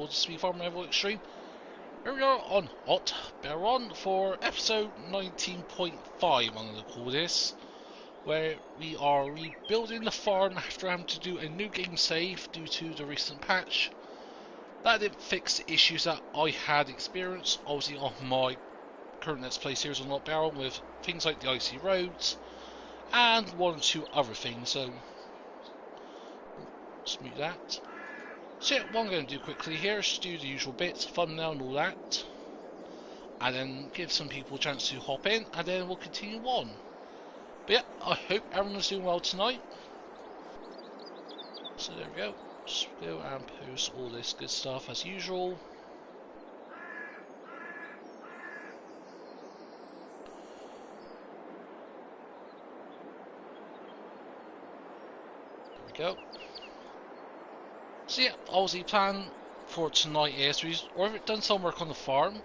This week from EnvoyXtreme. Here we are on Haut-Beyleron for episode 19.5, I'm going to call this, where we are rebuilding the farm after having to do a new game save due to the recent patch. That didn't fix the issues that I had experienced, obviously on my current Let's Play series on Haut-Beyleron, with things like the icy roads and one or two other things, so let's mute that. So yeah, what I'm going to do quickly here is do the usual bits, thumbnail and all that, and then give some people a chance to hop in, and then we'll continue on. But yeah, I hope everyone's doing well tonight. So there we go. Just go and post all this good stuff as usual. There we go. So yeah, obviously plan for tonight is we've already done some work on the farm.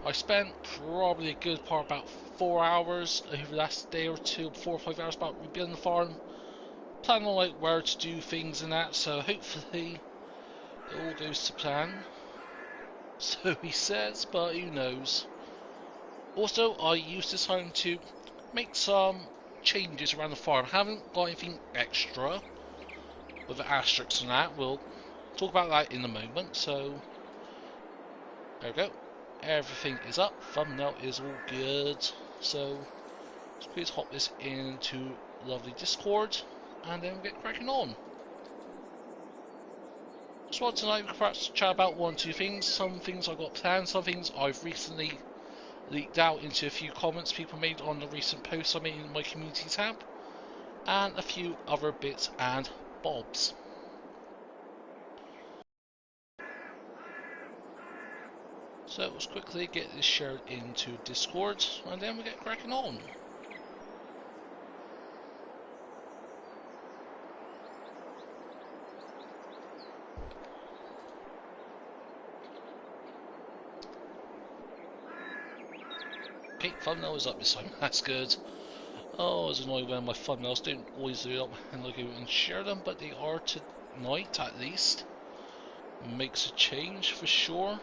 I spent probably a good part, about 4 hours over the last day or two, 4 or 5 hours about rebuilding the farm. Planning on like where to do things and that, so hopefully it all goes to plan. So he says, but who knows. Also, I used this time to make some changes around the farm. I haven't got anything extra with the asterisks and that. We'll talk about that in a moment. So there we go. Everything is up. Thumbnail is all good. So let's please hop this into lovely Discord, and then we'll get cracking on. So tonight we can perhaps chat about one or two things. Some things I've got planned, some things I've recently leaked out into a few comments people made on the recent posts I made in my community tab, and a few other bits and bobs. So let's quickly get this shared into Discord, and then we'll get cracking on. Okay, thumbnail is up this time, that's good. Oh, I was annoyed when my thumbnails don't always do it up and I go and share them, but they are tonight at least. Makes a change for sure.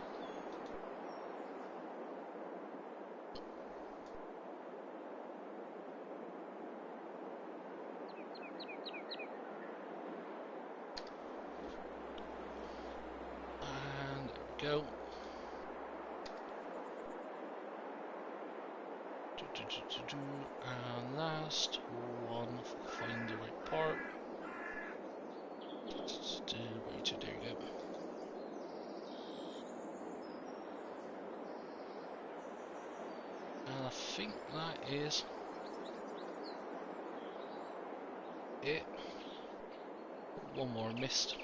And there we go. And last one, find the right part. There you go. And I think that is it. One more missed.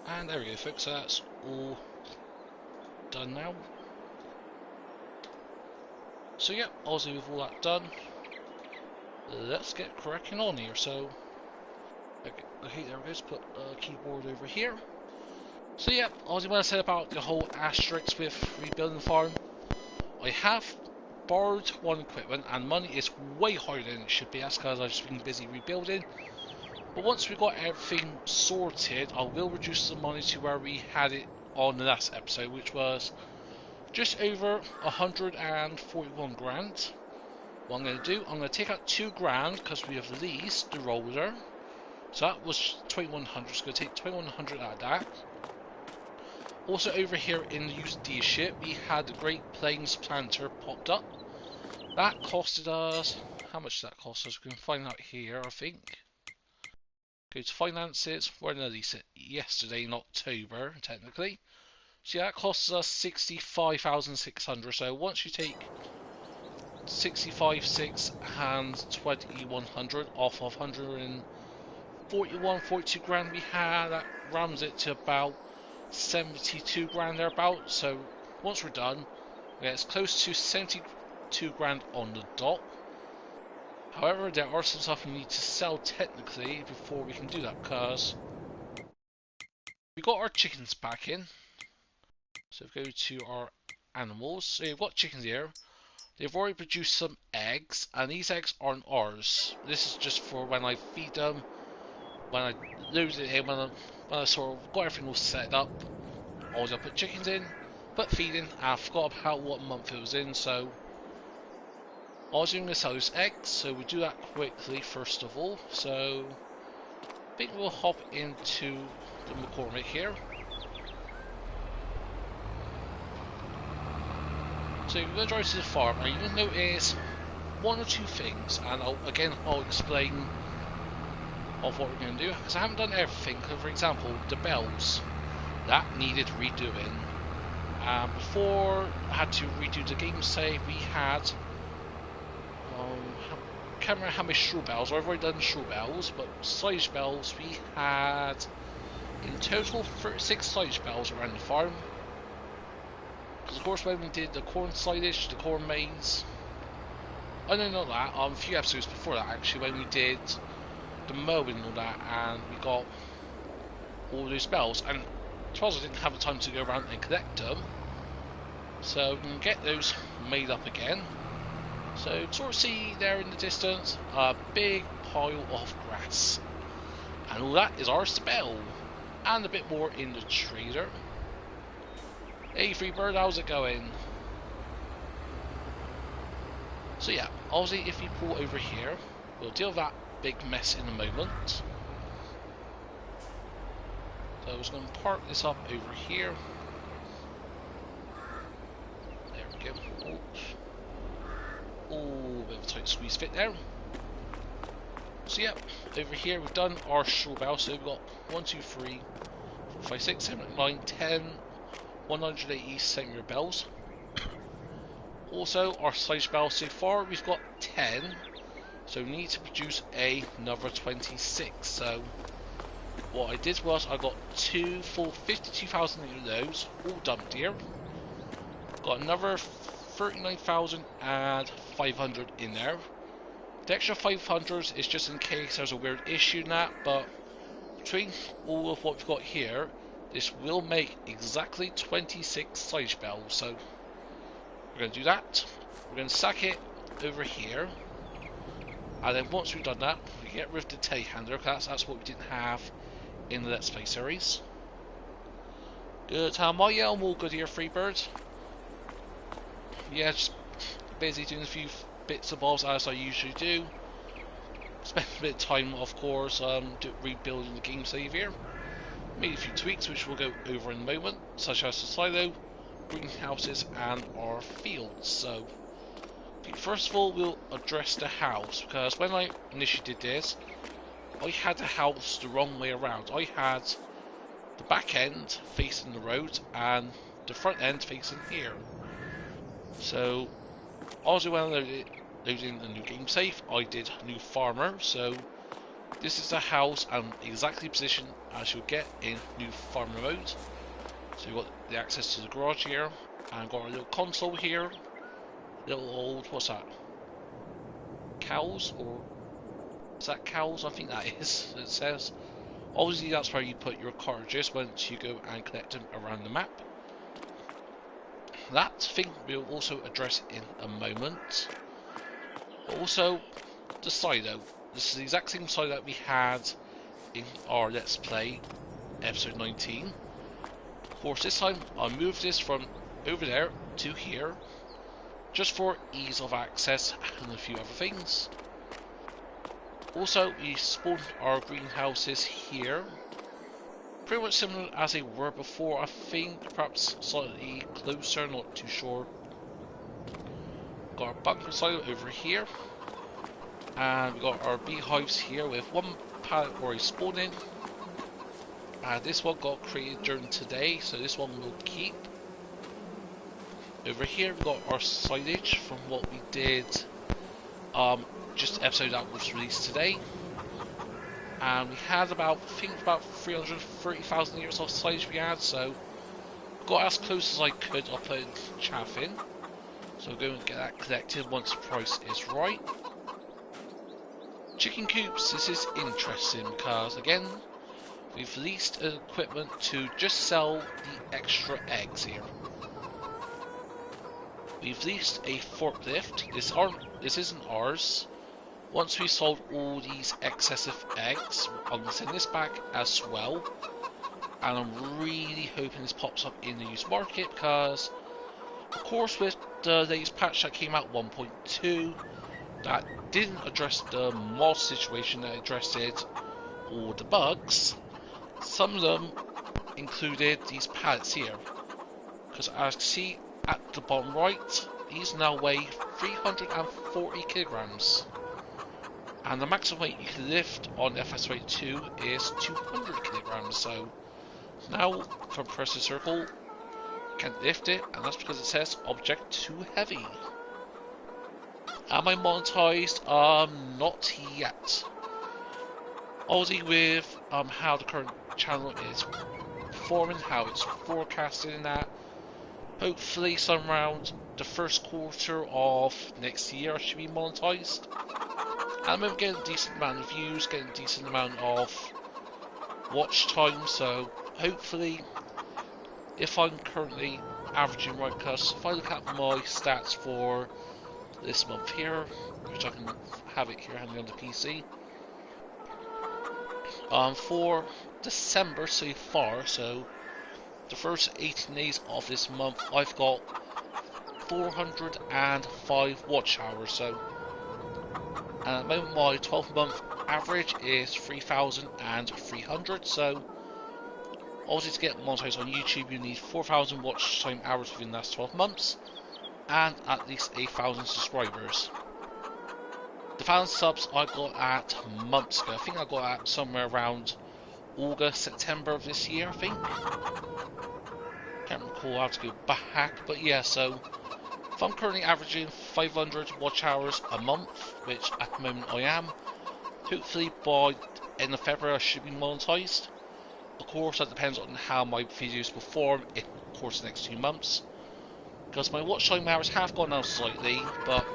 And there we go, folks. That's all done now. So yeah, obviously with all that done, let's get cracking on here. So, okay, there we go. Let's put a keyboard over here. So yeah, obviously what I said about the whole asterisk with rebuilding the farm, I have borrowed one equipment and money is way higher than it should be. That's because I've just been busy rebuilding. But once we got everything sorted, I will reduce the money to where we had it on the last episode, which was just over 141 grand. What I'm going to do, I'm going to take out 2 grand because we have leased the roller. So that was 2100. So I'm going to take 2100 out of that. Also over here in the used dealership, we had the Great Plains planter popped up. That costed us, how much did that cost us? We can find out here, I think. Go to finances, we're going to lease it yesterday in October, technically. So yeah, that costs us 65,600. So once you take 65,600 and 2,100 off of 141, 42 grand we had, that rams it to about 72 grand thereabout. So once we're done, it's close to 72 grand on the dot. However, there are some stuff we need to sell technically before we can do that, because we got our chickens back in. So if we go to our animals, so you've got chickens here. They've already produced some eggs, and these eggs aren't ours. This is just for when I feed them when I loaded it in, when I sort of got everything all set up, I was going to put chickens in, put feed in, and I forgot about what month it was in, so I was going to sell those eggs, so we'll do that quickly first of all. So I think we'll hop into the McCormick here. So you're going to drive to the farm, and you're going to notice one or two things, and I'll explain of what we're going to do, because I haven't done everything. For example, the bells, that needed redoing. Before I had to redo the game save, we had I can't remember how many straw bells. I've already done straw bells, but silage bells we had in total 36 silage bells around the farm. Because of course when we did the corn silage, the corn maize, oh no, not that, a few episodes before that actually, when we did the mowing and all that, and we got all those bells, and I didn't have the time to go around and collect them, so we can get those made up again. So sort of see there in the distance a big pile of grass, and all that is our spell, and a bit more in the trader. Hey Freebird, how's it going? So yeah, obviously if you pull over here, we'll deal with that big mess in a moment. So I was going to park this up over here. There we go. Oh, bit of a tight squeeze fit there. So yeah, over here we've done our straw bale. So we've got 1, 2, 3, 4, 5, 6, 7, 8, 9, 10, 180 centimeter bells. Also our silage bale, so far we've got 10. So we need to produce another 26. So what I did was I got 2 full 52,000 of those all dumped here. Got another 39,500 in there. The extra 500 is just in case there's a weird issue in that, but between all of what we've got here, this will make exactly 26 silage bells. So we're going to do that. We're going to sack it over here, and then once we've done that, we get rid of the telehandler, because that's what we didn't have in the Let's Play series. Good, yeah, I'm all good here, Freebird. Yeah, just busy doing a few bits and bobs as I usually do. Spent a bit of time, of course, rebuilding the game save here. Made a few tweaks which we'll go over in a moment, such as the silo, greenhouses, and our fields. So, first of all, we'll address the house, because when I initially did this, I had the house the wrong way around. I had the back end facing the road and the front end facing here. So, also when I loading the new game save, I did new farmer. So, this is the house and exactly positioned as you'll get in new farmer mode. So we've got the access to the garage here, and got a little console here. Little old, what's that? Cows, or is that cows? I think that is. It says. Obviously, that's where you put your cartridges once you go and collect them around the map. That thing we'll also address in a moment. Also, the silo. This is the exact same silo that we had in our Let's Play episode 19. Of course, this time I moved this from over there to here, just for ease of access and a few other things. Also, we spawned our greenhouses here, pretty much similar as they were before. I think perhaps slightly closer, not too sure. Got our bunker silo over here, and we got our beehives here with one pallet already spawning. This one got created during today, so this one will keep. Over here we got our silage from what we did, just the episode that was released today. And we had about, I think about 330,000 years of silage we had, so got as close as I could of putting chaff in. So we'll go and get that collected once the price is right. Chicken coops, this is interesting because again, we've leased equipment to just sell the extra eggs here. We've leased a forklift. This isn't ours. Once we sold all these excessive eggs, I'm going to send this back as well. And I'm really hoping this pops up in the used market because, of course, with the latest patch that came out 1.2, that didn't address the mod situation, that addressed all the bugs. Some of them included these pallets here, because as you can see at the bottom right, these now weigh 340 kilograms, and the maximum weight you can lift on FS22 is 200 kilograms. So now, from Pressure Circle, can't lift it, and that's because it says object too heavy. Am I monetized? Not yet. Obviously, with how the current channel is performing, how it's forecasted, and that, hopefully, some around the first quarter of next year, I should be monetized. And I'm getting a decent amount of views, getting a decent amount of watch time, so hopefully, if I'm currently averaging right, because if I look at my stats for this month here, which I can have it here handy on the PC, for December so far, so the first 18 days of this month, I've got 405 watch hours, so at the moment my 12-month average is 3,300, so obviously to get monetized on YouTube you need 4,000 watch time hours within the last 12 months, and at least 8,000 subscribers. The 1,000 subs I got at months ago. I think I got at somewhere around August, September of this year, I think. Can't recall how to go back, but yeah, so if I'm currently averaging 500 watch hours a month, which at the moment I am, hopefully by the end of February I should be monetized. Of course, that depends on how my videos perform in the course of the next 2 months, because my watch time hours have gone down slightly, but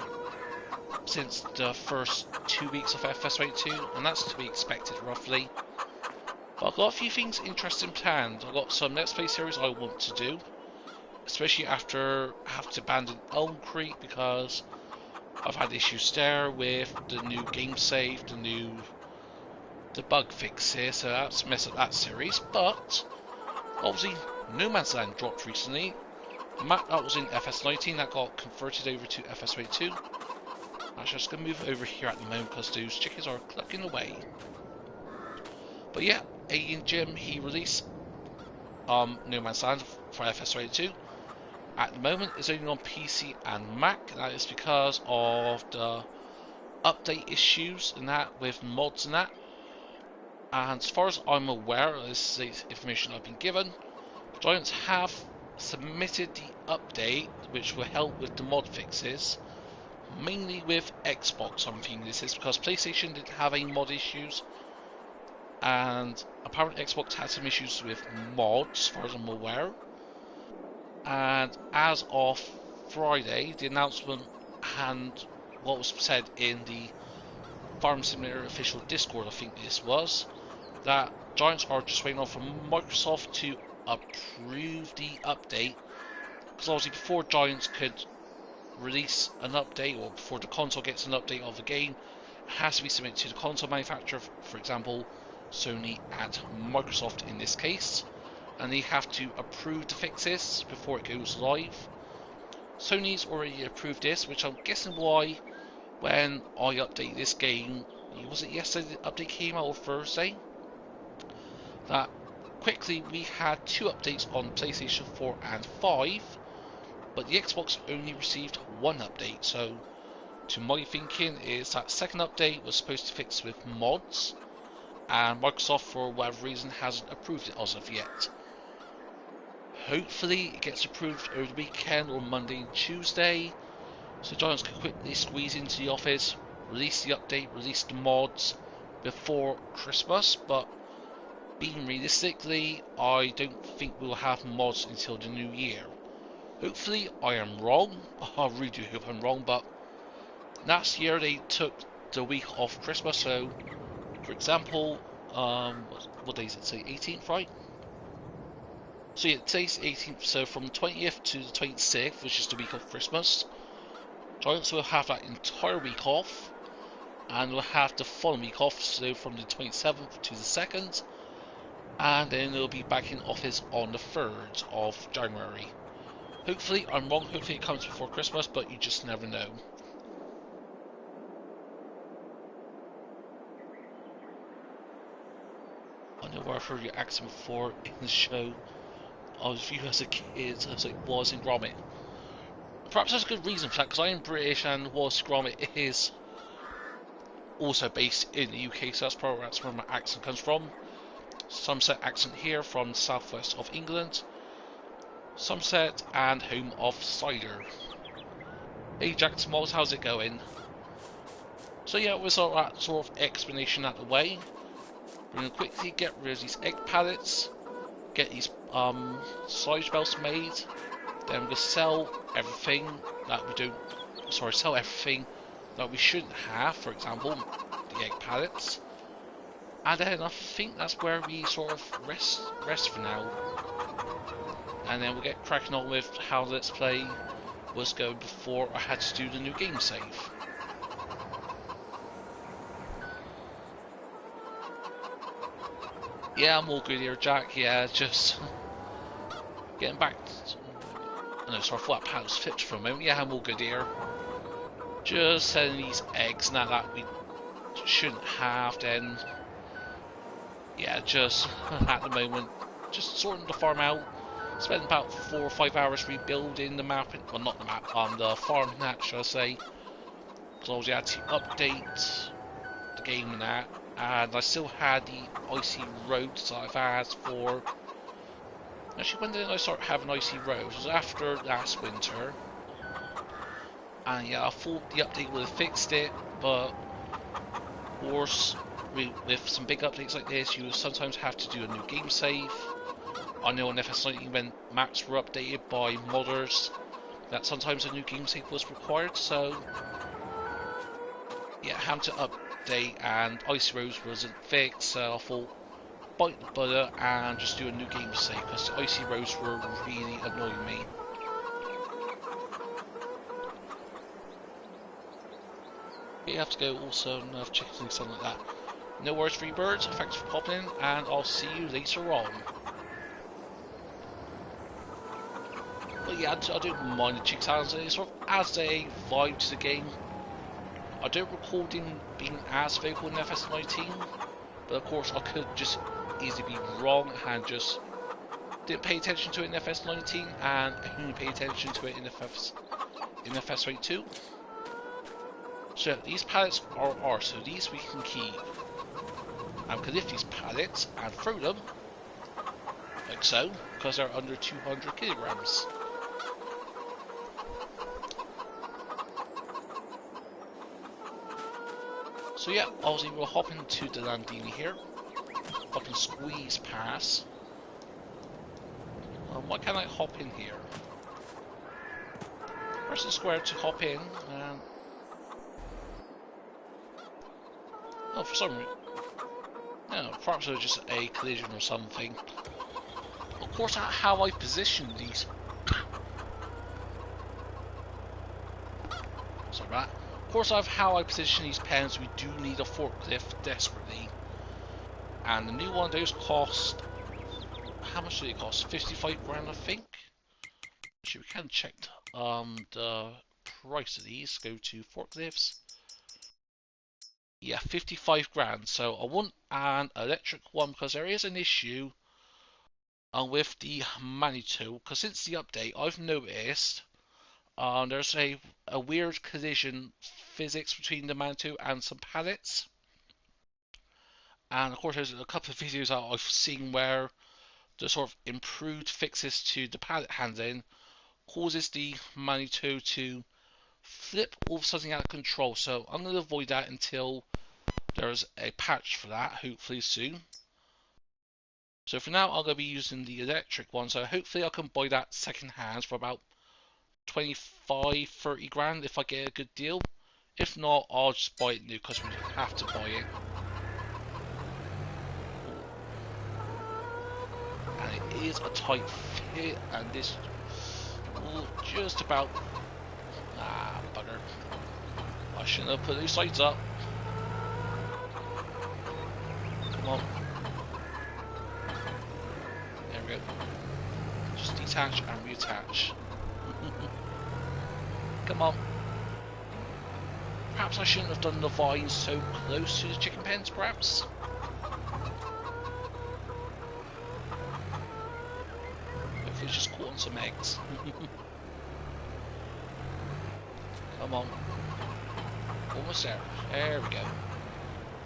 since the first 2 weeks of FS22, and that's to be expected roughly. But I've got a few things interesting planned. I've got some Let's Play series I want to do, especially after I have to abandon Elm Creek because I've had issues there with the new game save, the bug fixes, so that's messed up that series. But obviously No Man's Land dropped recently. The map that was in FS19 that got converted over to FS22. I'm just going to move over here at the moment because those chickens are clucking away. But yeah, Alien Jim, he released No Man's Land for FS22. At the moment, it's only on PC and Mac. That is because of the update issues and that with mods and that. And as far as I'm aware, this is information I've been given, Giants have submitted the update which will help with the mod fixes. Mainly with Xbox, I'm thinking this is because PlayStation didn't have any mod issues, and apparently Xbox had some issues with mods, as far as I'm aware. And as of Friday, the announcement and what was said in the Farm Simulator official Discord, I think this was, that Giants are just waiting on for Microsoft to approve the update, because obviously before Giants could release an update, or before the console gets an update of the game, it has to be submitted to the console manufacturer, for example Sony and Microsoft in this case, and they have to approve the fixes before it goes live. Sony's already approved this, which I'm guessing why when I update this game, was it yesterday the update came out, or Thursday, that quickly we had 2 updates on PlayStation 4 and 5, but the Xbox only received 1 update, so to my thinking is that second update was supposed to fix with mods, and Microsoft for whatever reason hasn't approved it as of yet. Hopefully it gets approved over the weekend or Monday and Tuesday, so Giants can quickly squeeze into the office, release the update, release the mods before Christmas, but being realistically, I don't think we'll have mods until the new year. Hopefully I am wrong, I really do hope I'm wrong, but last year they took the week off Christmas, so for example, what day is it, say 18th, right? So yeah, today's 18th, so from the 20th to the 26th, which is the week of Christmas, Giants will have that entire week off, and we'll have the following week off, so from the 27th to the 2nd, and then it'll be back in office on the 3rd of January. Hopefully I'm wrong, hopefully it comes before Christmas, but you just never know. I know where I've heard your accent before in the show. I was viewed as a kid as it was in Gromit. Perhaps there's a good reason for that, because I am British and Wallace Gromit is also based in the UK, so that's where my accent comes from. Somerset accent here from the southwest of England. Somerset and home of cider. Hey Jackson Moles, how's it going? So yeah, with all that sort of explanation out of the way, we're going to quickly get rid of these egg pallets, get these side belts made, then we're going to sell everything that we don't, sell everything that we shouldn't have, for example, the egg pallets. And then I think that's where we sort of rest for now. And then we'll get cracking on with how Let's Play was going before I had to do the new game save. Yeah, I'm all good here, Jack. Yeah, just getting back. No, sorry, I thought that pad was flipped for a moment. Yeah, I'm all good here. Just selling these eggs now that we shouldn't have. Then, yeah, just at the moment, just sorting the farm out. Spent about 4 or 5 hours rebuilding the map. Well, not the map, the farm map, should I say? Because I had to update the game and that. And I still had the icy roads that I've had for... Actually, when did I start having icy roads? It was after last winter. And yeah, I thought the update would have fixed it, but of course, with some big updates like this, you sometimes have to do a new game save. I know on FS19 when maps were updated by modders, that sometimes a new game save was required, so... Yeah, having to update, and Icy Rose wasn't fixed, so I thought, bite the bullet and just do a new game save, because Icy Rose were really annoying me. You have to go also, enough chickens, something like that. No worries, Freebirds, thanks for popping in, and I'll see you later on. But yeah, I don't mind the chick sounds, it sort of adds a vibe to the game. I don't recall him being as vocal in FS19, but of course I could just easily be wrong and just didn't pay attention to it in FS19 and only pay attention to it in FS22. So these pallets are ours, so these we can keep. And we can lift these pallets and throw them, like so, because they're under 200 kilograms. So yeah, obviously we'll hop into the Landini here. I can squeeze past. Why can't I hop in here? Press the square to hop in. Oh, for some reason. No, perhaps it was just a collision or something. Of course, how I position these. Sorry about that. Of course, I've how I position these pens. We do need a forklift desperately, and the new one of those cost. How much do they cost? 55 grand, I think. Actually, we can check the price of these. Go to forklifts. Yeah, 55 grand. So I want an electric one because there is an issue with the Manitou. Because since the update, I've noticed. There's a weird collision physics between the Manitou and some pallets. And of course there's a couple of videos that I've seen where the sort of improved fixes to the pallet handling causes the Manitou to flip all of a sudden out of control. So I'm going to avoid that until there's a patch for that, hopefully soon. So for now I'm going to be using the electric one, so hopefully I can buy that second hand for about 25-30 grand if I get a good deal. If not, I'll just buy it new because we have to buy it. And it is a tight fit, and this just about bugger. I shouldn't have put these sides up. we go. Just detach and reattach. Come on. Perhaps I shouldn't have done the vines so close to the chicken pens, perhaps? Hopefully it's just caught on some eggs. Come on. Almost there. There we go.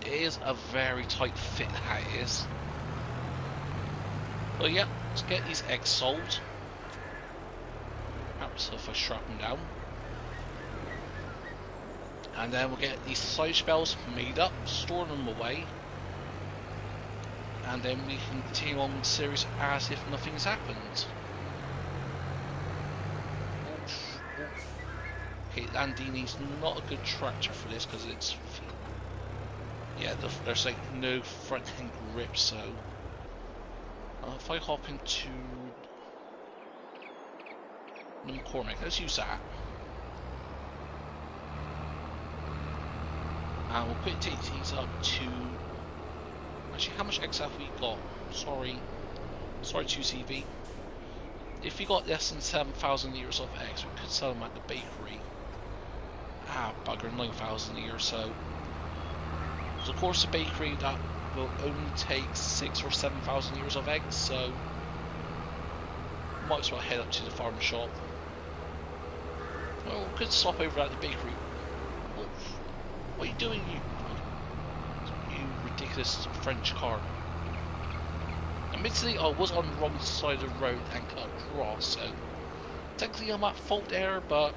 It is a very tight fit, that is. Well, yeah, let's get these eggs sold. Perhaps if I strap them down. And then we'll get these silage bells made up, store them away, and then we can continue on with the series as if nothing's happened. Okay, Landini's not a good tractor for this because it's, yeah, there's like no front end grip. So if I hop into McCormick, let's use that. And we'll quickly take these up to... Actually, how much X have we got? Sorry 2CV. If we got less than 7,000 litres of X, we could sell them at the bakery. Ah, bugger, 9,000 litres, so of course the bakery, that will only take 6,000 or 7,000 litres of eggs, so might as well head up to the farm shop. Well, we could stop over at the bakery. What are you doing, you ridiculous French car? Admittedly, I was on the wrong side of the road and cut across, so technically I'm at fault there, but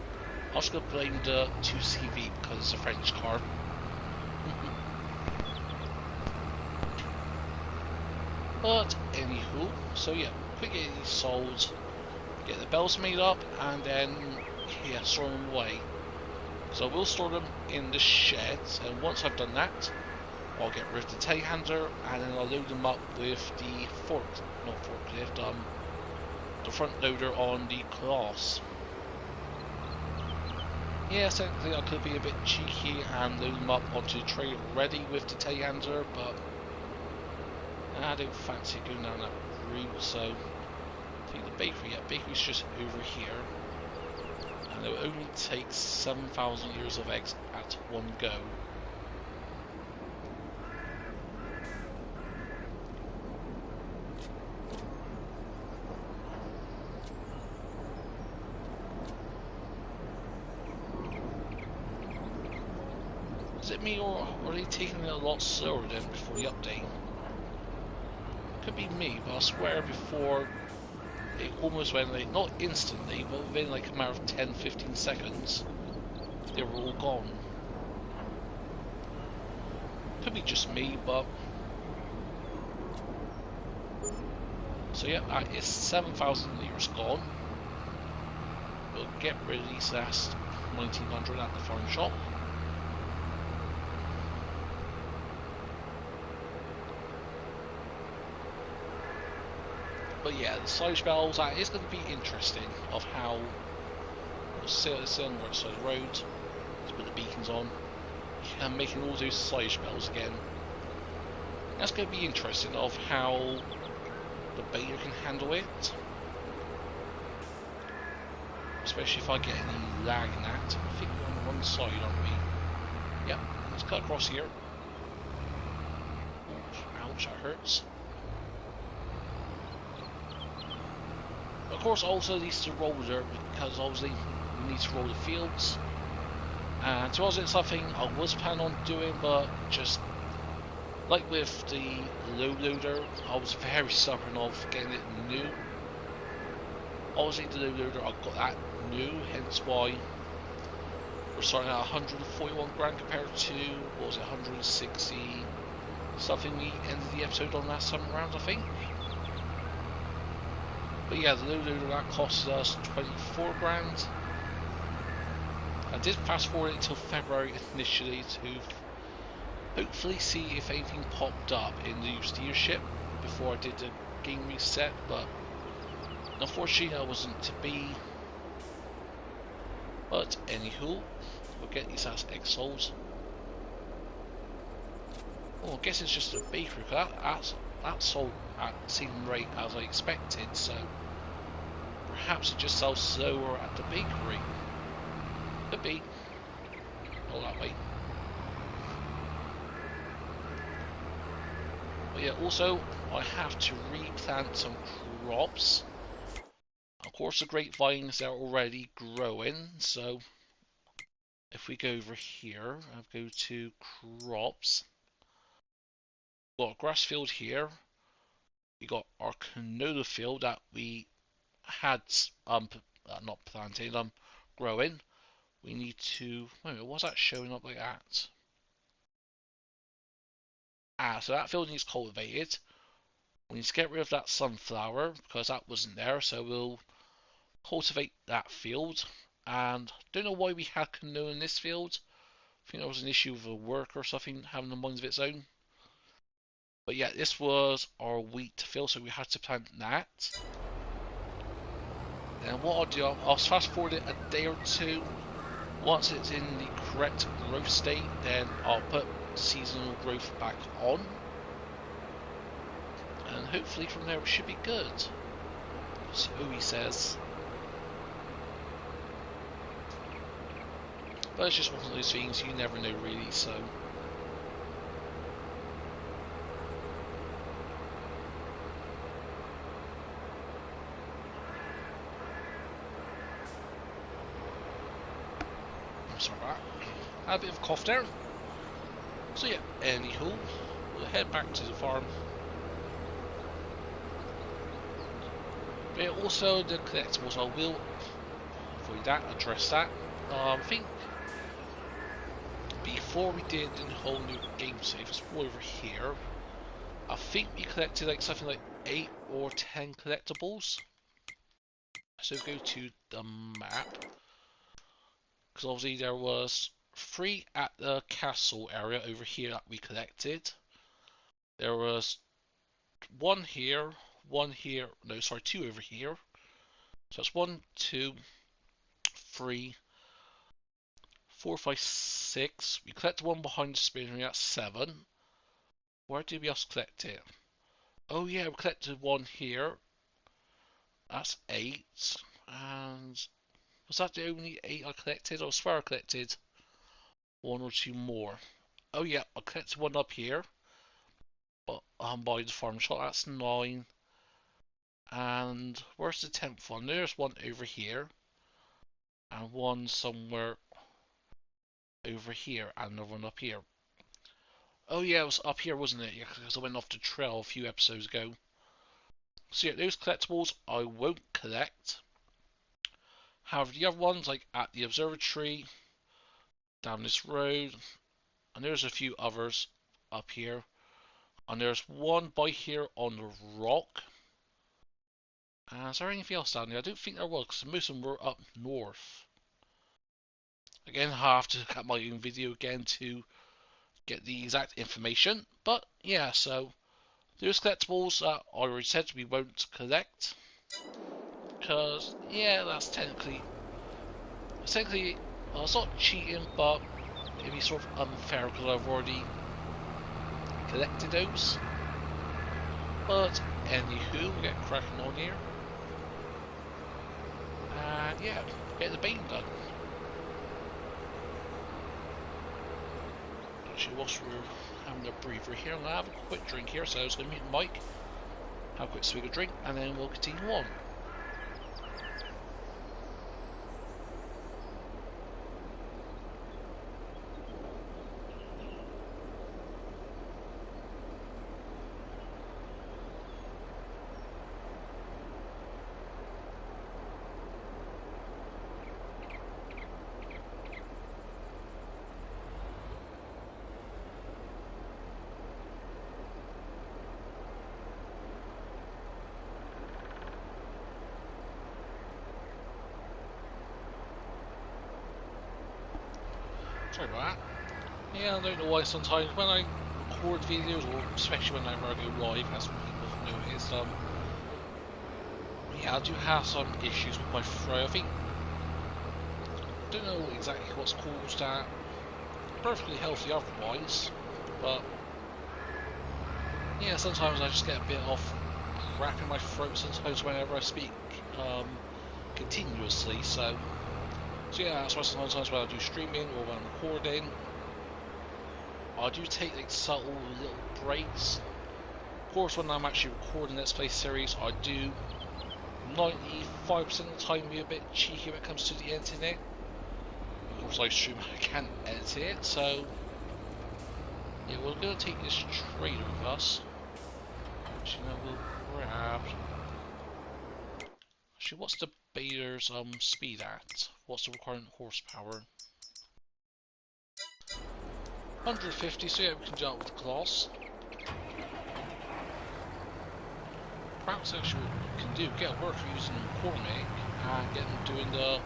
I was going to blame the 2CV because it's a French car. But anywho, so yeah, quick get these sold, get the bells made up, and then yeah, store them away. So we'll store them in the sheds, and once I've done that, I'll get rid of the telehandler, and then I'll load them up with the forklift, the front loader on the class. Yeah, technically I could be a bit cheeky and load them up onto the trailer already with the telehandler, but I don't fancy going down that route, so I think the bakery, yeah, bakery's just over here. And it will only take 7,000 litres of eggs at one go. Is it me, or are they taking it a lot slower than before the update? Could be me, but I swear before it almost went, like, not instantly, but within like a matter of 10-15 seconds, they were all gone. Could be just me, but... So yeah, that is 7,000 litres gone. We'll get rid of these last 1,900 at the farm shop. But yeah, the silage bells, that is going to be interesting of how we'll sit on the right side of the road, let's put the beacons on, and making all those silage bells again. That's going to be interesting of how the baler can handle it. Especially if I get any lag in that. I think we're on one side, aren't we? Yep, let's cut across here. Ouch, that hurts. Of course, also needs to roll there because obviously we need to roll the fields. And so it's something I was planning on doing, but just like with the low loader, I was very stubborn of getting it new. Obviously, the low loader, I got that new, hence why we're starting at 141 grand compared to, what was it, 160 something we ended the episode on last time around, I think. But yeah, the low loader, that cost us 24 grand. I did fast forward it until February initially to hopefully see if anything popped up in the used dealership before I did the game reset, but unfortunately that wasn't to be. But anywho, we'll get these as egg sold. Oh, I guess it's just a bakery, because that sold at the same rate as I expected, so perhaps it just sells slower at the bakery. Could be. All that way. But yeah, also I have to replant some crops. Of course, the grapevines are already growing, so if we go over here and go to crops, we've got a grass field here. We got our canola field that we had not planted, growing. We need to, wait a minute, what's that showing up like that? So that field needs cultivated. We need to get rid of that sunflower because that wasn't there, so we'll cultivate that field. And don't know why we had canola in this field. I think there was an issue with a worker or something having a mind of its own. But yeah, this was our wheat field, so we had to plant that. And what I'll do, I'll fast forward it a day or two. Once it's in the correct growth state, then I'll put seasonal growth back on. And hopefully from there it should be good. So he says. But it's just one of those things, you never know really, so. I'm sorry about that. Had a bit of a cough there. So yeah, anywho, we'll head back to the farm. But also the collectibles, I will avoid that, address that. I think before we did the whole new game save, let's go over here. I think we collected like something like 8 or 10 collectibles. So go to the map, because obviously there was 3 at the castle area over here that we collected. There was 1 here, 1 here, no sorry, 2 over here. So it's 1, 2, 3, 4, 5, 6. We collected 1 behind the spinnery, that's 7. Where did we else collect it? Oh yeah, we collected 1 here. That's 8. And was that the only 8 I collected? I swear I collected 1 or 2 more. Oh yeah, I collected 1 up here. But by the farm shop, that's 9. And where's the 10th one? There's 1 over here. And 1 somewhere over here. And another 1 up here. Oh yeah, it was up here, wasn't it? Yeah, because I went off the trail a few episodes ago. So yeah, those collectibles I won't collect. However, the other ones, like at the observatory, down this road, and there's a few others up here. And there's 1 by here on the rock. Is there anything else down there? I don't think there was, because most of them were up north. Again, I have to look at my own video again to get the exact information. But yeah, so those collectibles that I already said we won't collect. Because, yeah, that's technically, well, it's not cheating, but it'd be sort of unfair because I've already collected those. But anywho, we'll get cracking on here. And yeah, get the bane done. Actually, whilst we're having a breather here, I'm going to have a quick drink here, so I was going to mute the mic, have a quick swig of drink, and then we'll continue on. Sorry about that. Yeah, I don't know why sometimes when I record videos, or especially whenever I go live, as people have noticed, yeah, I do have some issues with my throat. I think, I don't know exactly what's caused that. Perfectly healthy otherwise, but yeah, sometimes I just get a bit off crap in my throat sometimes whenever I speak continuously, so yeah, that's why sometimes when I do streaming or when I'm recording, I do take like subtle little breaks. Of course, when I'm actually recording Let's Play series, I do 95% of the time be a bit cheeky when it comes to the internet. Of course, live stream I can't edit it, so yeah, we're gonna take this trailer with us. Actually, no, we'll grab. Actually, what's the Beyler's speed at? What's the required horsepower? 150, so yeah, we can do that with the class. Perhaps actually what we can do, get a worker using McCormick and get them doing the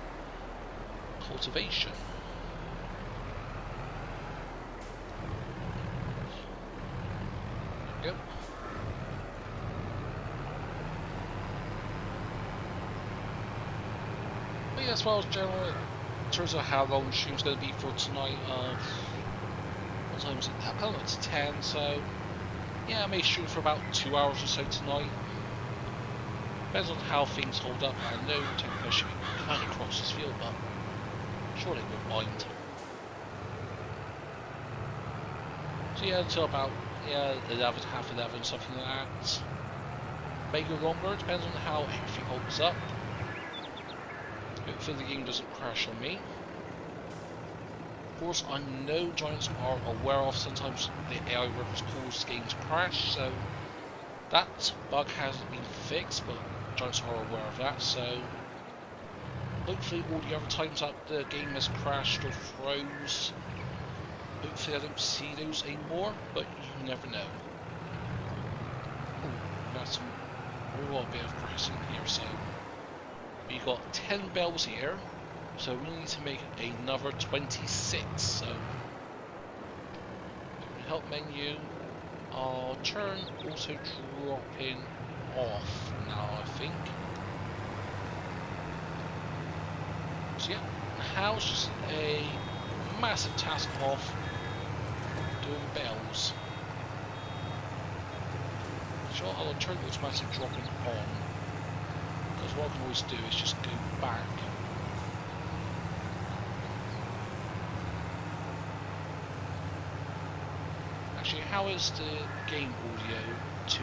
cultivation. There we go. But yeah, as well as general, in terms of how long the stream's going to be for tonight, what time is it? It's 10, so yeah, I may shoot for about 2 hours or so tonight. Depends on how things hold up. I know technically I should be kind of across this field, but surely they won't mind. So yeah, until about 11, half 11, something like that. May go longer, depends on how everything holds up. Hopefully the game doesn't crash on me. Of course, I know Giants are aware of sometimes the AI workers cause games to crash, so that bug hasn't been fixed, but Giants are aware of that, so hopefully all the other times that the game has crashed or froze, hopefully I don't see those anymore, but you never know. Ooh, got some real bit of grass in here, so we got 10 bells here, so we need to make another 26, so help menu, I'll turn also dropping off now, I think. So yeah, how's just a massive task off doing bells. So I'll turn automatic dropping on, because what I can always do is just go back. Actually, how is the game audio to?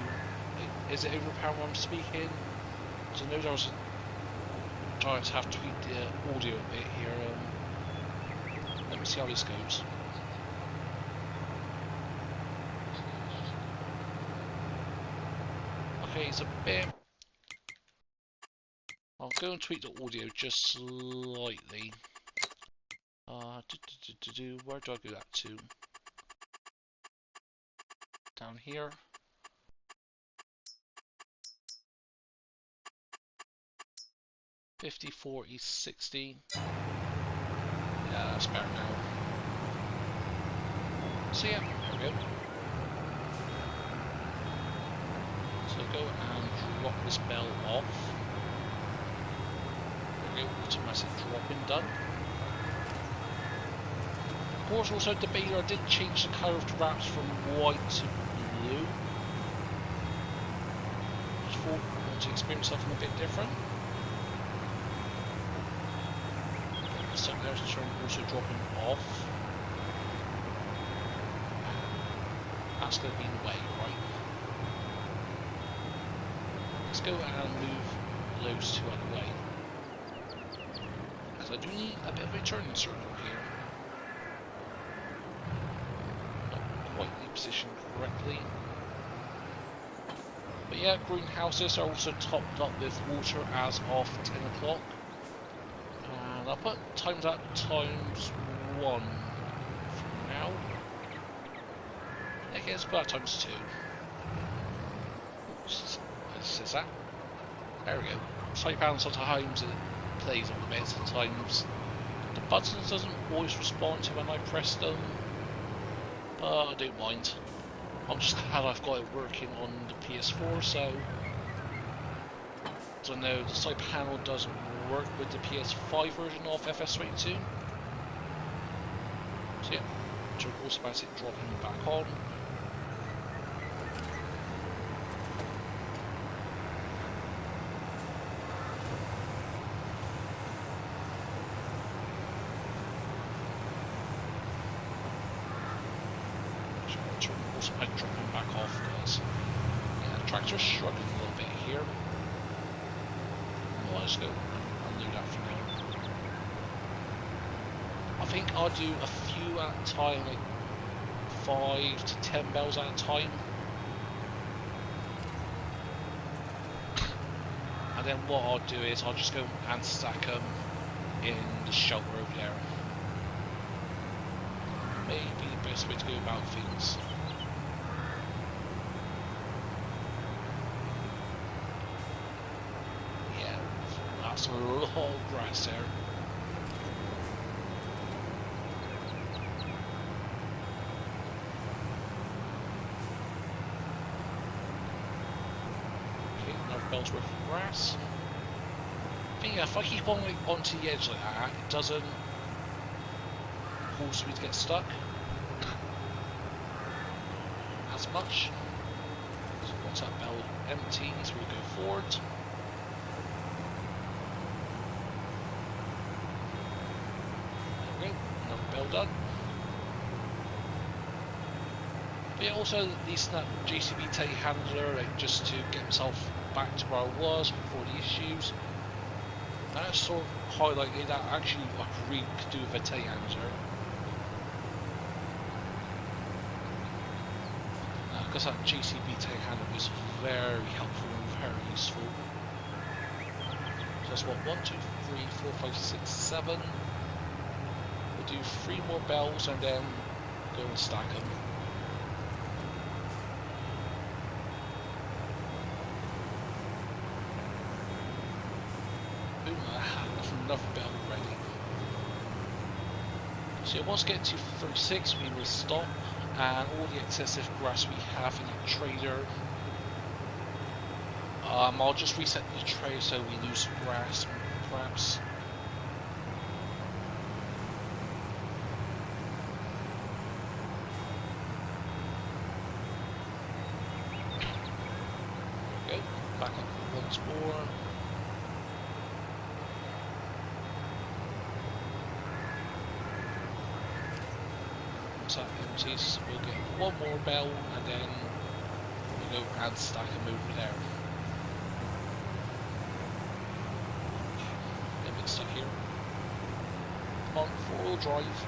Is it overpowering when I'm speaking? So I know there was trying to have tweaked the audio a bit here. Let me see how this goes. Okay, it's a bit. I'll go and tweak the audio just slightly. Where do I go that to? Down here. $50, 40, 60. Yeah, that's better now. So yeah, there we go. So go and drop this bell off. There we go, automatic dropping done. Of course, also the Beylerron did change the colour of the wraps from white to blue. Just for to experience something a bit different. So there's the turn also dropping off. That's going to be in the way, right? Let's go and move those two out of the way. Because I do need a bit of a turning circle here. Not quite positioned correctly. But yeah, greenhouses are also topped up with water as of 10 o'clock. And I'll put times at times 1 for now. Okay, let's put that times 2. Oops, it says that. There we go. Sometimes it plays on the bit, sometimes the buttons doesn't always respond to when I press them. But I don't mind. I'm just glad I've got it working on the PS4, so I know the side panel doesn't work with the PS5 version of FS22. So yeah, turn automatic dropping back on. bells, I drop them back off because yeah, the tractor's struggling a little bit here. Well, let's go undo that for now. I think I'll do a few at a time, like 5 to 10 bells at a time. And then what I'll do is I'll just go and stack them in the shelter over there. Maybe the best way to go about things. Yeah, that's a lot of grass there. Okay, another bell's worth of grass. I think yeah, if I keep on like, onto the edge like that, it doesn't cause me to get stuck as much. So once that bell empties, we'll go forward. There we go, another bell done. But yeah, also using that JCB telehandler like, just to get myself back to where I was before the issues. That sort of highlighted that actually I really could do with a telehandler. Because that JCB telehandler is very helpful and very useful. So that's what, 1, 2, 3, 4, 5, 6, 7. We'll do 3 more bells and then go and stack them. Boom, another bell ready. So yeah, once we get to 36 we will stop, and all the excessive grass we have in the trailer, I'll just reset the trailer so we lose grass perhaps. There we go, back up once more. That empties, we'll get 1 more bell and then we'll go and stack them over there. Get a bit stuck here. Come on, 4-wheel drive.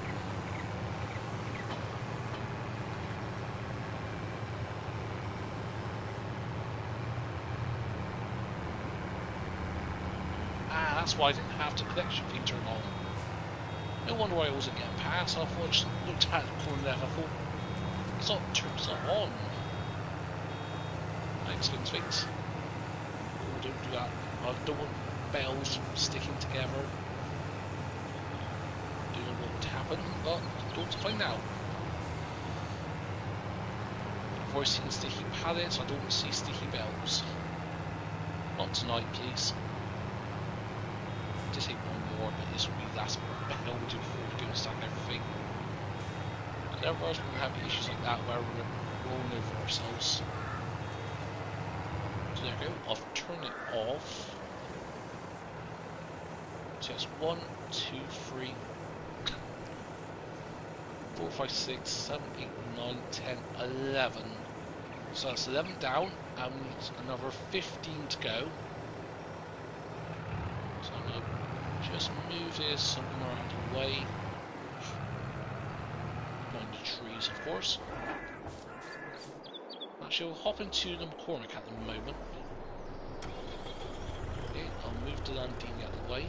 Ah, that's why I didn't have the collection thing turned on. No wonder why I wasn't getting past. I thought I just looked at the corner there and I thought, it's not turned on. Explains things. Oh, don't do that. I don't want bells sticking together. I don't know what would happen, but don't find out. I've always seen sticky pallets, I don't see sticky bells. Not tonight, please. Just take 1 more, but this will be the last bell we'll do before we go and stack everything. And otherwise we're going to have issues like that where we're rolling over ourselves. So there we go, I've turned it off. So it's 1, 2, 3, 4, 5, 6, 7, 8, 9, 10, 11. So that's 11 down, and we need another 15 to go. So I'm going to just move this somewhere out of the way. Behind the trees, of course. Actually, we'll hop into the McCormick at the moment. Okay, I'll move the Landini out of the way.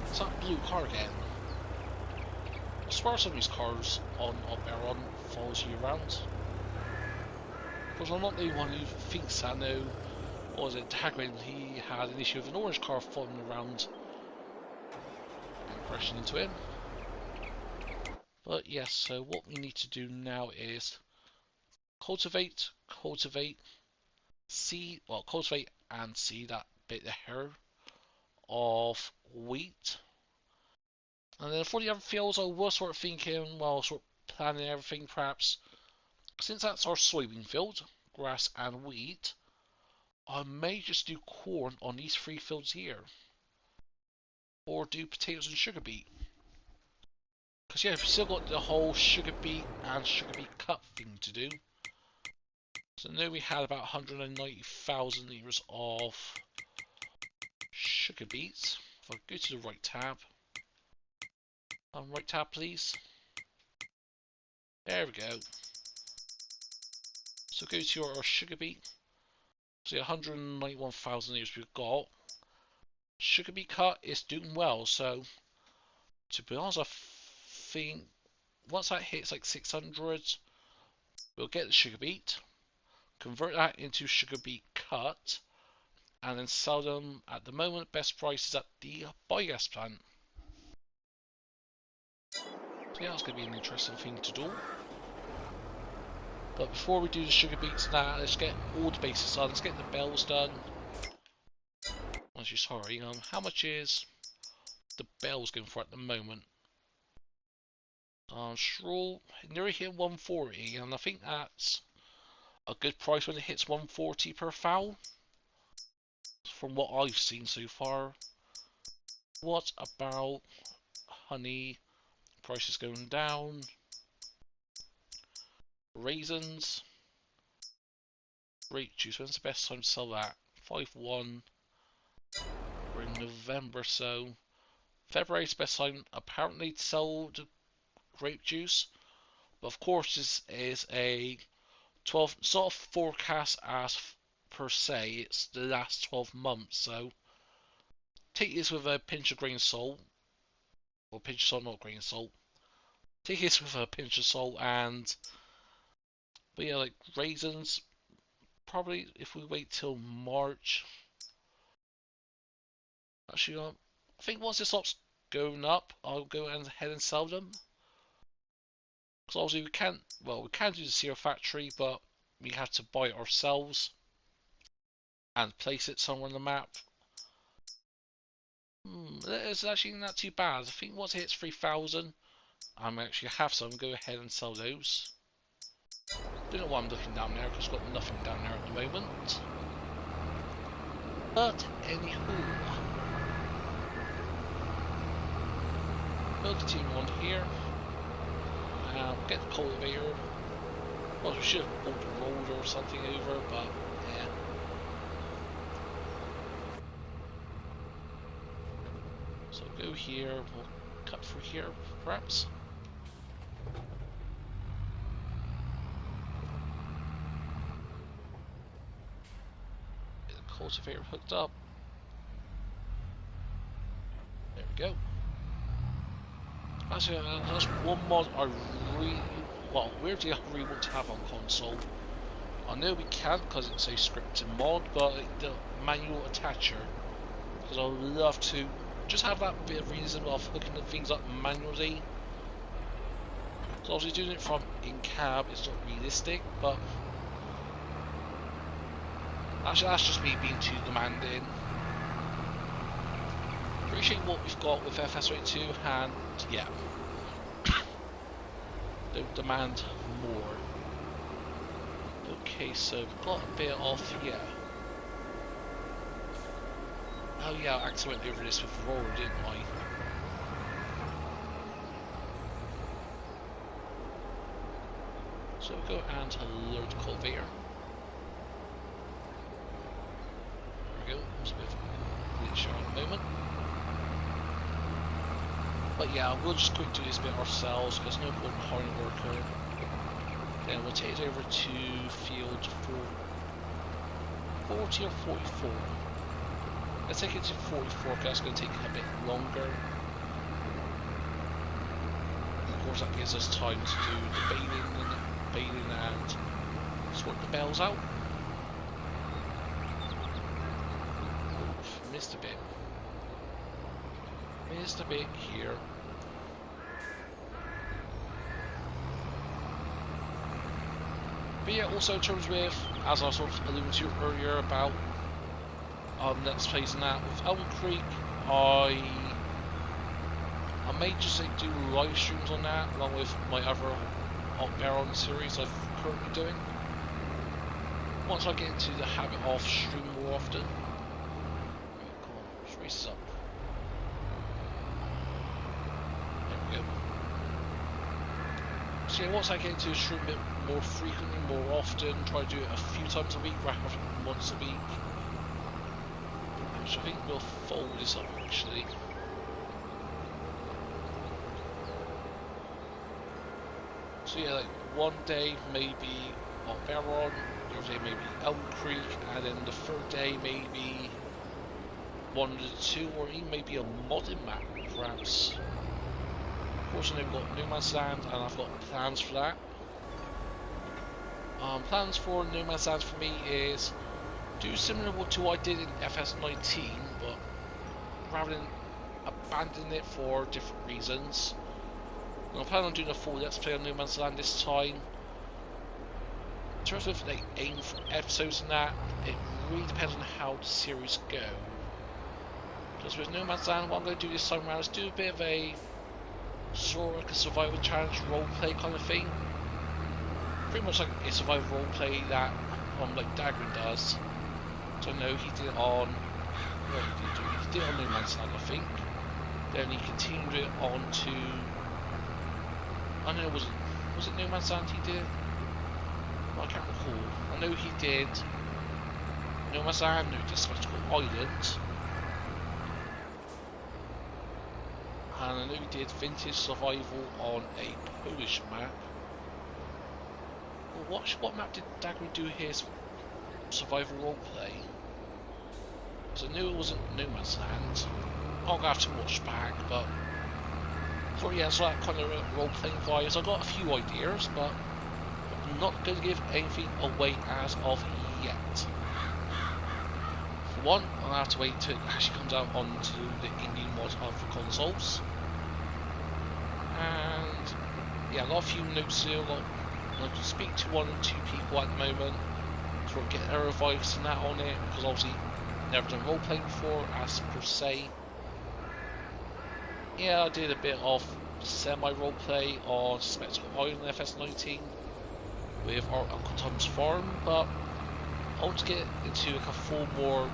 It's that blue car again. I swear some of these cars on Haut-Beyleron follows you around. Because I'm not the one who thinks I know. Or was it Tagrin? He had an issue with an orange car following around and crashing into him. But yes, so what we need to do now is cultivate, seed, well, cultivate and seed that bit there of wheat. And then for the other fields, I was sort of thinking, well, sort of planning everything perhaps. Since that's our soybean field, grass and wheat, I may just do corn on these 3 fields here. Or do potatoes and sugar beet. Because yeah, we've still got the whole sugar beet and sugar beet cut thing to do. So I know we had about 190,000 litres of sugar beets. If I go to the right tab. Right tab please. There we go. So go to our sugar beet. See 191,000 litres we've got. Sugar beet cut is doing well, so to be honest I think once that hits like 600 we'll get the sugar beet, convert that into sugar beet cut, and then sell them at the moment best prices at the biogas plant. So yeah, that's going to be an interesting thing to do. But before we do the sugar beets and that, let's get all the basics done. Let's get the bells done. Actually, sorry, how much is the bells going for at the moment? Stroll nearly hit 140, and I think that's a good price when it hits 140 per foul. From what I've seen so far. What about honey? Prices going down. Raisins. Grape juice. When's the best time to sell that? 5-1. We're in November, so February's the best time apparently to sell the grape juice. But of course, this is a 12 sort of forecast as per se. It's the last 12 months, so take this with a pinch of grain of salt, or pinch of salt, not grain of salt. Take this with a pinch of salt, but yeah, like raisins. Probably if we wait till March. Actually, I think once it stops going up, I'll go ahead and sell them. Because obviously we can't, well, we can do the Sierra factory, but we have to buy it ourselves and place it somewhere on the map. It's actually not too bad. I think once it hits 3,000, I'm actually have some. Go ahead and sell those. Don't know why I'm looking down there because I've got nothing down there at the moment. But anywho, we'll continue on here. Get the cultivator. Well, we should have built a road or something over, but yeah. So go here, we'll cut through here, perhaps. Get the cultivator hooked up. There we go. Actually, that's one mod I really, well, weirdly I really want to have on console. I know we can't because it's a scripted mod, but the manual attacher, because I would love to just have that bit of reason of hooking the things up manually. So obviously doing it from in-cab is not realistic, but actually that's just me being too demanding. Appreciate what we've got with FS32, and yeah, don't demand more. Okay, so we've got a bit off here. Oh yeah, I actually went over this with Aurora, didn't I? So we'll go and load the cultivator. There we go, it's a bit of a glitch at the moment. But yeah, we'll just quick do this bit ourselves because no point hiring a worker. Then we'll take it over to field 40 or 44. Let's take it to 44 because that's going to take a bit longer. And of course that gives us time to do the baling and sort the bells out. Oof, missed a bit. Missed a bit here. But yeah, also in terms with, as I sort of alluded to earlier about Let's Plays and that, with Elm Creek, I may just do live streams on that, along with my other Haut-Beyleron series I'm currently doing. Once I get into the habit of streaming more often. Right, come on, let's race this up. There we go. So yeah, once I get into the stream a bit more frequently, more often, try to do it a few times a week rather than once a week. Which I think we'll fold this up actually. So yeah, like one day maybe Haut-Beyleron, the other day maybe Elm Creek, and then the third day maybe one of the two, or even maybe a modded map perhaps. Of course I know we've got No Man's Land and I've got plans for that. Plans for No Man's Land for me is do similar to what I did in FS19, but rather than abandon it for different reasons. And I'm planning on doing a full Let's Play on No Man's Land this time. In terms of like aim for episodes and that, it really depends on how the series go. Because with No Man's Land, what I'm going to do this time around is do a bit of a sort of like a survival challenge roleplay kind of thing. Pretty much like a survival roleplay that like Dagrin does. So I know he did it on, what did he do? He did it on No Man's Land, I think. Then he continued it on to, I don't know, was it No Man's Land he did? Well, I can't recall. I know he did No Man's Land, no, he did Spectacle Island. And I know he did Vintage Survival on a Polish map. Well, what map did Dagrin do his survival roleplay? Because I knew it wasn't No Man's Land. I'll have to watch back, but so yeah, so that kind of role-playing vibes. I've got a few ideas, but I'm not going to give anything away as of yet. For one, I'll have to wait till it actually comes out onto the indie mod for consoles. And yeah, I've got a few notes here. I'll speak to 1 or 2 people at the moment to get their advice and that on it, because obviously never done role-playing before as per se. Yeah, I did a bit of semi-roleplay on Spectacle Island FS19 with our Uncle Tom's Farm, but I want to get into like a full, more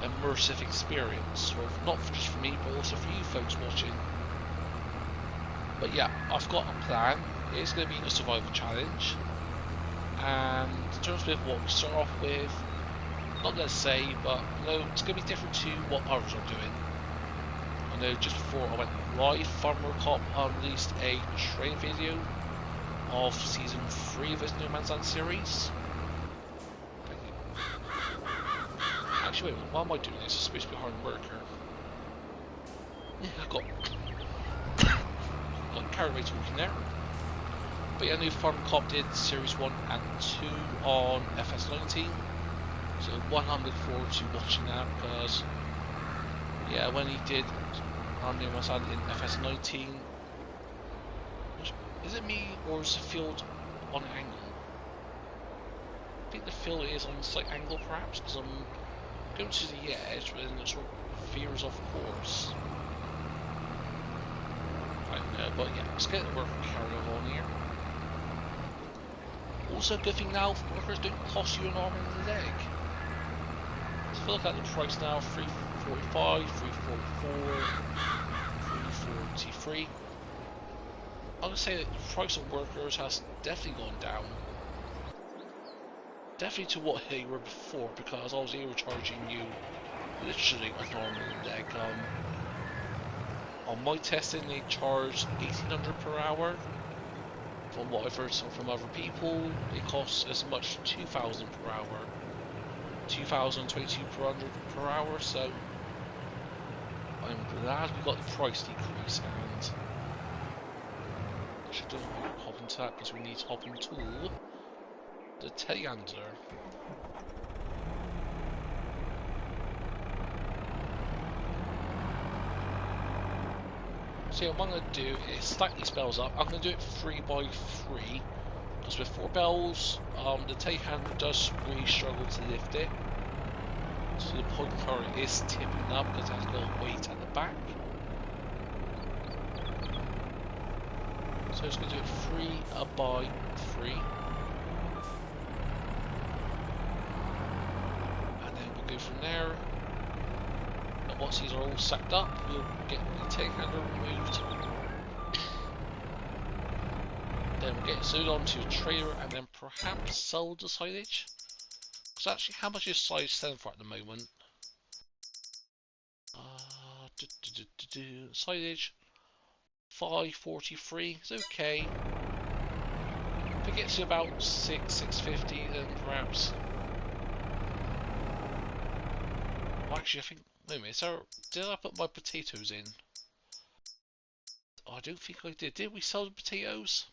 immersive experience, or not just for me, but also for you folks watching. But yeah, I've got a plan. It's going to be a survival challenge, and in terms of what we start off with, not let's say, but no, it's going to be different to what others are doing. I know just before I went live, Farmer Cop released a training video of season 3 of his No Man's Land series. Actually, wait, why am I doing this? It's supposed to be hard worker. Yeah, I got carried away talking there. But yeah, I knew Farmer Cop did series 1 and 2 on FS19. So one I'm looking forward to watching that, because yeah, when he did No Man's Land in FS19, is it me or is the field on an angle? I think the field is on a slight angle perhaps, because I'm going to the edge, but then it sort of veers off course. I don't know, but yeah, let's get the work carried on here. Also, good thing now, workers don't cost you an arm and a leg. So if you look at the price now, 345, 344, 343. I'm going to say that the price of workers has definitely gone down. Definitely to what they were before, because obviously they were charging you literally an arm and a leg. On my testing, they charged $1,800 per hour. From what I've heard from other people, it costs as much as $2,000 per hour. $2,022 per hour, so I'm glad we got the price decrease, and I should hop into that because we need to hop into the teleander. So what I'm going to do is stack these bells up. I'm going to do it 3 by 3 because with 4 bells, the telehandler does really struggle to lift it. So the point car is tipping up because it has got weight at the back. So it's going to do it 3 by 3. And then we'll go from there. And once these are all stacked up, we'll get the telehandler removed. Then we'll get it sold onto a trailer and then perhaps sell the silage. So actually, how much is silage selling for at the moment? Silage 543. It's okay. If it gets to about 650, then perhaps. Well, actually, I think. Wait a minute. So did I put my potatoes in? Oh, I don't think I did. Did we sell the potatoes?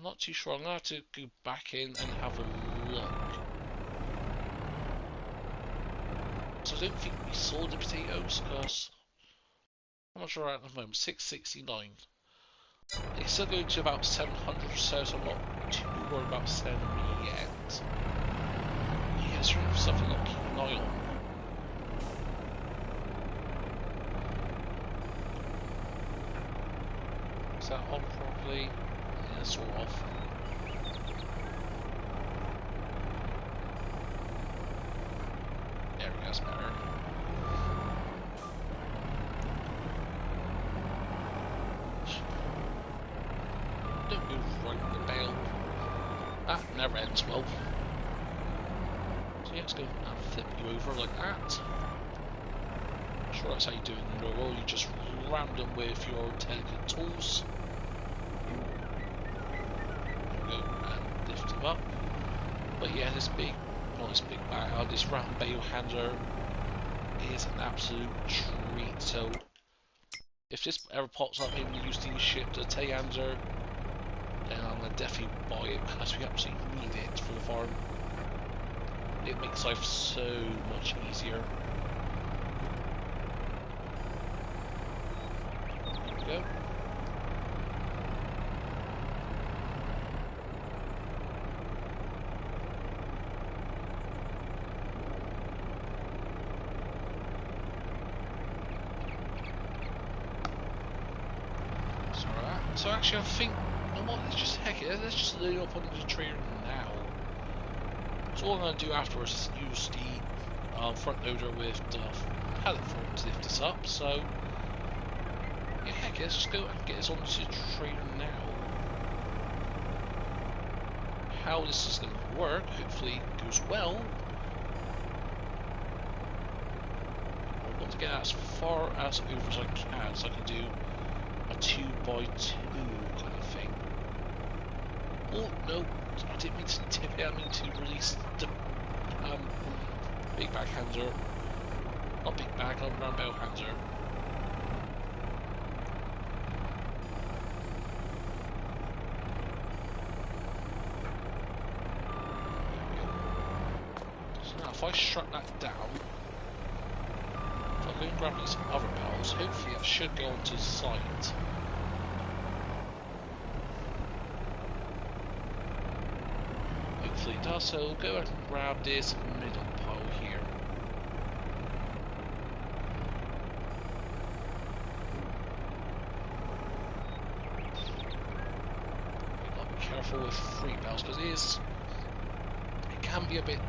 Not too sure. I'm gonna have to go back in and have a look. So I don't think we sold the potatoes because how much are at the moment? 669. It's still going to about 700 or so, so I'm not too worried about selling them yet. Yeah, it's really something I'll keep an eye on. Is that on properly? Yeah, sort of. There we go, that's better. Don't move right in the bale. That never ends well. So yeah, let's go and flip you over like that. Not sure that's how you do it in the normal, you just ram them with your delicate tools. There we go, and lift them up. But yeah, this big, not this big bag, this round bale handler is an absolute treat. So if this ever pops up and you used to ship the telehandler, then I'm gonna definitely buy it because we absolutely need it for the farm. It makes life so much easier. There we go. So actually I think, you know what, let's just heck it, let's just load up onto the trailer now. So all I'm going to do afterwards is use the front loader with the pallet fork to lift this up, so yeah, heck it, let's just go and get this onto the trailer now. How this is going to work, hopefully it goes well. I want to get as far as over as I can, so I can do a 2x2 kind of thing. Oh no, I didn't mean to tip it, I mean to release the big bag handler. Not big bag, round bale handler. So now if I strap that down, if I go and grab these other bales, hopefully that should go onto the side. Hopefully it does, so we'll go and grab this middle pile here. You've got to be careful with free bales because it can be a bit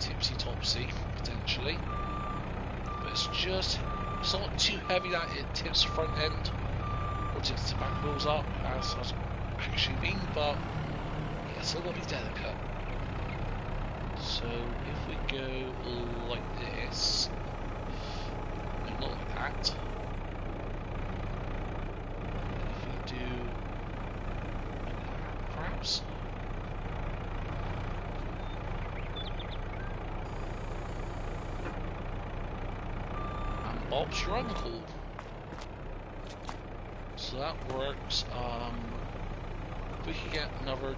tipsy-topsy potentially. But it's not too heavy that it tips the front end or tips the back wheels up as I've actually been, but yeah, it's still got to be delicate. So if we go like this, and not like that, if we do like that, perhaps. And Bob's your uncle. So that works. If we could get another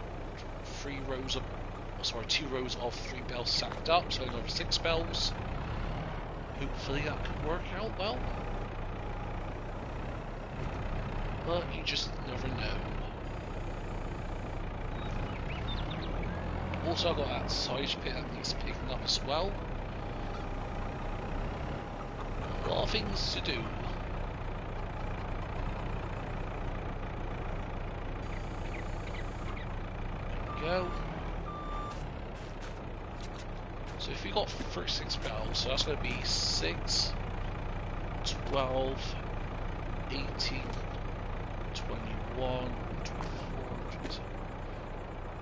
2 rows of 3 bales stacked up, so another 6 bales. Hopefully that could work out well. But you just never know. Also I've got that side pit that needs picking up as well. A lot of things to do. There we go. So if we got 36 bales, so that's going to be 6, 12, 18, 21, 24,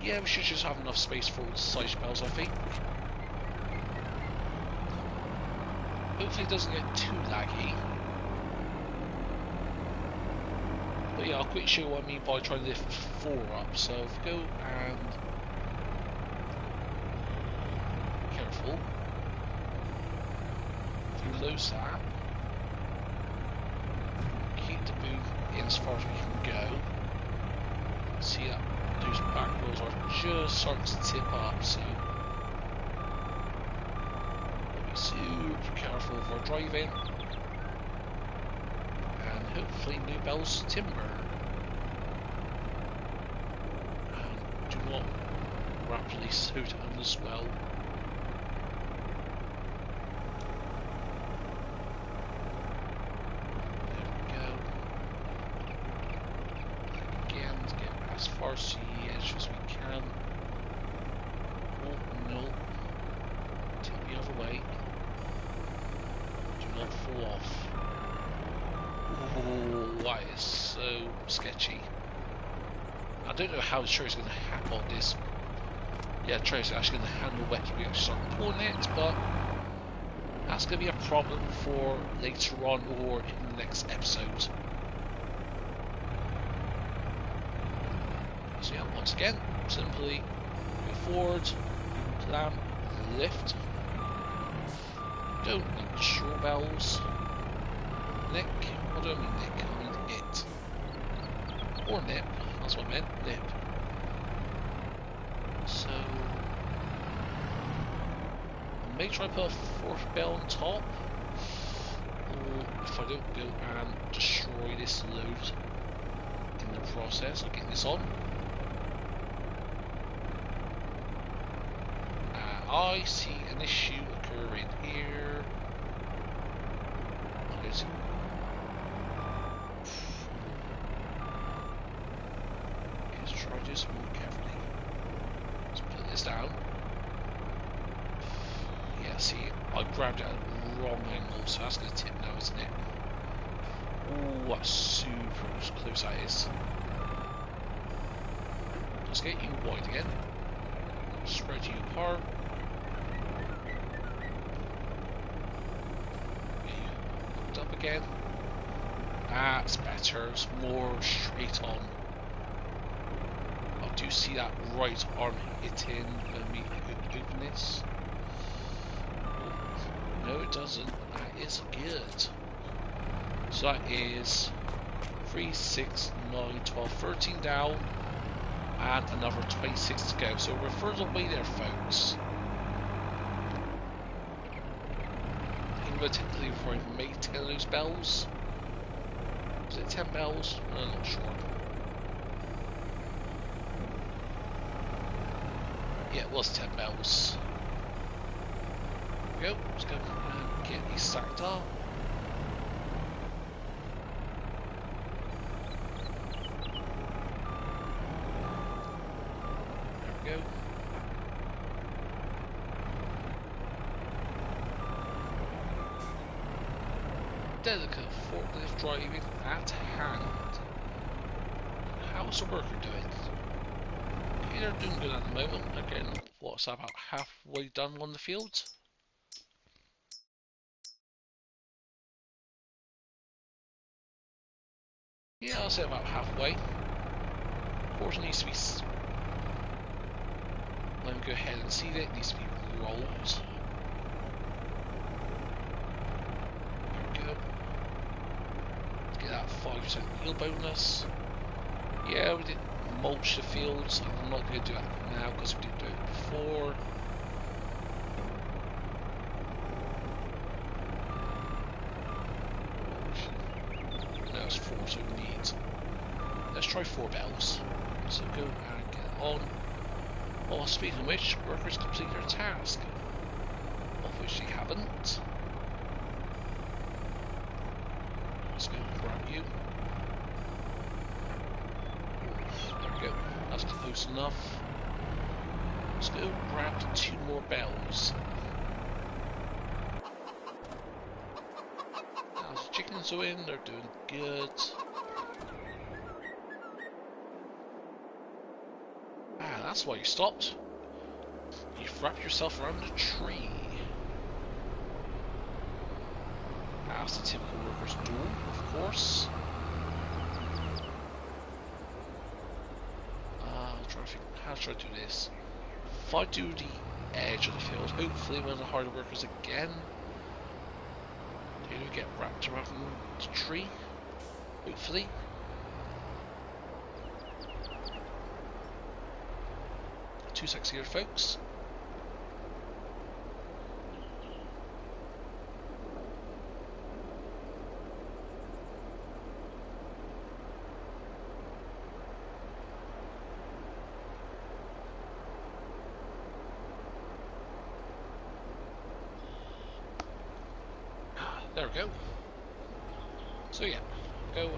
Yeah, we should just have enough space for all the side spells, I think. Hopefully it doesn't get too laggy. But yeah, I'll quickly show you what I mean by trying to lift 4 up. So if we go and... Careful. If you lose that, keep the boot in as far as we can go. See that those back wheels are just starting to tip up, so be super careful if we're driving. And hopefully no bells timber. And do not rapidly slow down as well. As far as the edge as we can. Oh no. Take the other way. Do not fall off. Oh, that is so sketchy. I don't know how the trailer's going to handle this. Yeah, the trailer's actually going to handle when we actually start pulling it, but that's going to be a problem for later on or in the next episode. So yeah, once again, simply go forward, clamp, lift. Don't need shore bells. Nick, what do I mean Nick? I mean it. Or nip, that's what I meant, nip. So, make sure I put a 4th bell on top. Or if I don't go and destroy this load in the process of getting this on. I see an issue occurring here. Let's try this more carefully. Let's put this down. Yeah, see, I grabbed it at the wrong angle, so that's going to tip now, isn't it? Oh, that's super close that is. Let's get you wide again. Spread you apart. Up again. That's better. It's more straight on. I do see that right arm hitting me open this. No, it doesn't. That is good. So that is 3, 6, 9, 12, 13 down, and another 26 to go. So we're further away there, folks. Technically before I made 10 of those bells. Was it 10 bells? I'm not sure. Yeah, it was 10 bells. There we go. Let's go and get these stacked up. There we go. Delicate forklift driving at hand. How's the worker doing? Okay, they're doing good at the moment. Again, what's that, about halfway done on the field? Yeah, I'll say about halfway. Of course, it needs to be. Let me go ahead and see that it needs to be rolled. That 5% yield bonus. Yeah, we did mulch the fields. I'm not going to do that now because we didn't do it before. No, it's 4, so we need. Let's try 4 bells. So go and get on. Oh, speaking of which, workers complete their task, of which they haven't. Let's go grab you. There we go. That's close enough. Let's go grab 2 more bells. Now the chickens are in, they're doing good. that's why you stopped. You've wrapped yourself around a tree. Past the typical worker's door, of course. I'm trying to think, how should I do this? If I do the edge of the field, hopefully one of the harder workers again, they don't get wrapped around the tree. Hopefully. Two seconds here, folks. There we go. So yeah, go and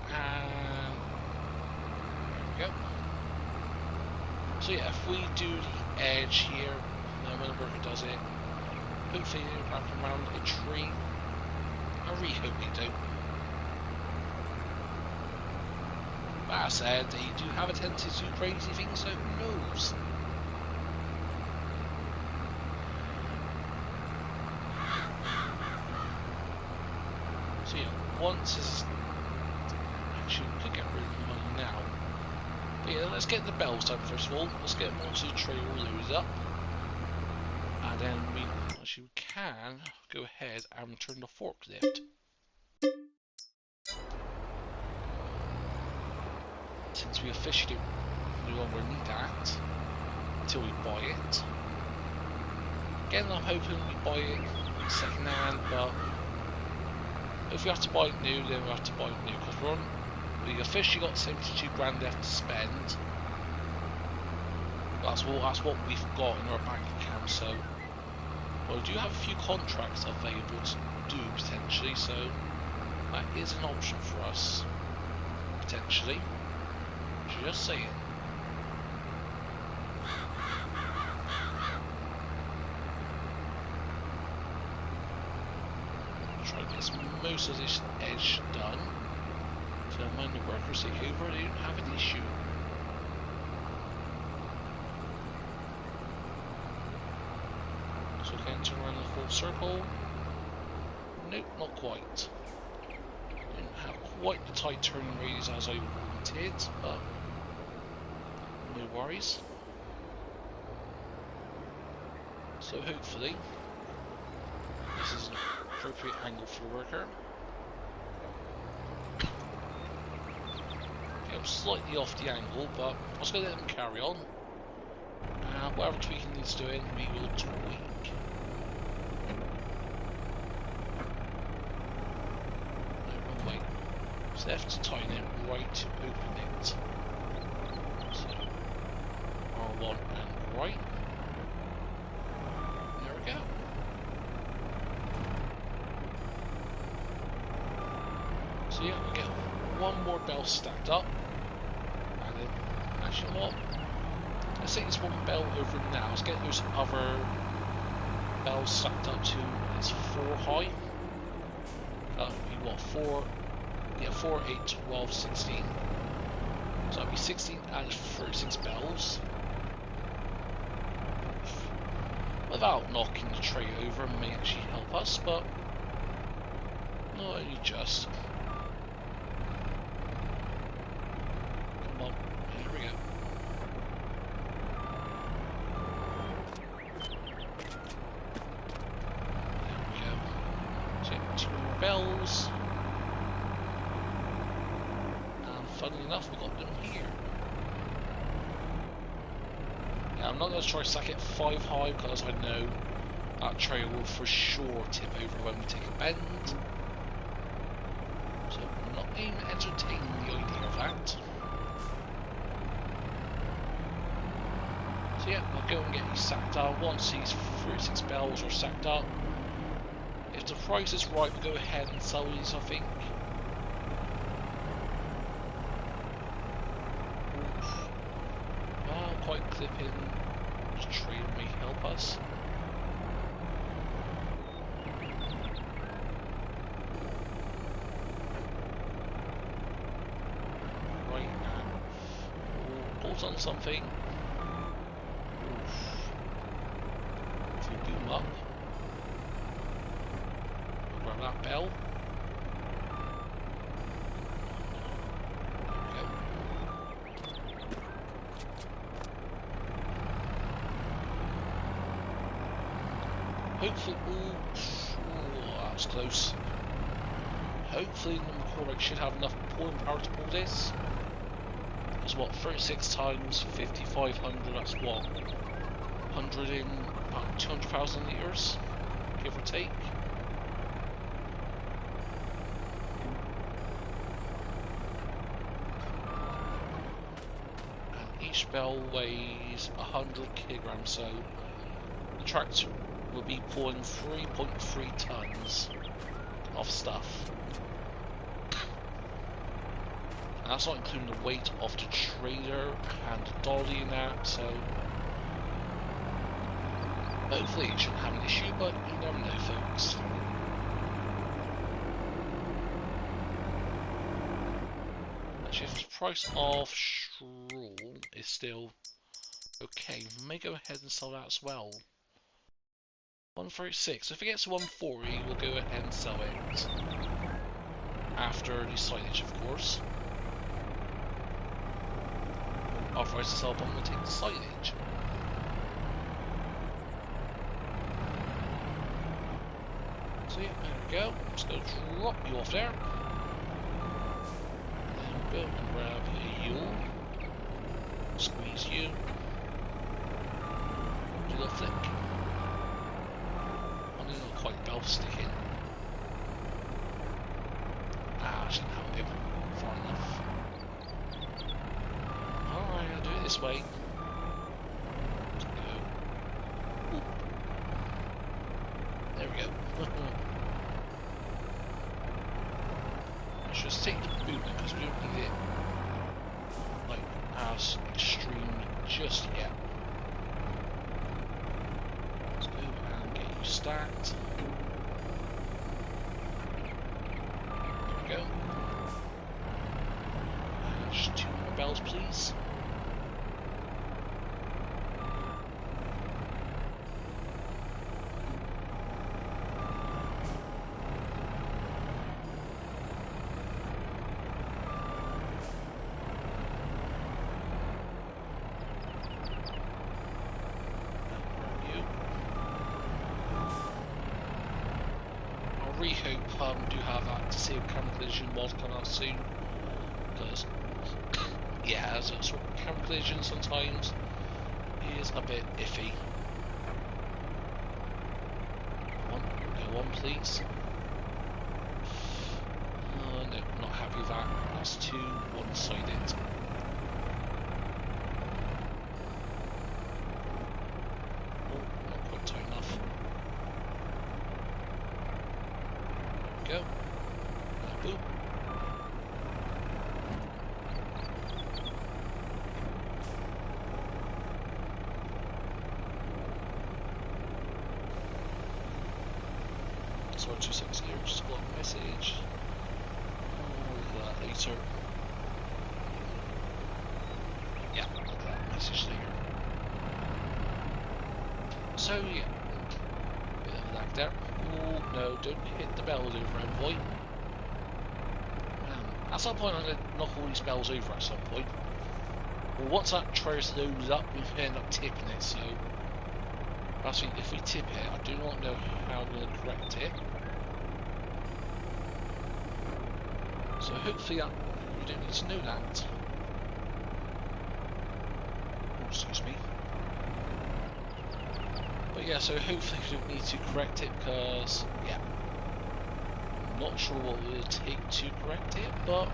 there we go. So yeah, if we do the edge here, then when the worker does it, hopefully they wrap around a tree. I really hope they don't. But as I said, they do have a tendency to do crazy things, so who knows? So yeah, once is actually we could get rid of the money now. But yeah, let's get the bells done first of all. Let's get them onto the tray all loaded up. And then we actually can go ahead and return the forklift. Since we officially no longer need that until we buy it. Again, I'm hoping we buy it second hand, but if we have to buy it new, then we have to buy it new, because we officially got 72 grand left to spend. That's what we've got in our bank account. So, well, we do have a few contracts available to do potentially, so that is an option for us potentially. Just saying. Try to get most of this edge done. So when the workers take over, they don't have an issue. So again, turn around the full circle. Nope, not quite. Didn't have quite the tight turning radius as I wanted, but no worries. So hopefully this is an appropriate angle for the worker. Okay, I'm slightly off the angle, but I was going to let them carry on. Whatever tweaking needs doing, we will tweak. No, wrong way. So left to tighten it, right to open it. So R1 and right. There we go. So yeah, we get one more bell stacked up, and then actually what? Let's take this one bell over now. Let's get those other bells stacked up to it's 4 high. That'll be what, 4? Yeah, 4, 8, 12, 16. So that'll be 16 and 36 bells. Without knocking the tray over may actually help us, but not only just. Come on, here we go. There we go. So 2 more bells. And funnily enough, we got them here. Yeah, I'm not going to try to stack it 5 high because I know that tray will for sure tip over when we take a bend. So I'm not even entertaining the idea of that. So yeah, we'll go and get these stacked up. Once these 36 bells are stacked up, if the price is right, we'll go ahead and sell these, I think. Well, quite clipping. Trade may help us. Right now, we'll bolt on something. grab that bell. Hopefully, that was close. Hopefully the McCormick should have enough pulling power to pull this. Because what, 36 times 5,500, that's what? 100 in about 200,000 litres, give or take. And each bell weighs 100 kilograms, so the tractor will be pulling 3.3 tons of stuff. And that's not including the weight of the trailer and the dolly and that, so hopefully it shouldn't have an issue, but you never know, folks. Actually, if the price of straw is still okay, we may go ahead and sell that as well. 136. If it gets to 140, we'll go ahead and sell it. After the silage, of course. Authorized to sell, but I'm going to take the silage. So yeah, there we go. I'm just going to drop you off there. Then we'll go and grab you. Squeeze you. Do a little flick. I'm not quite bell sticking. I shouldn't have it far enough. Alright, I'll do it this way. Let's go. Oop. There we go. Let's just take the boot because we don't need it like as extreme just yet. Let's go and get you stacked. There we go. And just 2 more bells, please. Do have that to save camera collision mod coming out soon, because yeah, as a sort of camera collision sometimes is a bit iffy. Go on, please. No, not happy with that. That's too one-sided. Oh, not quite tight enough. Go. Boop. Sorry, 2 seconds here, just block the message. Look at that later. Yeah, look at that message there. So yeah. Bit of a lag there. Oh no, don't hit the bells over, Envoy. At some point I'm going to knock all these bells over at some point. Well, once that trace loads up, we end up tipping it, so actually if we tip it, I do not know how I'm going to correct it. So hopefully that, we don't need to know that. Oh, excuse me. But yeah, so hopefully we don't need to correct it because, yeah, I'm not sure what it will take to correct it, but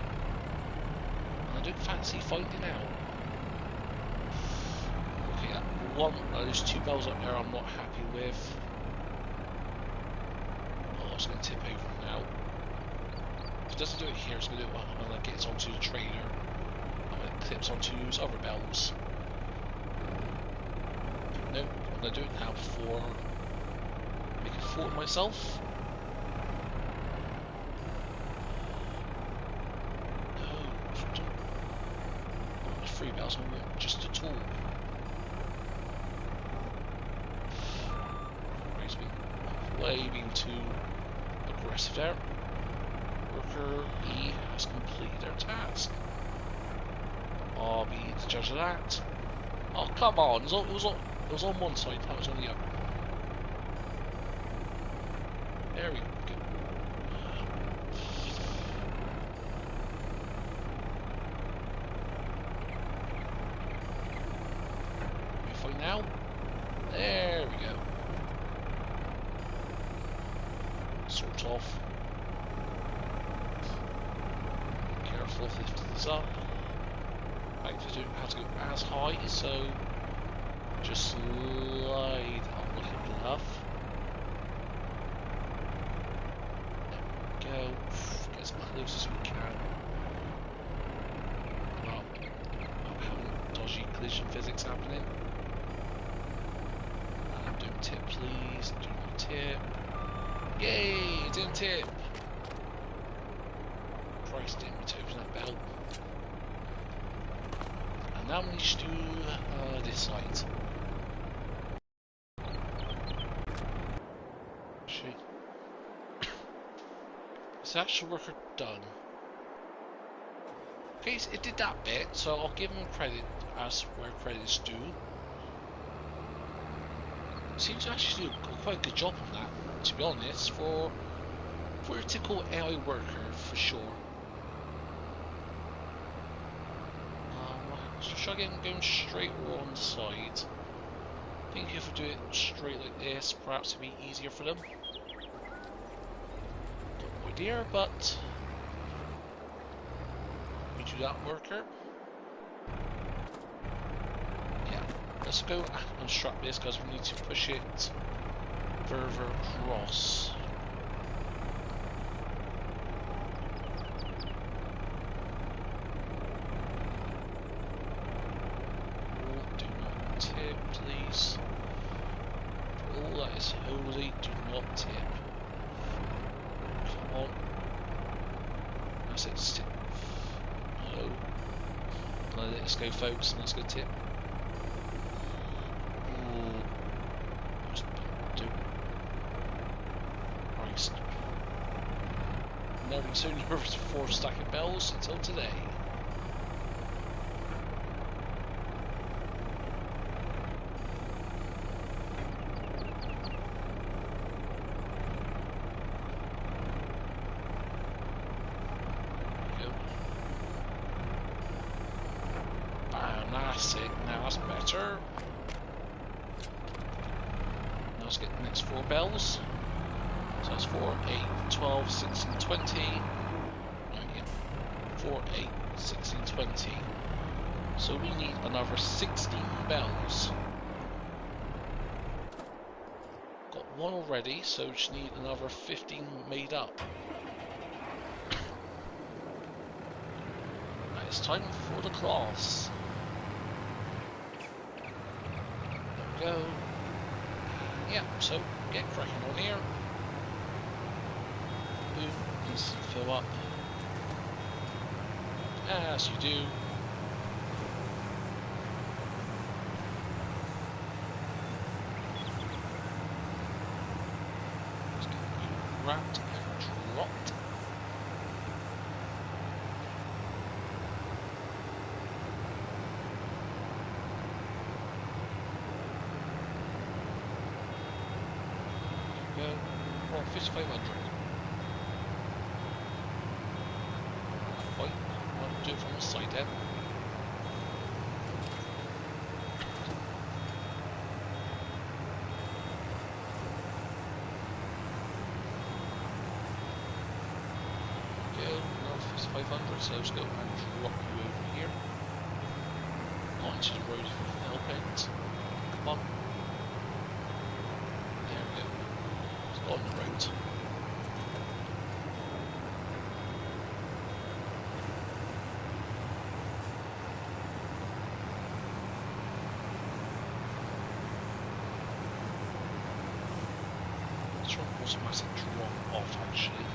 I don't fancy finding out. Okay, that one, those 2 bells up there I'm not happy with. Oh, it's going to tip over now. If it doesn't do it here, it's going to do it when it gets onto the trailer and when it clips onto those other bells. Nope. I'm going to do it now before I make a fool of myself. No, the 3 bells I want just a tool. Way being too aggressive there. Worker E has completed their task. I'll be the judge of that. Oh, come on. It was on one side, that was on the other. There we go. We find now. There we go. Sort of. Careful if lift this up. I have to go as high, so just slide on the bluff. There we go. Get as close as we can. Well, having dodgy collision physics happening. Doing tip, please. Doing a tip. Yay! Doing tip. Christ, didn't we open that bell? And now we need to do this side. Actually, is the actual worker done? Okay, so it did that bit, so I'll give him credit as where credit is due. Seems to actually do quite a good job on that, to be honest, for a typical AI worker, for sure. Should I get him going straight or on the side? I think if we do it straight like this, perhaps it'd be easier for them. Got no idea, but we do that, worker. Yeah, let's go and unstrap this because we need to push it further across. Please. All that is holy, do not tip. Come on. That's it, tip. No. Let us go, folks, and let's go tip. Ooh. Do. Christ. Never been so nervous before stacking bells until today. Now that's better. Now let's get the next 4 bells. So that's 4, 8, 12, 16, 20. 4, 8, 16, 20. So we need another 16 bells. Got 1 already, so we just need another 15 made up. Now it's time for the class. Go. Yeah, so get cracking on here. Boom, needs to fill up. As you do. Let's get you wrapped and dropped. Go. 5500. Point. I'll do it from the side then. Go. No, 5500. So let's go and drop you over here. Onto the road if you can help it. Come on. On the road. Let's try an automatic drop off actually.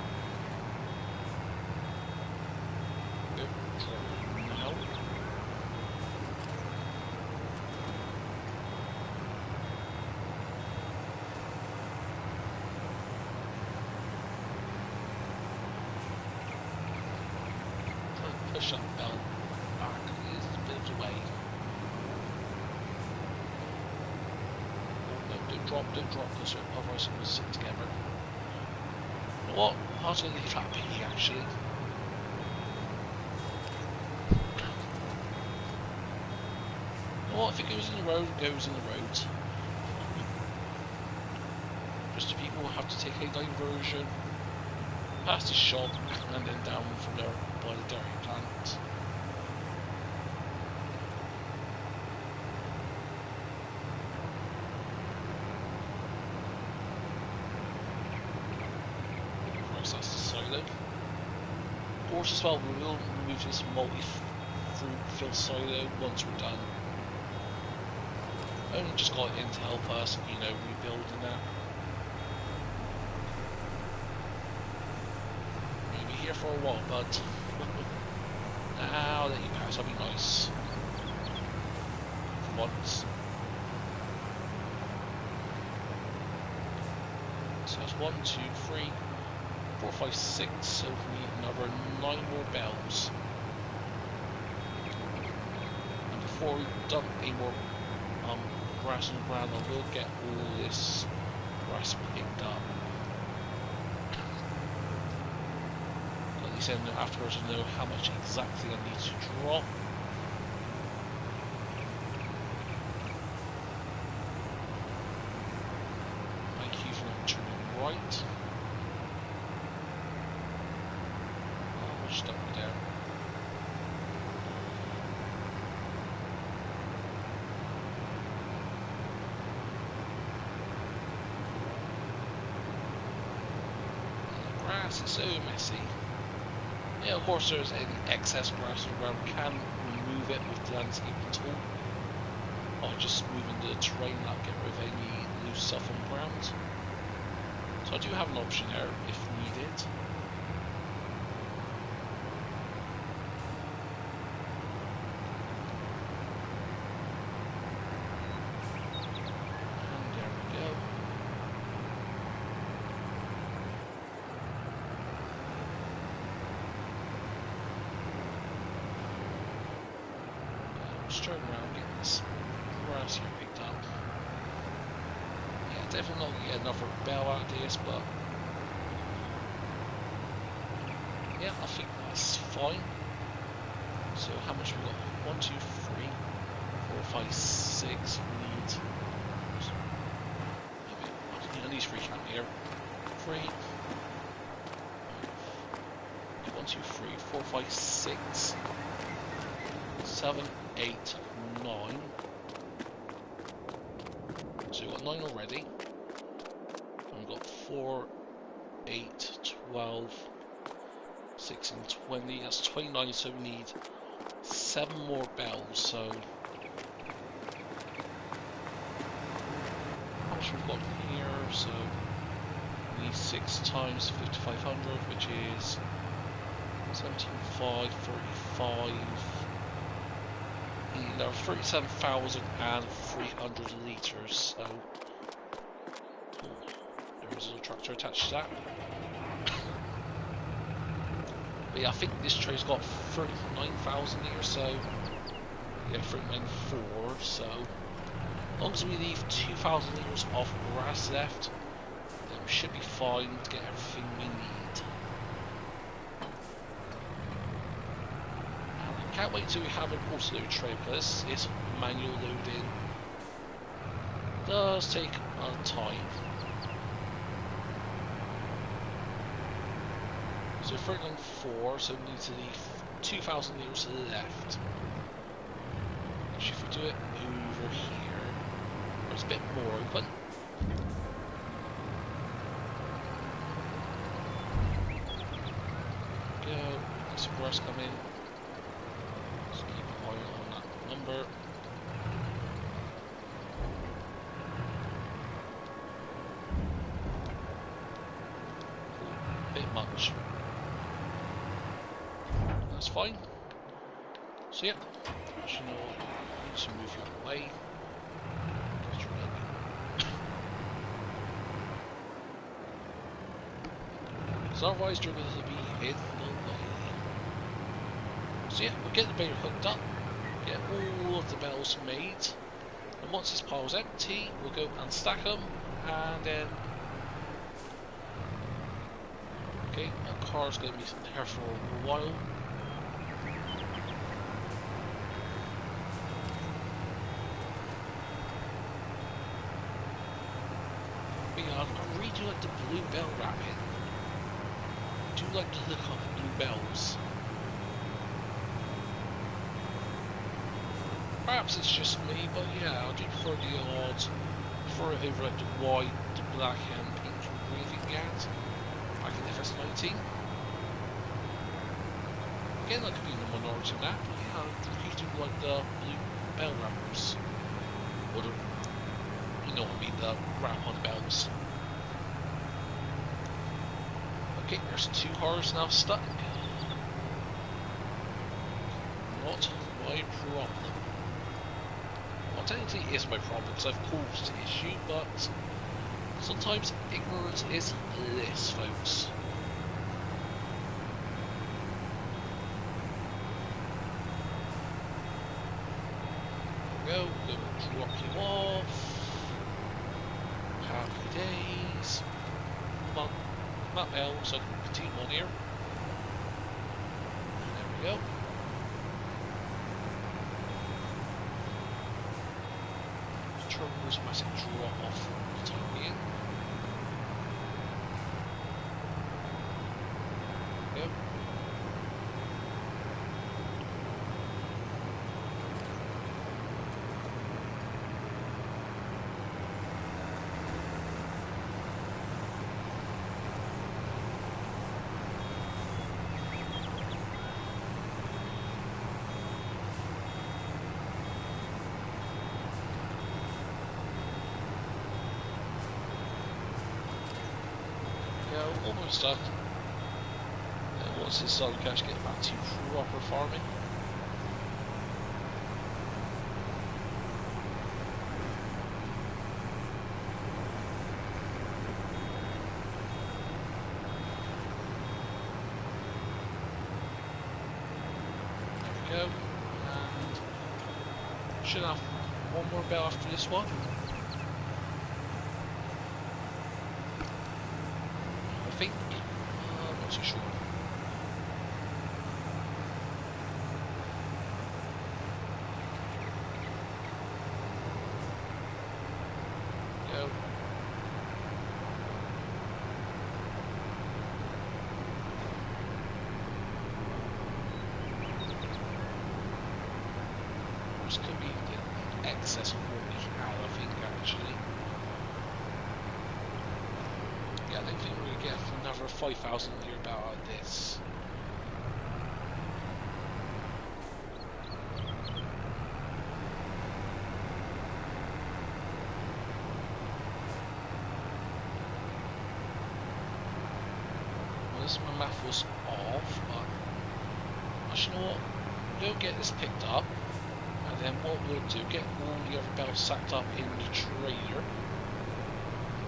Go, drop now. push that bell back. It is a bit of the way. Oh, no, don't drop, because otherwise it will sit together. You know what? I was going to leave that be, actually. You know what? If it goes in the road, it goes in the road. Just the people have to take a diversion past the shop and then down from there by the dairy plant. Of course, that's the silo. Of course, as well, we will remove this multi-fruit fill silo once we're done. I only just got it in to help us, you know, rebuilding that. Maybe here for a while, but now that you pass, that'll be nice. For once. So that's 1, 2, 3, 4, 5, 6. So we need another 9 more bells. And before we dump any more grass on the ground, I will get all this grass picked up. At least then afterwards I know how much exactly I need to drop. Thank you for not turning right. Oh, we're stuck there. It's so messy. Yeah, of course there's any excess grass on the ground, we can remove it with the landscaping tool. Or just moving the terrain up, get rid of any loose stuff on the ground. So I do have an option there if needed. Turn around, get this grass here picked up. Yeah, definitely not get another bell out of this, but yeah, I think that's fine. So how much we got? 1, 2, 3, 4, 5, 6. We need. I need 3 count here. 3. 1, 2, 3, 4, 5, 6. 7, 8, 9. So we've got 9 already. And we've got 4, 8, 12, 6 and 20. That's 29, so we need 7 more bells. So how much we've got here? So we need 6 times 5,500, which is 17,500, 35. There are 37,300 litres, so there is a little tractor attached to that. But yeah, I think this tray's got 39,000 litres, so yeah, 39,400. So as long as we leave 2,000 litres of grass left, then we should be fine to get everything we need. Can't wait till we have an auto-load tray, because this is manual loading. Does take a time. So 39,400, so we need to leave 2,000 litres left. Actually, if we do it over here, where it's a bit more open. Go, there's some grass coming. Number. Bit much. That's fine. So yeah, actually no, I need to move you away. Because otherwise you're going to be in the way. So yeah, we'll get the baler hooked up, get all of the bells made, and once this pile's empty, we'll go and stack them, and then okay, our car's going to be here for a while. But yeah, I really do like the blue bell wrapping. I do like the look of blue bells. Perhaps it's just me, but yeah, I do prefer the odd, prefer it over like the white, the black and pink and green thing we had back in FS19. Again, I could be in the minority on that, but yeah, I really do like the blue bell wrappers. Or the, you know what I mean, the wrap on the bells. Okay, there's 2 cars now stuck. Not my problem. Well, technically it is my problem because I've caused the issue, but sometimes ignorance is bliss, folks. There we go, we'll drop you off. Happy days. Come on, map L, so I can continue on here. And there we go. Terminal's massive drop off for the time being. There we go. Almost done. And once this done, we can actually get back to proper farming. There we go. And should have one more bell after this one. I'm not too sure. Go. This could be the excess of what we had, I think, actually. Yeah, I think we're going to get another 5,000 a year about out of this. Well, this my math was off, but actually, you know what? We'll get this picked up, and then what we'll do, get all the other bells sacked up in the trailer.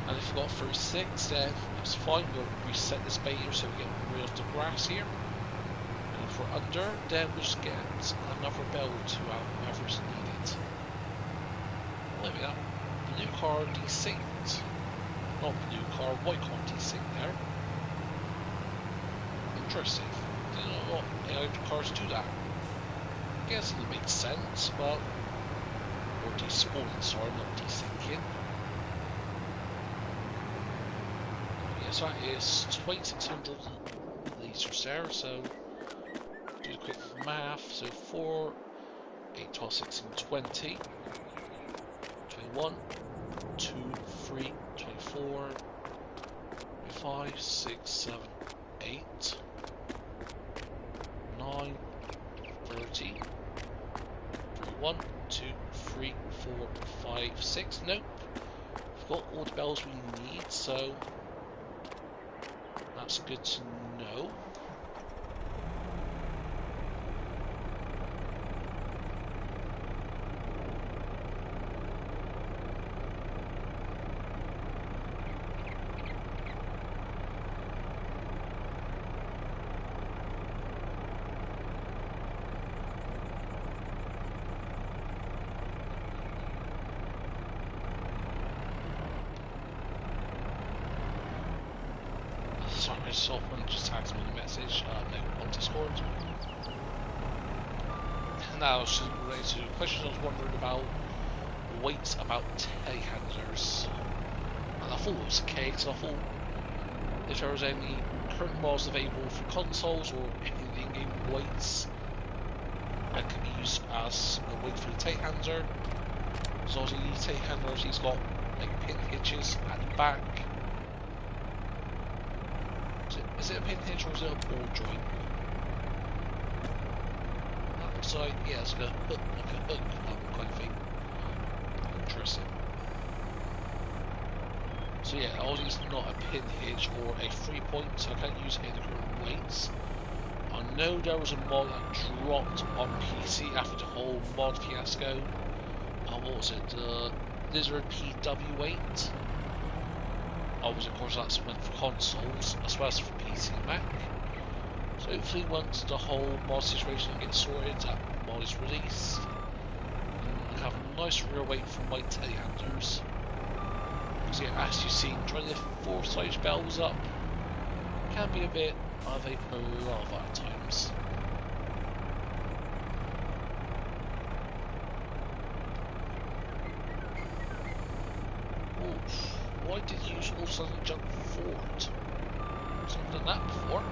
And if we got 36, then it's fine, we'll reset this baler so we get rid of the grass here. And if we're under, then we'll just get another bell to whoever's needed. There we go. Blue car desynced. Not blue car, white car desynced there. Interesting. Didn't know what AI cars do that. I guess it makes sense, but... Or despawning, sorry, not desyncing. So that is 2600 litres there, so do the quick math, so 4, 8, 12, 16, 20, 21, 2, 3, 24, 5, 6, 7, 8, 9, 30, 31, 2, 3, 4, 5, 6, nope, we've got all the bells we need, so that's good to know. start this off and just tags me in the message on Discord. Now, so related to questions I was wondering about, weights about telehandlers. And I thought it was the case. I thought if there was any current models available for consoles or any in-game weights that could be used as a weight for the telehandler. So obviously these telehandlers, he's got like pin hitches at the back. Is it a pin hitch or is it a ball joint? That looks like, yeah, it's like a hook kind of thing. Interesting. So yeah, obviously it's not a pin hitch or a 3-point, so I can't use any current weights. I know there was a mod that dropped on PC after the whole mod fiasco. What was it? The Lizard PW weight. Obviously, of course, that's meant for consoles as well as for PC and Mac. So hopefully, once the whole mod situation gets sorted, that mod is released, and have a nice rear weight for my telehandlers. Because yeah, as you've seen, trying to lift 4-size bells up can be a bit of a palaver at times. Why did you all suddenly jump forward? I've done that before.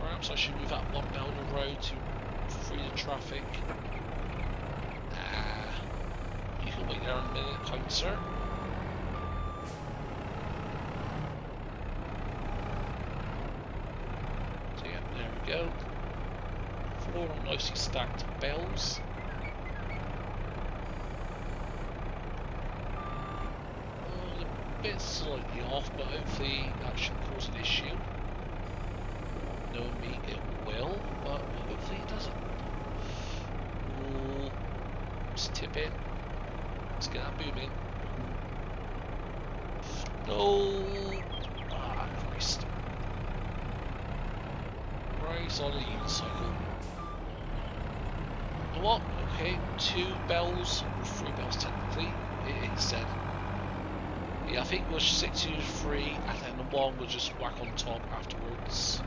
Perhaps I should move up one down the road to free the traffic. Nah. You can wait there a minute, kind sir. So yeah, there we go. 4 nicely stacked bells. Bit slightly off, but hopefully that shouldn't cause an issue. Knowing me, it will, but hopefully it doesn't. Ooh, just tip it. Let's get that booming. No! Ah, Christ. Right on the unicycle. You know what? Okay, 2 bells, or 3 bells technically. It said. Yeah, I think we'll stick to 3, and then the 1 will just whack on top afterwards.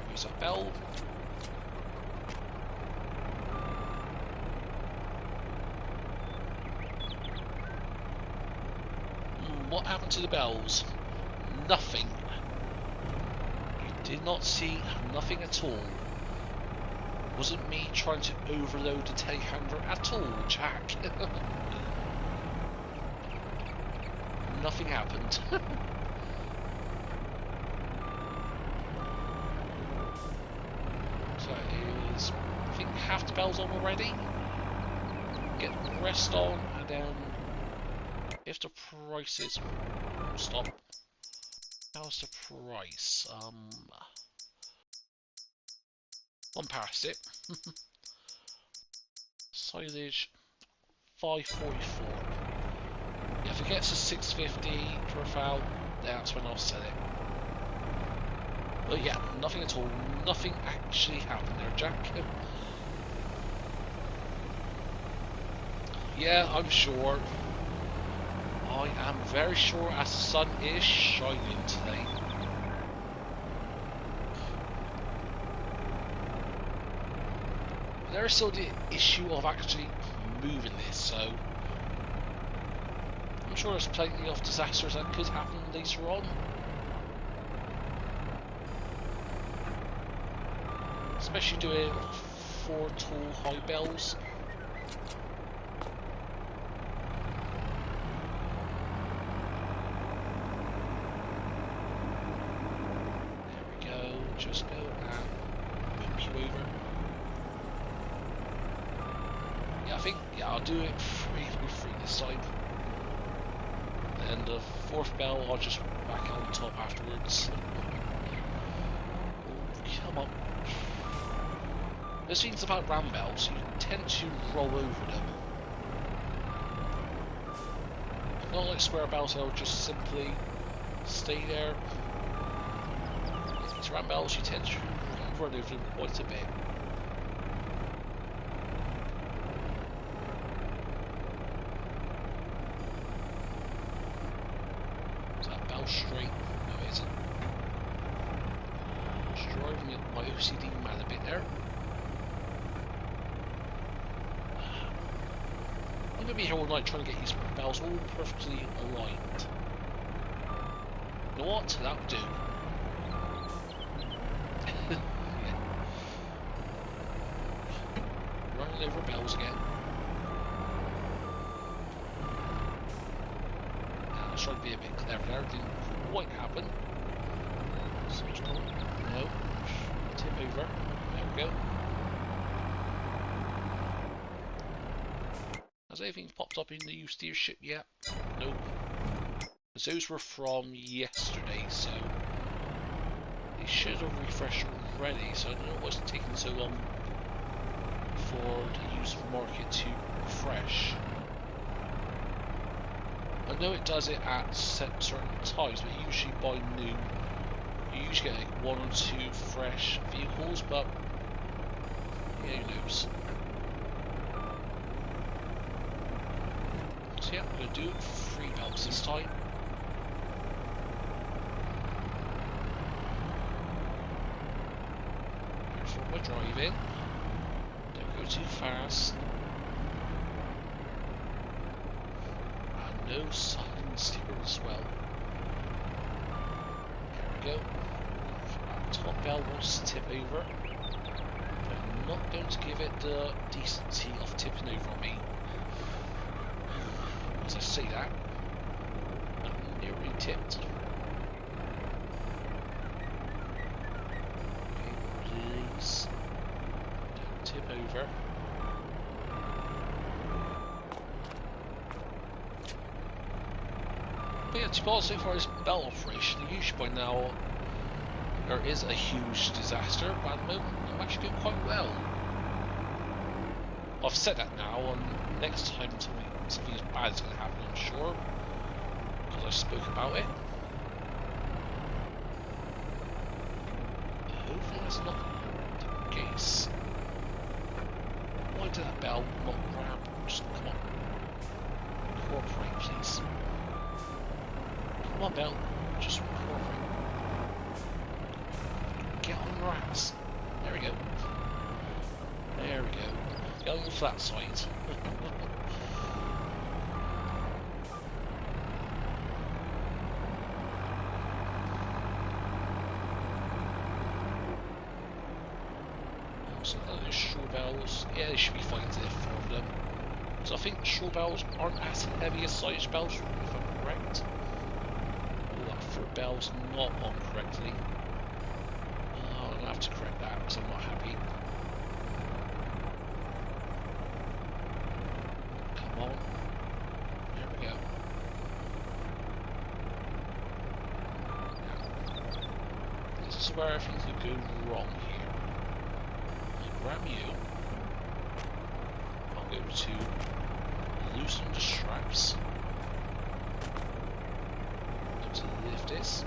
There's a bell. What happened to the bells? Nothing. You did not see nothing at all. Wasn't me trying to overload the telehandler at all, Jack. Nothing happened. So it is, I think, half the bells on already. Get the rest on, and then if the prices stop. How's the price? One past it. Silage 544. Yeah, if it gets to 650 per foul, that's when I'll sell it. But yeah, nothing at all. Nothing actually happened there, Jack. Yeah, I'm sure. I am very sure as the sun is shining today. There is still the issue of actually moving this, so I'm sure there's plenty of disasters that could happen later on. Especially doing 4 tall high bells. Just go and whip you over. Yeah, I think, yeah, I'll do it free this time. And the 4th bell, I'll just whack on top afterwards. Oh, come on. This thing's about ram bells, you tend to roll over them. Not like square bells, they'll just simply stay there. After round bells, you tend to run over them quite a bit. Is that bell straight? No, it isn't. Just driving my OCD mad a bit there. I'm going to be here all night trying to get these bells all perfectly aligned. You know what? That'll do. Yeah. Running over bells again. I was trying to be a bit clever there. Didn't quite happen. So just don't. No. Tip over. There we go. Has anything popped up in the new steership yet? Nope. Those were from yesterday, so they should have refreshed already, so I don't know what's taking so long for the user market to refresh. I know it does it at certain times, but usually by noon you usually get like 1 or 2 fresh vehicles, but yeah, who knows. So yeah, I'm going to do 3 belts this time. Careful my driving. Don't go too fast. And no silent steer as well. There we go. That top bell wants to tip over. I'm not going to give it the decency of tipping over on me. As I say that, I'm nearly tipped. Okay, please don't tip over. But yeah, to be honest, so far this bell operation, usually by now there is a huge disaster, but at the moment I'm actually doing quite well. I've said that now, and next time something as bad is going to happen, I'm sure, because I spoke about it. Hopefully that's not the case. Why did that bell not grab? Just come on. Cooperate, please. Come on, bell. Just cooperate. Get on your ass. There we go. There we go. Get on the flat side. So those straw bells, yeah, they should be fine to lift 4 of them. So I think straw bells aren't as heavy as side bells, if I'm correct. Oh, that 4 bell's not on correctly. Oh, I'm going to have to correct that because I'm not happy. Come on. There we go. Now, this is where things could go wrong here. Grab you. I'll go to loosen the straps. Go to lift this.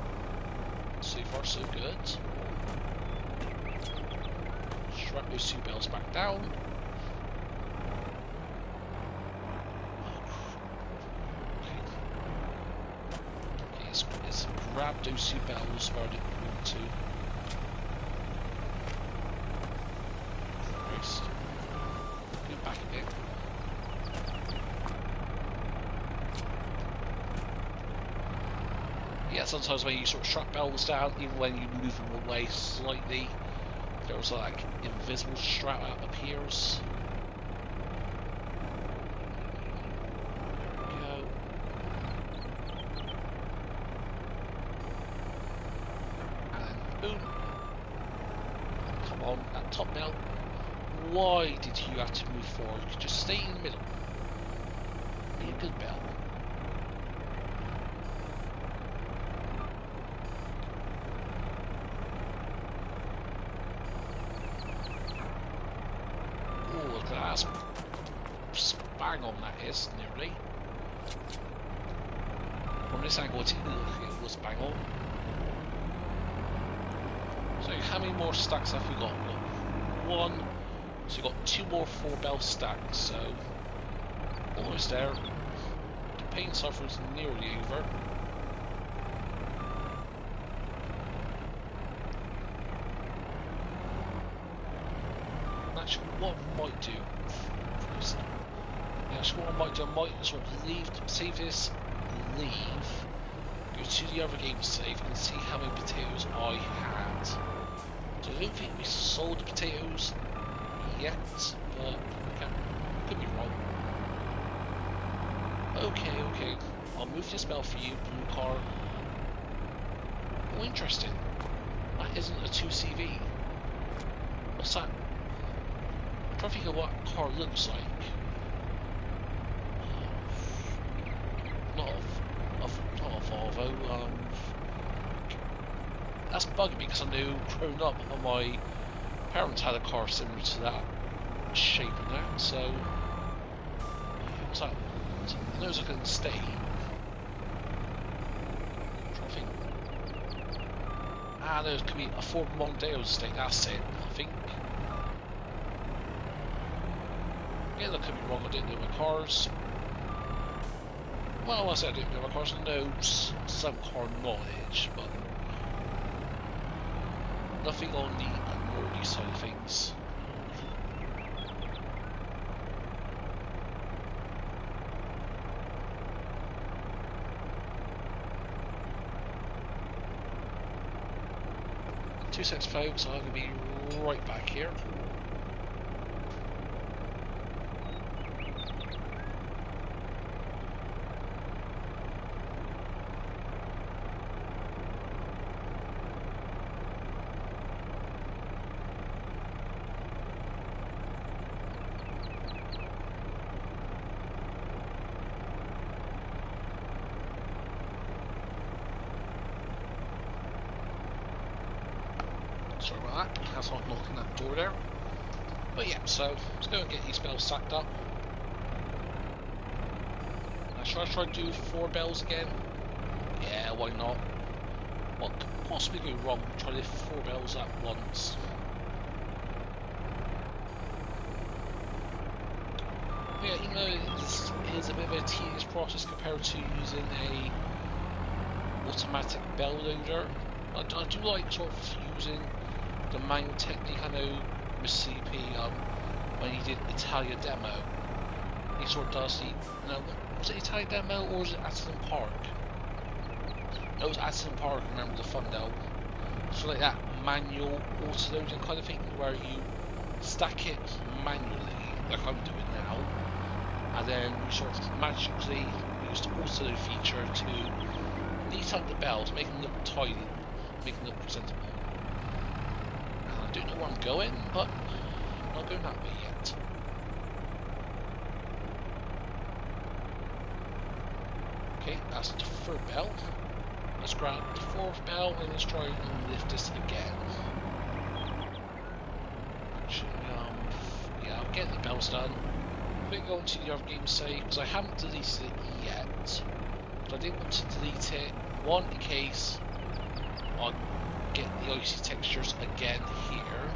So far so good. Strap those 2 bells back down. Okay, let's grab those 2 bells where I didn't want to. Go back a bit. Yeah, sometimes when you sort of strap bells down, even when you move them away slightly, there's like invisible strap that appears. There we go. And then boom. Come on, that top bell. Why did you have to move forward? You could just stay in the middle. Be a good bell. Oh, look at that. Bang on that is, nearly. From this angle, it was bang on. how many more stacks have we got? We've got one, so we've got 2 more 4-bell stacks, so almost there. The pain suffer is nearly over. Actually, what I might do first, actually what I might do, I might sort of leave, save this, leave, go to the other game save and see how many potatoes I had. So I don't think we sold the potatoes yet, but okay, could be wrong. Okay, I'll move this bell for you, blue car. Oh, interesting. That isn't a 2CV. What's that? I'm trying to think of what car looks like. Not a Volvo. That's bugging me because I knew growing up my parents had a car similar to that shape and that, so what's that? I know it's like an estate. I'm trying to think. Ah, there could be a Ford Mondeo estate, that's it, I think. Yeah, that could be wrong, I didn't know my cars. Well, I said I didn't know my cars, I know some car knowledge, but nothing on the nerdy side of things. Two seconds, folks, I'm going to be right back here. Sorry about that, that's not knocking that door there. But yeah, so let's go and get these bells sacked up. Now, should I try to do 4 bells again? Yeah, why not? What could possibly go wrong? Try to do 4 bells at once. But yeah, even though this is a bit of a tedious process compared to using a automatic bell loader, I do like sort of using the manual technique. I know with CP, when he did Italia demo, he sort of does the, was it Italia demo or was it Aston Park? No, it was Aston Park, I remember the thumbnail. So like that manual auto-loading kind of thing, where you stack it manually, like I'm doing now, and then you sort of magically use the auto-load feature to neat up the bells, make them look tidy, make them look presentable. I don't know where I'm going, but I'm not going that way yet. Okay, that's the 3rd bell. Let's grab the 4th bell and let's try and lift this again. Actually, yeah, I'll get the bells done. We're going to the other game save because I haven't deleted it yet. But I didn't want to delete it, one, in case I get the icy textures again here,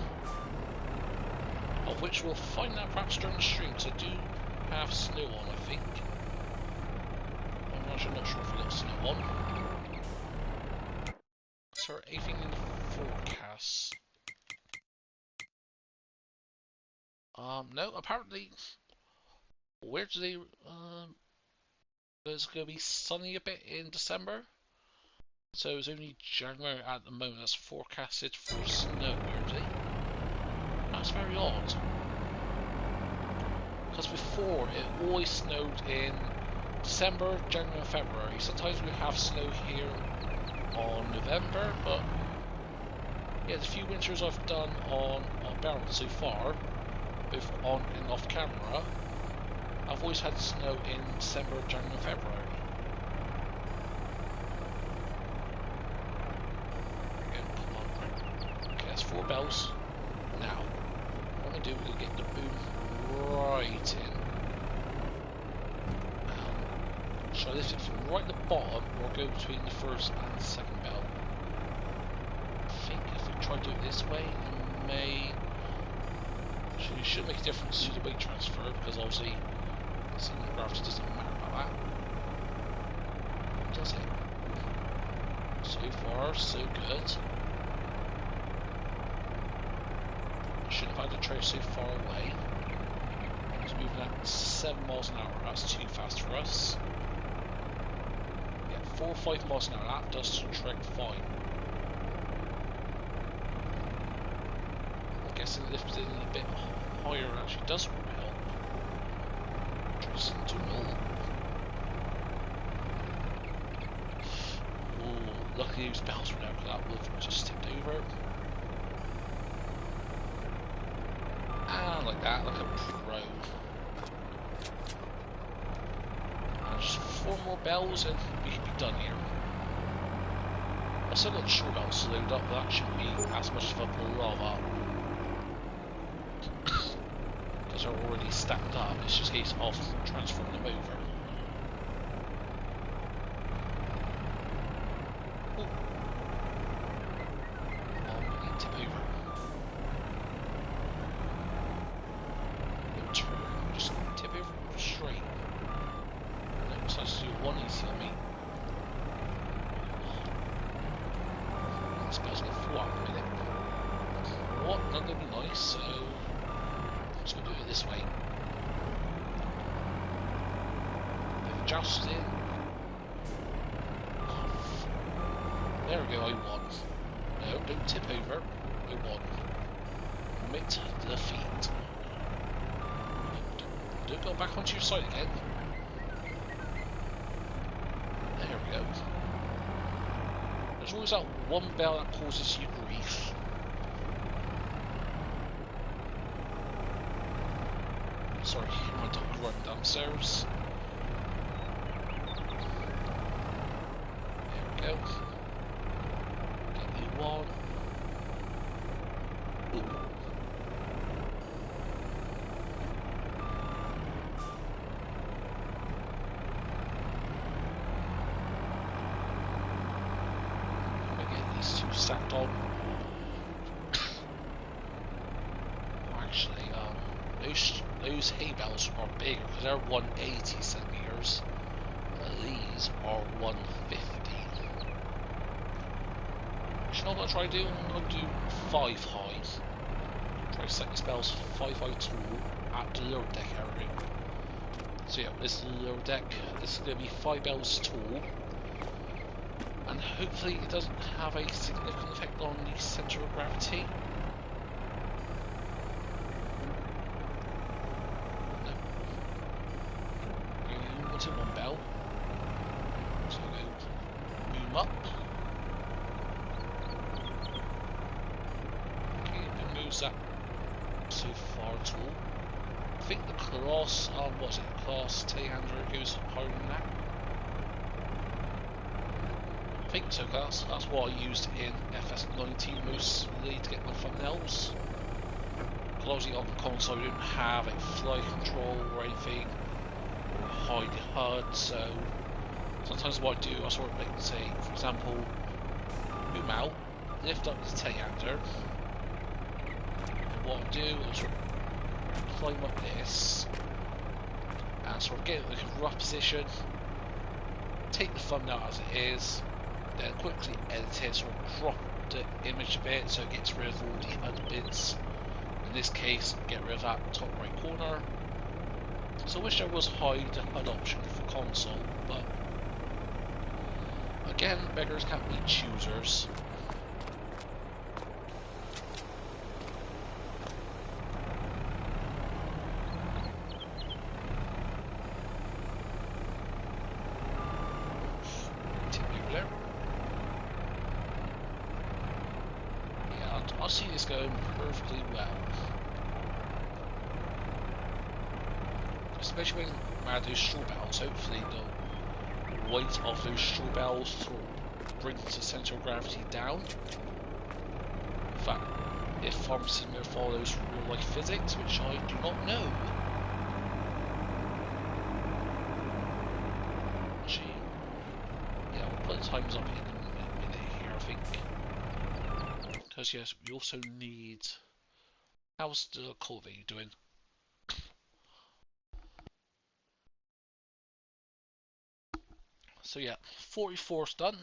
of which we'll find out perhaps during the stream, because I do have snow on, I think. I'm actually not sure if I got snow on. Is there anything in the forecast? No, apparently, where do they, it's going to be sunny a bit in December. So it's only January at the moment that's forecasted for snow, weirdly. That's very odd. Because before, it always snowed in December, January and February. Sometimes we have snow here on November, but yeah, the few winters I've done on Beylerron so far, both on and off camera, I've always had snow in December, January and February. Okay, that's 4 bells. Now, what I'm going to do is get the boom right in. Should I lift it from right at the bottom or go between the 1st and 2nd bell? I think if we try to do it this way, it may... Actually, it should make a difference to the weight transfer, because obviously the center of gravity doesn't matter about that. Does it? So far, so good. I shouldn't have had the trailer so far away. It's moving at 7 miles an hour, that's too fast for us. Yeah, 4 or 5 miles an hour, that does the trick fine. I'm guessing this position a bit higher actually does help. Just to know. Ooh, luckily those bells were there, because that would have just tipped over. And like that, like a pro. And just 4 more bells and we should be done here. I've still got the shore bells to load up, but that shouldn't be as much of a palaver. Because they're already stacked up, it's just a case of transferring them over. Tip over. No turn, just tip over straight. No, it's nice to do one easy on me. This bell's gonna fall out in a minute. What? Not gonna be nice, so I'm just gonna do it this way. They've adjusted in. There we go, I won. No, don't tip over. I won. Admit defeat. Don't go back onto your side again. There we go. There's always that one bell that causes you grief. Sorry, my dog running downstairs. There we go. Get you one. Ooh. Stacked on. Actually, those hay bales are bigger because they're 180 centimeters. These are 150. You know what I'll try to do? I'm going to do 5 high. Try to set these bales 5 high tall at the lower deck area. So yeah, this is the lower deck. This is going to be 5 bales tall. And hopefully it doesn't have a significant effect on the centre of gravity. No. We wanted 1 bell. So we'll boom up. Okay, it moves that so far at all. I think the class, what's it, class telehandler goes higher than that. I think so, that's what I used in FS19 mostly to get my thumbnails. Because obviously on the console I didn't have a fly control or anything, or hide the HUD, so sometimes what I do, I sort of like, say, for example, boom out, lift up the telehandler, and what I do, I sort of climb up this, and sort of get in like a rough position, take the thumbnail as it is, then quickly edit it, sort of crop the image a bit so it gets rid of all the HUD bits. In this case, get rid of that top right corner. So I wish there was hide the HUD option for console, but again, beggars can't be choosers. I see this going perfectly well. Especially when we add those straw bells, hopefully the weight of those straw bells will bring the centre of gravity down. In fact, if Farm Simulator follows real life physics, which I do not know. Actually, yeah, we'll put the times up in a minute here, I think. Because because yes, we also need. How's the cultivator doing? So yeah, 44's done.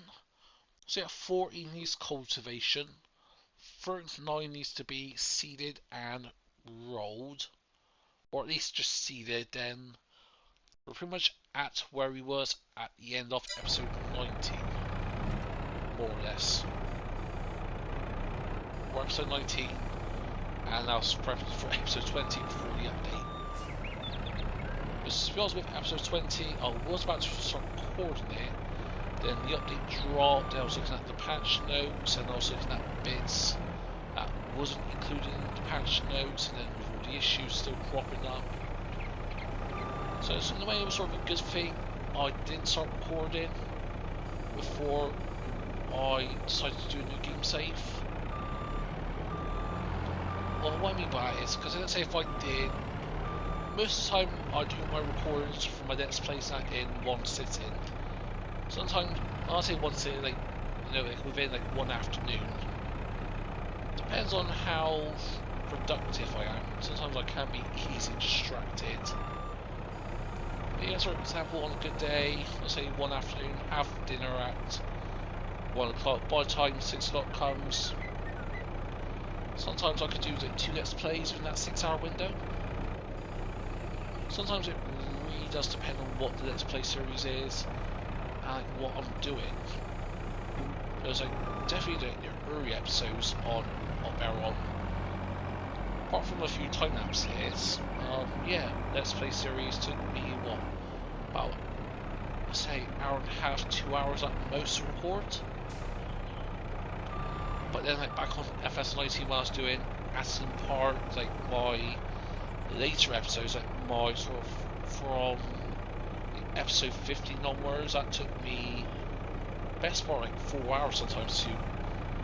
So yeah, 40 needs cultivation. 39 needs to be seeded and rolled, or at least just seeded. Then we're pretty much at where we was at the end of episode 19, more or less. We're episode 19, and now it's prepping for episode 20 before the update. Because to be honest with episode 20, I was about to start recording it, then the update dropped, then I was looking at the patch notes, and I was looking at bits that wasn't included in the patch notes, and then with all the issues still cropping up. So in a way it was sort of a good thing I didn't start recording before I decided to do a new game save. Well, what I mean by that is, because let's say if I did, most of the time I do my recordings from my Let's Plays in one sitting. Sometimes, I'll say one sitting, like, you know, like within like one afternoon. Depends on how productive I am. Sometimes I can be easily distracted. But yeah, for example, on a good day, let's say one afternoon, have dinner at 1 o'clock. By the time 6 o'clock comes, sometimes I could do like 2 Let's Plays within that 6-hour window. Sometimes it really does depend on what the Let's Play series is and what I'm doing. There's like definitely the early episodes on Beylerron. Apart from a few time lapses, yeah, Let's Play series took me what, about I'd say hour and a half, 2 hours at most to record. But then like back on FS19 when I was doing Aston Park, like my later episodes, like my sort of from episode 15 onwards, that took me best part like 4 hours sometimes to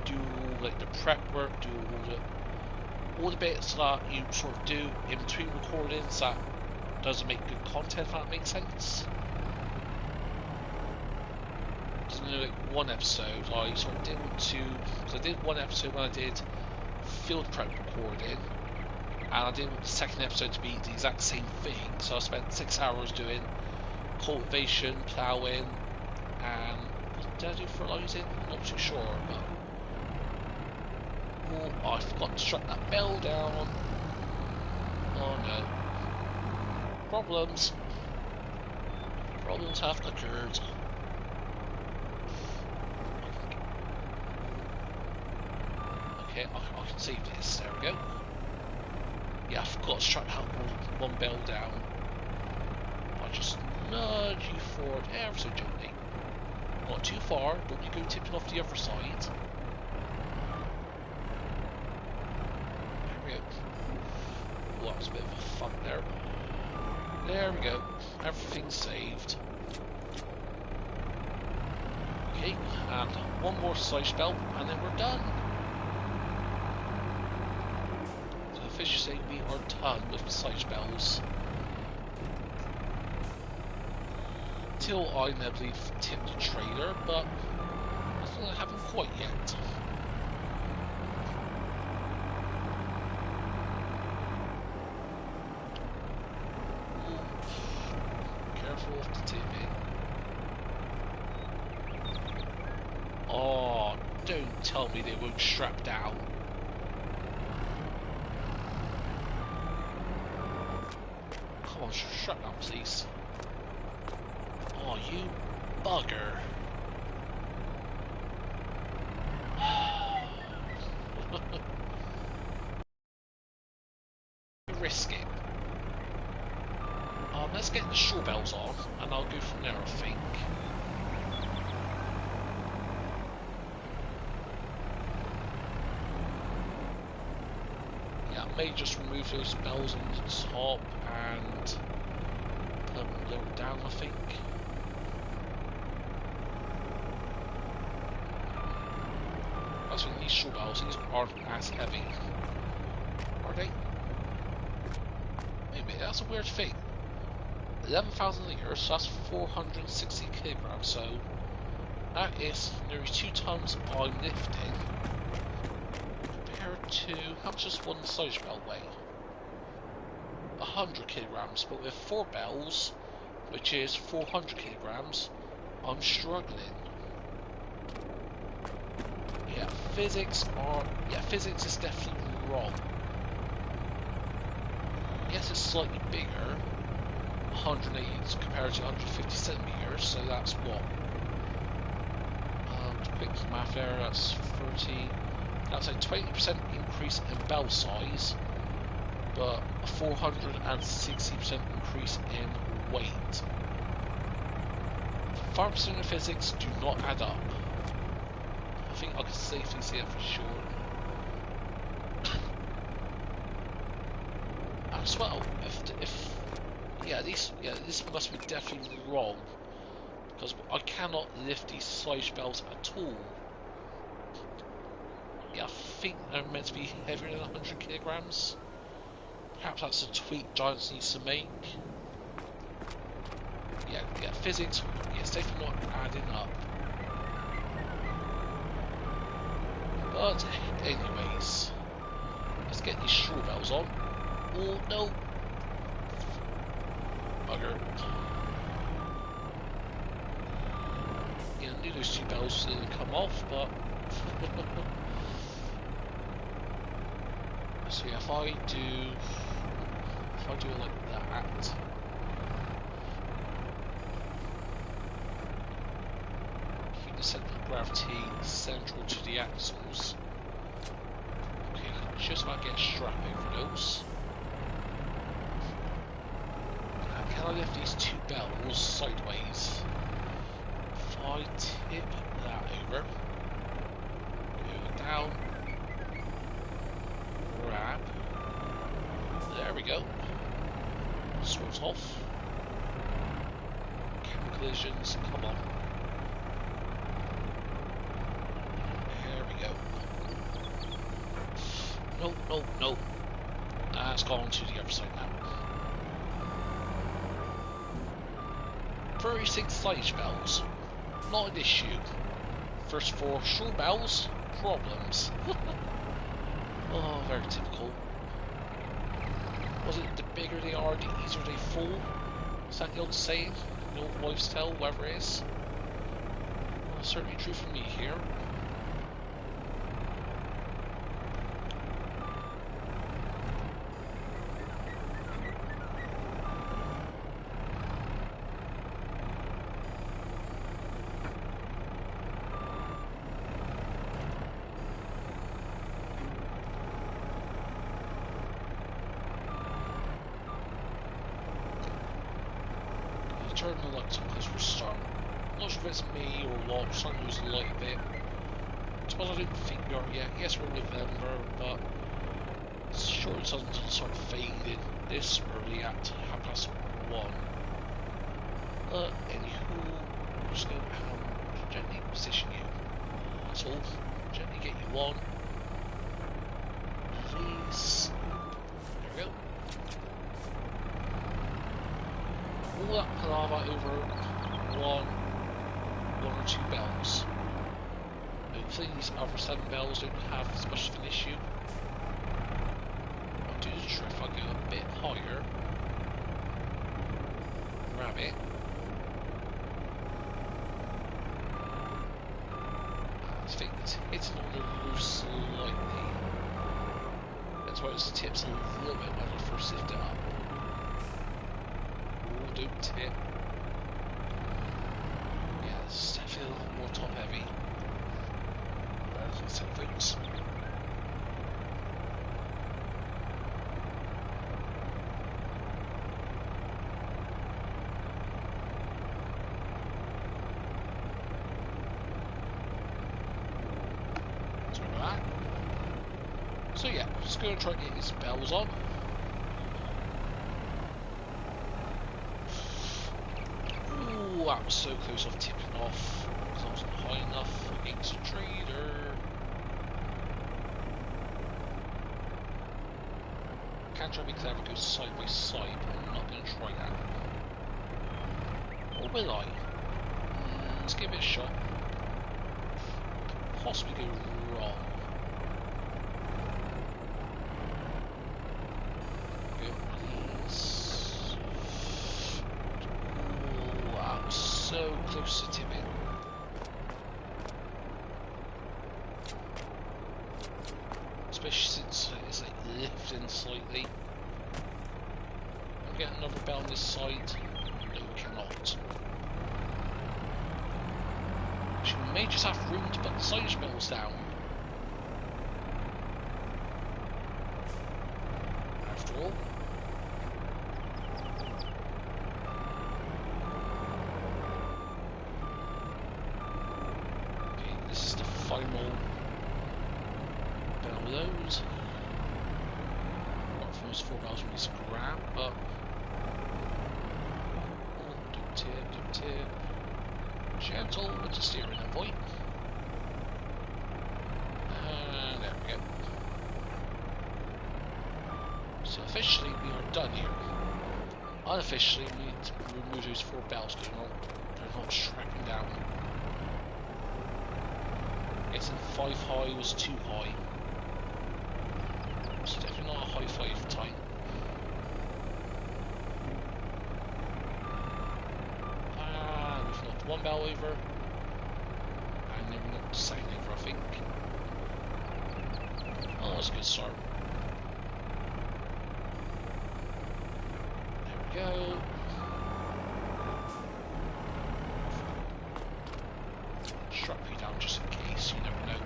do like the prep work, do all the bits that you sort of do in between recordings that doesn't make good content, if that makes sense. So, you know, like one episode I sort of didn't want to, because I did one episode when I did field prep recording, and I didn't want the second episode to be the exact same thing, so I spent 6 hours doing cultivation, ploughing, and what did I do fertilizing? I'm not too sure, but oh, I forgot to shut that bell down. Oh no. Problems. Problems have occurred. Okay, I can save this. There we go. Yeah, I forgot to shut that one bell down. I just nudge you forward ever so gently. Not too far, don't you go tipping off the other side. There we go. Oh, that was a bit of a fun there. There we go. Everything's saved. Okay, and one more side spell, and then we're done. So officially say we are done with the side spells. Till I inevitably tip the trader, but I think I haven't quite yet. Careful of the tipping. Oh, don't tell me they won't strap down. Come on, strap down, please. Oh, you bugger. Risk it. Let's get the shore bells on, and I'll go from there, I think. Yeah, I may just remove those bells on the top and put them lower down, I think. That's when these shore bells, these aren't as heavy. Are they? Wait a minute, that's a weird thing. 11,000 litres, so that's 460 kilograms, so that is nearly 2 tons I'm lifting. to... How much does one side bell weigh? 100 kilograms, but with 4 bells, which is 400 kilograms, I'm struggling. Yeah, physics is definitely wrong. Yes, it's slightly bigger, 180 compared to 150 centimeters, so that's what? Quick math there, that's 30. That's a 20% increase in bell size, but a 460% increase in weight. 5% of physics do not add up. I think I can safely say that for sure. As well, this must be definitely wrong, because I cannot lift these side bells at all. Yeah, I think they're meant to be heavier than 100 kilograms. Perhaps that's a tweak Giants needs to make. Yeah, physics, it's definitely not adding up. But, anyways, let's get these straw bells on. Oh, no! Bugger. Yeah, I knew those 2 bells didn't come off, but... So yeah, if I do it like that, keep the center of gravity central to the axles. Okay, I can just about get a strap over those. Now, can I lift these 2 bells sideways? If I tip that over, go down. Grab. There we go. Swerves off. Camera collisions, come on. There we go. No. It's gone to the other side now. 36 side bells. Not an issue. First 4 short bells, problems. Oh, very typical. Was it the bigger they are, the easier they fall? Is that the old saying? The old wives' tale, whatever it is? Well, certainly true for me here. Turn the lights on because we're starting. I'm not sure if it's me or what, we're starting to lose the light a bit. I suppose I didn't think we are yet. Yes, we're in November, but sure it doesn't start fading this early at 1:30. Anywho, we're just going to gently position you. That's all. Gently get you on. Please. There we go. All that palaver over one or 2 bells. Hopefully these other 7 bells don't have as much of an issue. I'll do the trick if I go a bit higher. Grab it. I think it's hitting on the roof slightly. That's why it tips a little bit when I first lift it up. Don't tip. Yeah, it's definitely a little more top heavy. Better than some things. Sorry about that. So yeah, I'm just going to try and get these bells on. That was so close off tipping off because I wasn't high enough against a trader. Can't try to be clever, go side by side, but I'm not going to try that. Or will I? Let's give it a shot. Could possibly go wrong. close to tipping. Especially since it's like lifting slightly. I'll get another bell on this side. No, we cannot. We may just have room to put the silage bells down. After all. Okay, this is the final bell load. Apart from those 4 bells we need to grab, but don't tip. Gentle with the steering, Envoy. And there we go. So officially we are done here. Unofficially we need to remove those 4 bells because they're not strapping down. Getting 5 high was too high. It's definitely not a high 5 time. One bell over, and then we knocked the second over, I think. Oh, that's a good start. There we go. Strap you down just in case, you never know.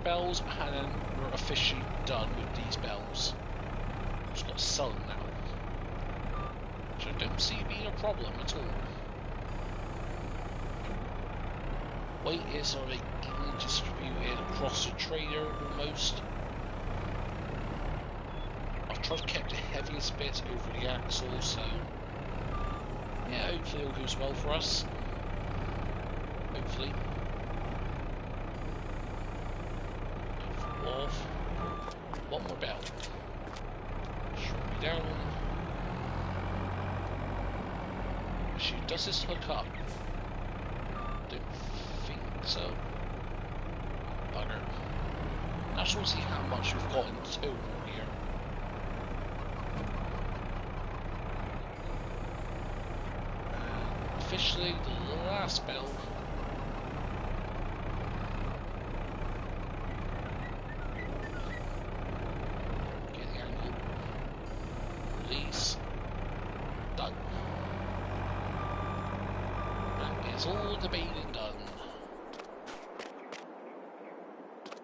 Bells, and then we're officially done with these bells. Just got to sell them now, which I don't see being a problem at all. Weight is sort of evenly distributed across the trailer almost. I've tried to keep the heaviest bit over the axle, so yeah, hopefully it all goes well for us. Hopefully. Off. One more bell. Shrug me down. Actually, does this hook up? Don't think so. Bugger. I just want to see how much we've got in total here. And officially, the last bell. Done. That is all the baling done.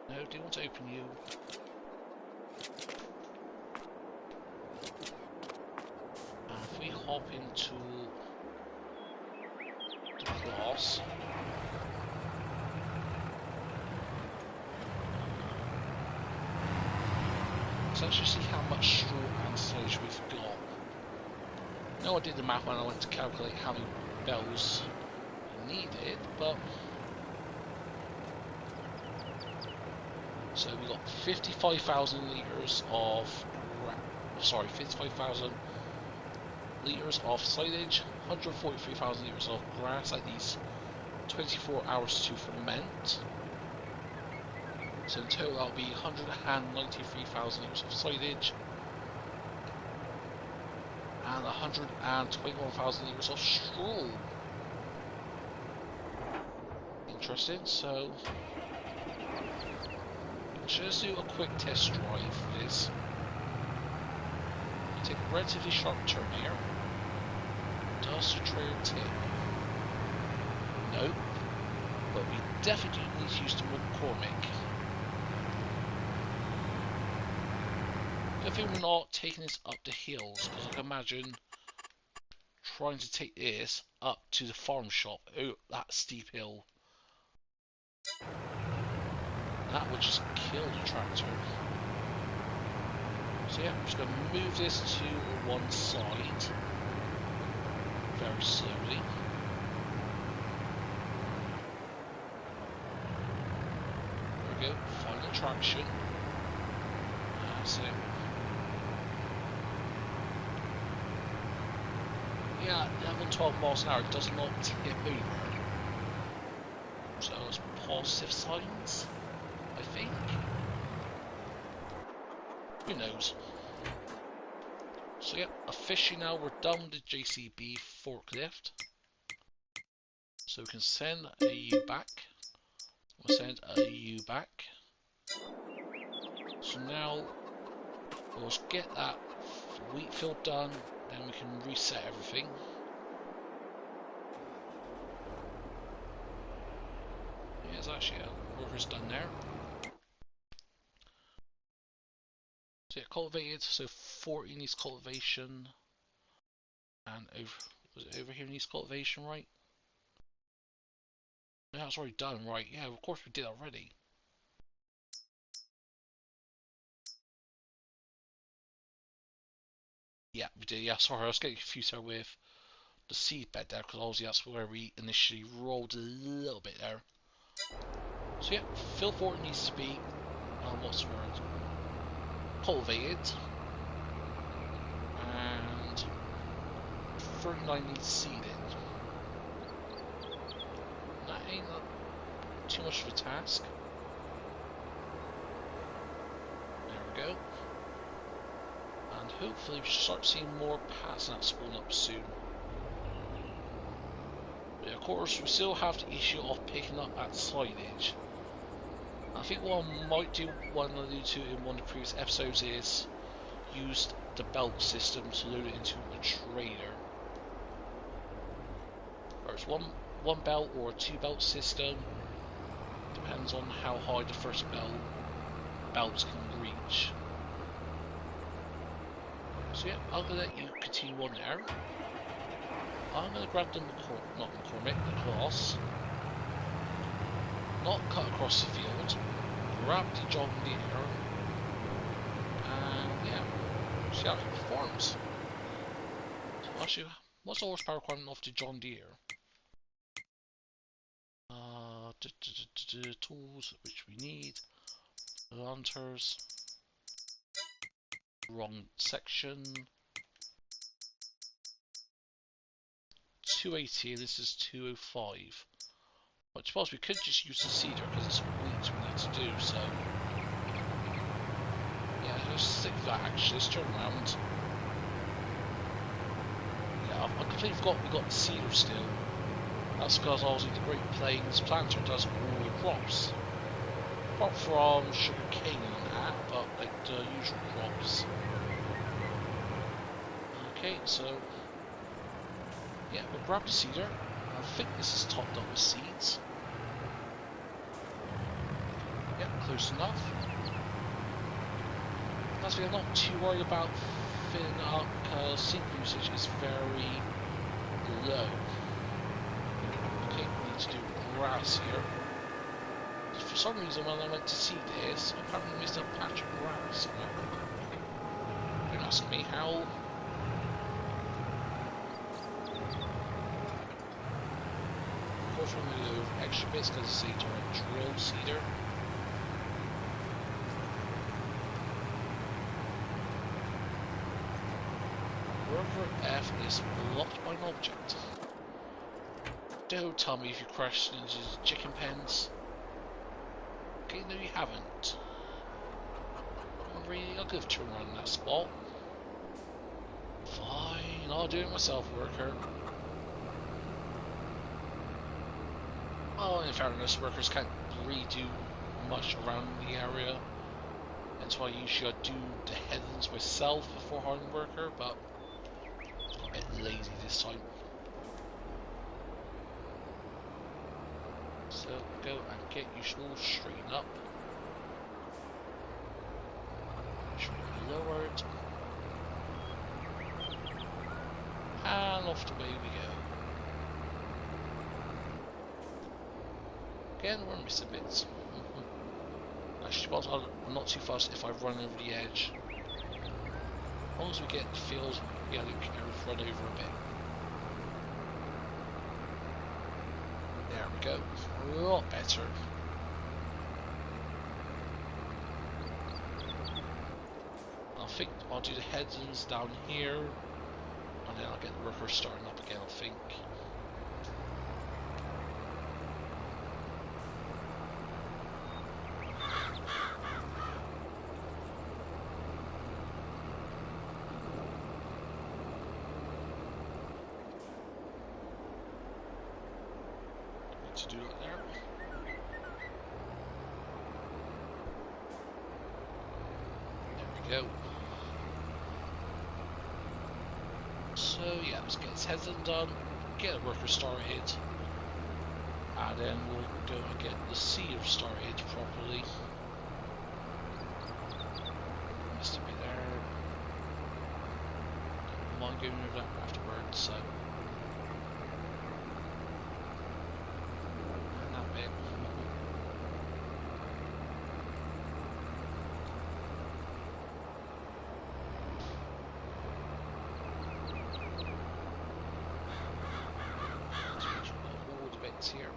No, do you want to open you? And if we hop into the class, let's actually see how much straw and silage we've got. No, I did the math when I went to calculate how many bells I needed, but so we got 55,000 litres of 55,000 litres of silage, 143,000 litres of grass that needs 24 hours to ferment. So in total that'll be 193,000 litres of silage and 121,000 litres of straw. Interesting, so let's just do a quick test drive for this. Take a relatively sharp turn here. Does the trailer tip? No, but we definitely need to use the McCormick. I think we're not taking this up the hills, because I can imagine trying to take this up to the farm shop. Oh, that steep hill. That would just kill the tractor. So yeah, I'm just going to move this to one side very slowly. There we go, final traction. That's it. yeah, 12 miles an hour does not tip over. So it's positive signs, I think. Who knows? So yeah, officially now we're done with the JCB forklift. So we can send a U back. We'll send a U back. So now we'll get that wheat field done, then we can reset everything. Yeah, there's actually a worker's done there. So yeah, cultivated, so 40 needs cultivation, and over, was it over here needs cultivation, right? Yeah, it's already done, right? Yeah, of course we did already. Yeah, we did, yeah, sorry, I was getting confused there with the seed bed there, because obviously that's where we initially rolled a little bit there. So yeah, fill 40 needs to be, what's the word? Cultivated. And 39 needs seeded. That ain't too much of a task. There we go. And hopefully we should start seeing more paths that spawn up soon. But of course we still have the issue of picking up at silage. I think what I might do, what I alluded to in one of the previous episodes, is use the belt system to load it into a trailer. Or it's one belt or a 2 belt system. Depends on how high the first belts can reach. So yeah, I'm gonna let you continue on there. I'm gonna grab the the cross. Not cut across the field. Grab the John Deere. And yeah, see how it performs. So actually, what's the horsepower requirement of the John Deere? Tools which we need. Lanterns. Wrong section. 280, this is 205. But I suppose we could just use the seeder because it's wheat we need to do, so. Yeah, let's stick with that actually. Let's turn around. Yeah, I completely forgot we got the seeder still. That's because obviously the Great Plains planter does all the crops. Apart from sugar cane and that, but like the usual crops. Okay, so yeah, we'll grab the seeder. I think this is topped up with seeds. Yep, close enough. That's why I'm not too worried about filling up because seed usage is very low. Okay, we need to do grass here. For some reason when I went to see this, I apparently missed a patch of grass. Don't ask me how. Of course we're going to do extra bits because the seeds are a drill seeder. Worker F is blocked by an object. Don't tell me if you crashed into the chicken pens. Okay, no you haven't. Really, I could have turned around in that spot. Fine, I'll do it myself, worker. Well, in fairness, workers can't really do much around the area. That's why usually I do the headlands myself before hiring a worker, but I got a bit lazy this time. So go and get you all straightened up. Should be lowered. And off the way we go. Again, we're missing bits. Actually, I'm not too fast if I run over the edge. As long as we get the field, yeah, we can run over a bit. There we go. A lot better. I think I'll do the headlands down here, and then I'll get the workers starting up again. again, I think. To do that there. There we go. So yeah, let's get this heading done, get the worker started, and then we'll go and get the seer started properly. Missed a bit there. Don't mind going over that afterwards, so. Here.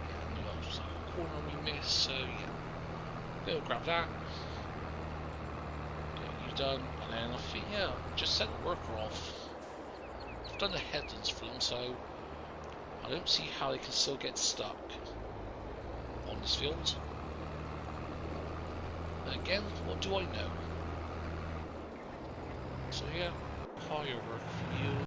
Yeah, no, just a corner we missed, so yeah. Go grab that. Get you done, and then I think, yeah, just send the worker off. I've done the headlands for them, so I don't see how they can still get stuck on this field. And again, what do I know? So yeah, hire work for you.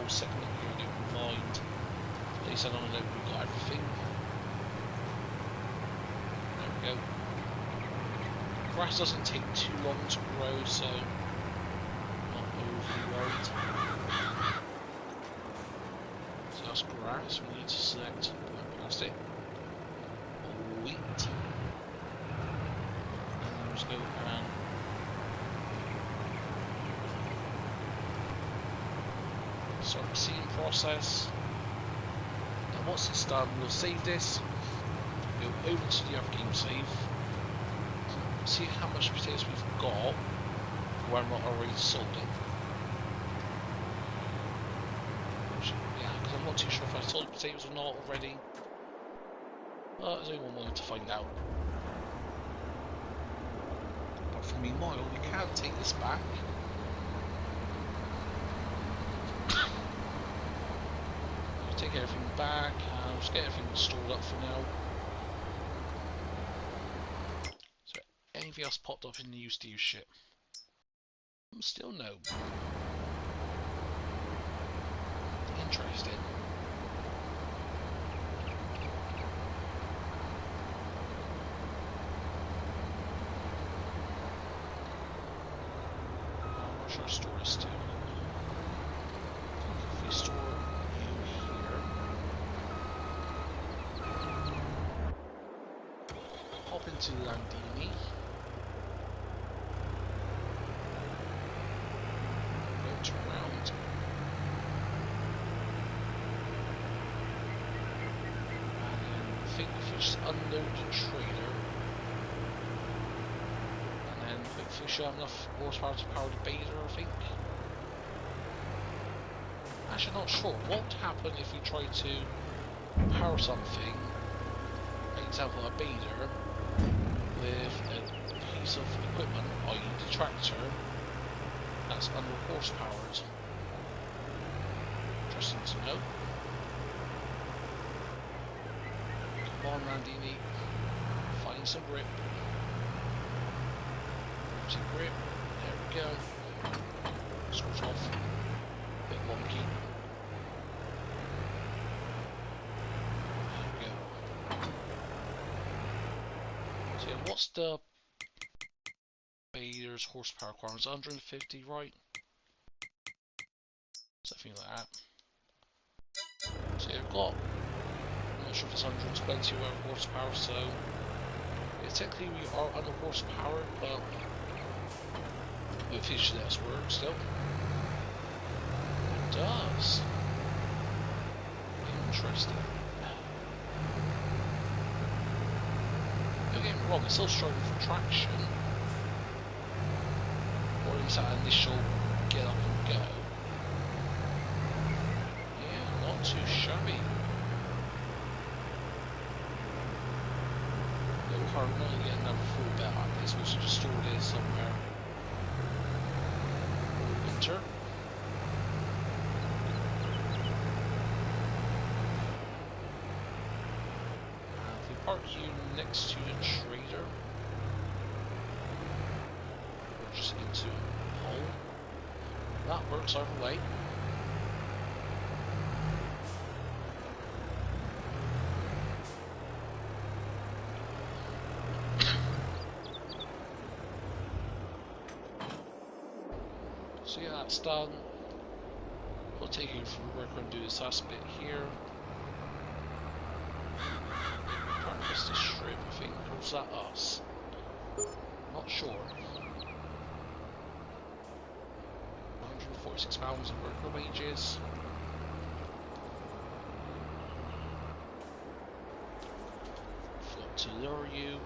Segment here, never mind. At least I don't know we've got everything. There we go. Grass doesn't take too long to grow, so not overly worried. So that's grass. We need to select plastic, wheat, and then just go around. Start the seeding process, and once it's done we'll save this, go over to the other game save, see how much potatoes we've got when we're not already sold it. Yeah, because I'm not too sure if I sold potatoes or not already. There's only one way to find out. But for meanwhile we can take this back. Take everything back, and just get everything stored up for now. So, anything else popped up in the used to use ship? Still no. Interesting. I'm not sure I store this still. If we store into Landini. Go turn around. And then I think if we just unload the trailer. And then hopefully we should have enough horsepower to power the Beyler, I think. Actually not sure. What would happen if we tried to power something, for example a Beyler, with a piece of equipment, i.e. the tractor, that's under horsepowered. Interesting to know. Come on Landini, find some grip. Some grip, there we go. Switch off, bit wonky. What's the Beyler's horsepower requirements? 150, right? Something like that. So yeah, I've got, I'm not sure if it's 120 or whatever horsepower, so yeah, technically we are under horsepower, but hopefully it should let us work still. It does. Interesting. Don't get me wrong, it's still struggling for traction. Or at least that initial get up and go. too shabby. No hard not to get another full belt on this, we should just store this somewhere. Winter. If we park you next to the trader, or just into a hole, that works either way. So yeah, that's done. We'll take you from work and do this last bit here. Practice the strip, I think. Or was that us? Not sure. £146 in worker wages. Forgot to lure you.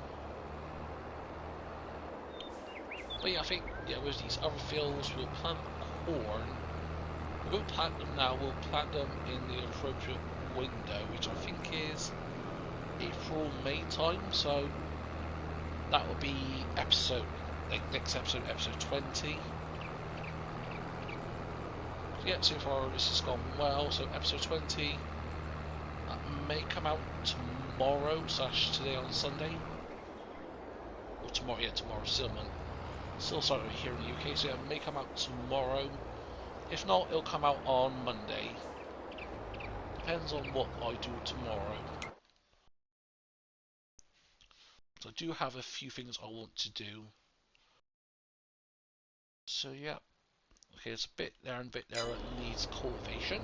But yeah, I think, yeah, with these other fields, we'll plant corn. We won't plant them now, we'll plant them in the appropriate window, which I think is April, May time, so that will be episode, like next episode, episode 20. Yeah, so far this has gone well, so episode 20, that may come out tomorrow, / today on Sunday. Or tomorrow, yeah, tomorrow, still starting here in the UK, so yeah, it may come out tomorrow. If not, it'll come out on Monday. Depends on what I do tomorrow. So I do have a few things I want to do. So yeah. Okay, it's a bit there and a bit there that needs cultivation.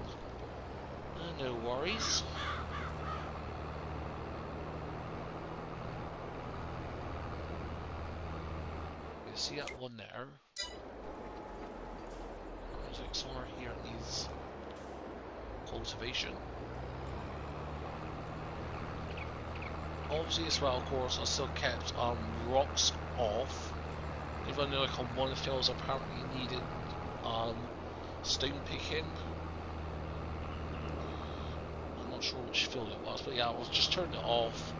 No worries. You see that one there? There's like somewhere here that needs cultivation. Obviously as well, of course, I still kept rocks off. Even though like on one of the fields apparently needed stone picking. I'm not sure which field it was, but yeah, I'll just turn it off.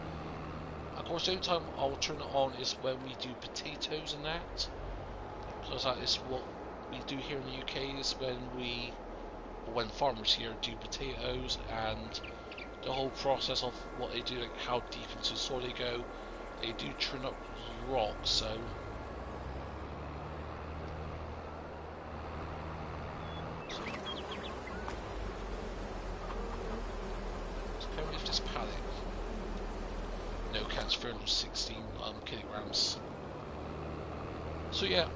Of course, the only time I'll turn it on is when we do potatoes and that. Because that is what we do here in the UK, is when farmers here do potatoes, and the whole process of what they do, like how deep into the soil they go, they do turn up rocks, so can we lift this pallet? No, can't, 316 kilograms. So yeah.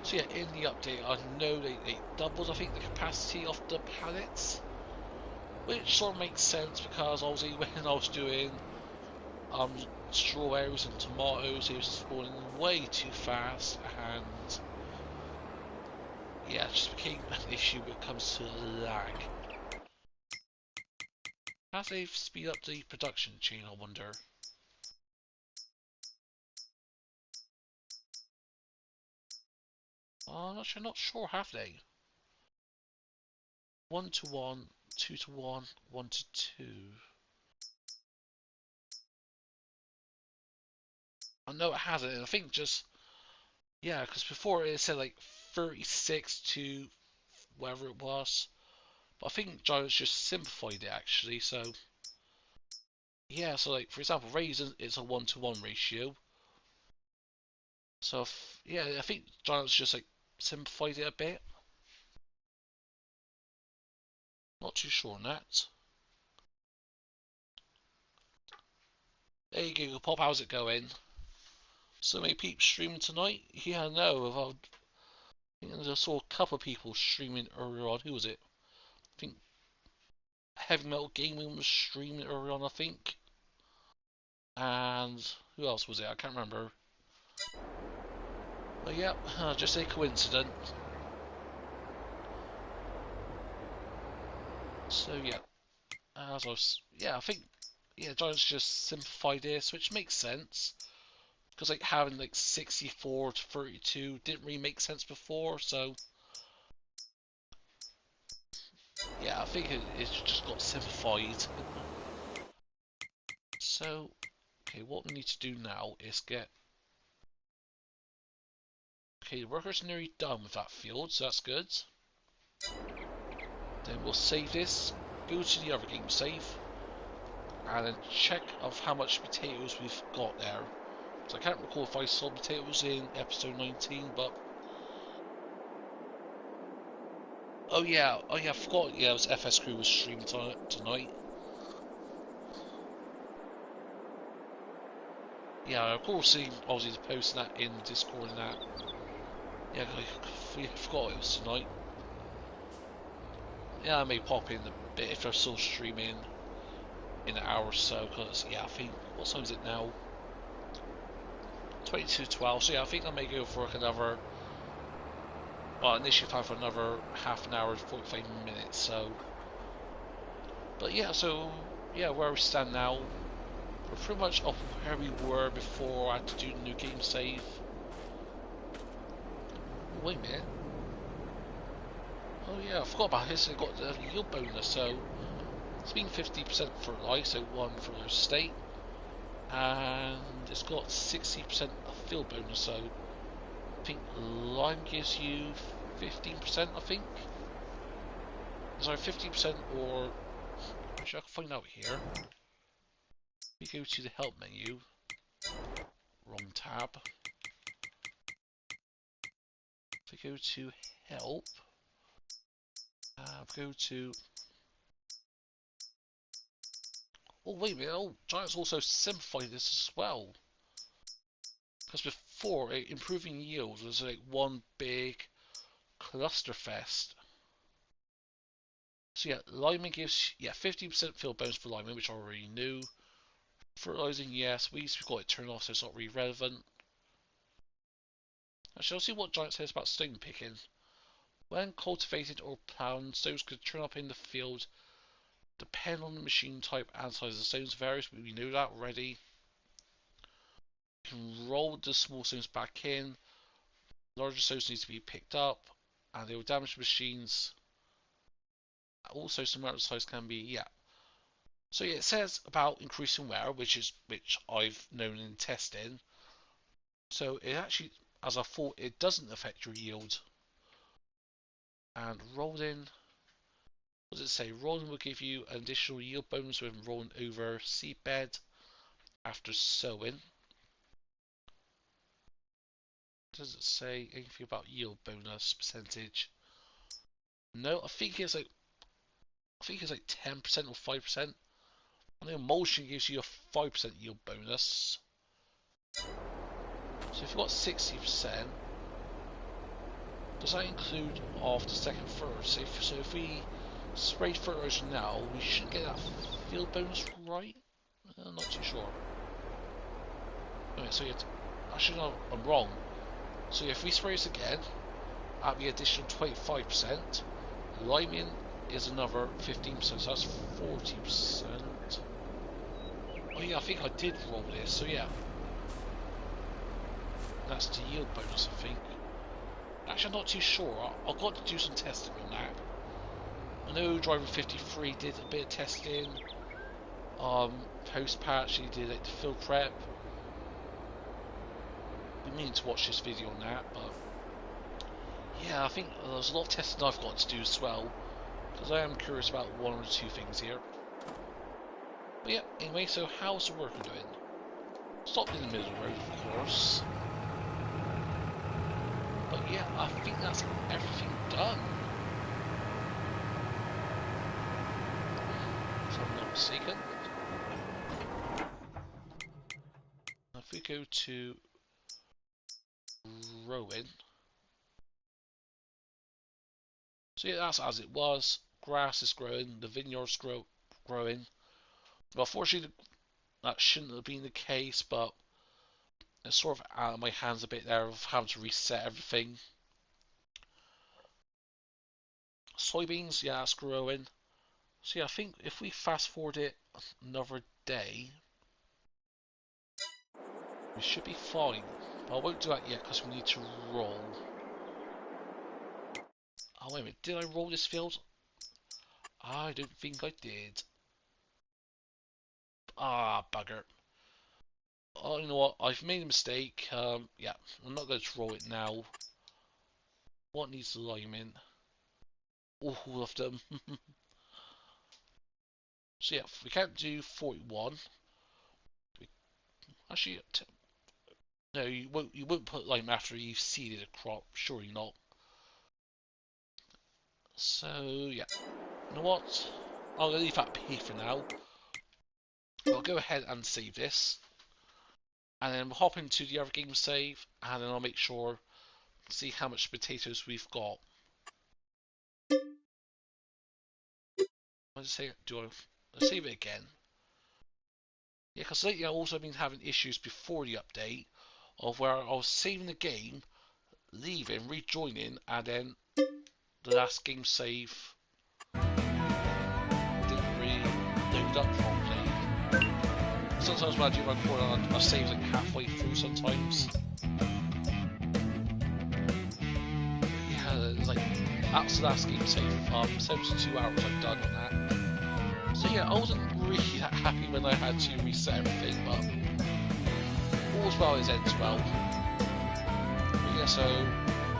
So yeah, in the update, I know they doubled, I think, the capacity of the pallets, which sort of makes sense because obviously when I was doing strawberries and tomatoes, it was spawning way too fast, and yeah, it just became an issue when it comes to lag. How do they speed up the production chain, I wonder? I'm actually not sure, have they? 1 to 1, 2 to 1, 1 to 2. I know it hasn't, and I think just, yeah, because before it said like 36 to whatever it was, but I think Giants just simplified it actually, so yeah, so like for example, raisins is a 1 to 1 ratio, so yeah, I think Giants just like simplified it a bit. Not too sure on that. There you go, Pop, how's it going? So many peeps streaming tonight? Yeah, no, I think I saw a couple of people streaming earlier on. Who was it? I think Heavy Metal Gaming was streaming earlier on, I think. And who else was it? I can't remember. But yeah, just a coincidence. So yeah, as I was, yeah, I think yeah, Giants just simplified this, which makes sense because like having like 64 to 32 didn't really make sense before. So Yeah, I think it's just got simplified. So, okay, what we need to do now is get... Okay, the workers are nearly done with that field, so that's good. Then we'll save this, go to the other game save, and then check of how much potatoes we've got there. So I can't recall if I saw potatoes in episode 19, but... Oh yeah, I forgot, yeah, it was FS Crew was streaming tonight. Yeah, of course, seeing obviously posting that in Discord and that. Yeah, I forgot it was tonight. Yeah, I may pop in a bit if they're still streaming in an hour or so, because, yeah, I think, what time is it now? 22:12, so yeah, I think I may go for like another, well, initially plan for another half an hour, 45 minutes, so. But yeah, so, yeah, where we stand now, we're pretty much up where we were before I had to do the new game save. Wait a minute. Oh yeah, I forgot about this, I got the yield bonus, so it's been 50% for life, so 1 for the state, and it's got 60% of field bonus, so I think lime gives you 15%, I think. Sorry, 50% or... Actually, I can find out here. We go to the help menu. Wrong tab. If we go to help, go to... Oh, wait a minute. Oh, Giants also simplified this as well. Because before, improving yield was like one big clusterfest. So yeah, lineman gives 50% field bonus for lineman, which I already knew. Fertilizing, yes, we've got it turned off, so it's not really relevant. Actually, I'll see what Giant says about stone picking. When cultivated or ploughed, stones could turn up in the field. Depend on the machine type and size of the stones varies, but we knew that already. You can roll the small stones back in. Larger stones need to be picked up, and they will damage machines. Also, some amount of size can be, yeah. So yeah, it says about increasing wear, which I've known in testing. So it actually, as I thought, it doesn't affect your yield. And rolling, what does it say? Rolling will give you an additional yield bonus when rolling over seedbed after sowing. Does it say anything about yield bonus percentage? No, I think it's like 10% or 5%. I know emulsion gives you a 5% yield bonus. So if you've got 60%, does that include off the second fertilizer? So if we spray fertilizer now, we should get that field bonus right? I'm not too sure. Okay, so actually no, I'm wrong. So if we spray this again, at the additional 25%, liming is another 15%, so that's 40%. Oh yeah, I think I did roll this, so yeah. That's the yield bonus, I think. Actually, I'm not too sure. I've got to do some testing on that. I know Driver 53 did a bit of testing. Post-patch, he did like the field prep. We meaning to watch this video on that, but yeah, I think there's a lot of testing I've got to do as well, because I am curious about one or two things here. But yeah, anyway, so how's the worker doing? Stopped in the middle of the road, of course. But yeah, I think that's everything done. If I'm not mistaken. If we go to Rowan. So yeah, that's as it was. Grass is growing, the vineyard's growing. Well, fortunately, that shouldn't have been the case, but it's sort of out of my hands a bit there of having to reset everything. Soybeans, yeah, it's growing. So yeah, I think if we fast forward it another day, we should be fine. But I won't do that yet because we need to roll. Oh wait a minute, did I roll this field? I don't think I did. Ah, bugger. Oh, you know what? I've made a mistake. Yeah, I'm not going to draw it now. What needs alignment? All of them. So yeah, we can't do 41. Actually, no, you won't put alignment after you've seeded a crop. Surely not. So yeah, you know what? I'll leave that be for now. I'll go ahead and save this, and then we'll hop into the other game save, and then I'll make sure see how much potatoes we've got. I'll just say, I'll save it again. Yeah, because lately I've also been having issues before the update of where I was saving the game, leaving, rejoining, and then the last game save didn't really load up properly. Sometimes when I do my recording, I save like halfway through sometimes. Yeah, it's like that's the last game save. 72 hours I've done on that. So yeah, I wasn't really that happy when I had to reset everything, but all's well as ends well. But yeah, so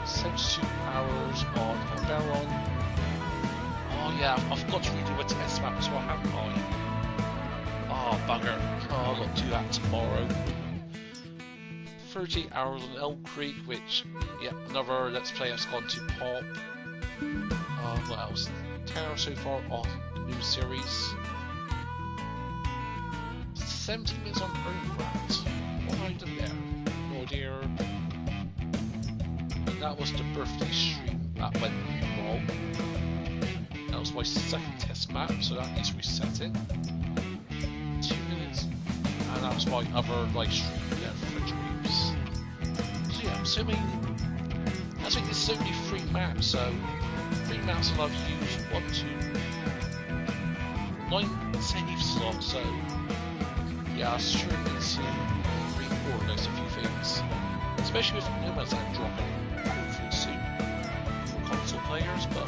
72 hours on Haut-Beyleron. Oh yeah, I forgot to redo a test map as well, haven't I? Oh bugger. Oh, I've got to do that tomorrow. 38 hours on Elk Creek, which, yeah, another Let's Play that's gone to pop. What else? 10 hours so far on the new series. 17 minutes on Overgrad. What have I done there? Oh dear. That was the birthday stream. That went wrong. That was my second test map, so that needs resetting. 2 minutes. And that was my other live stream, yeah, for dreams. So yeah, I'm assuming I think this is only 3 maps, so 3 maps that I've used 1, 2, 9 save slots, so yeah, I sure need to reorganize a few things. Especially with new ones that are dropping hopefully soon for console players, but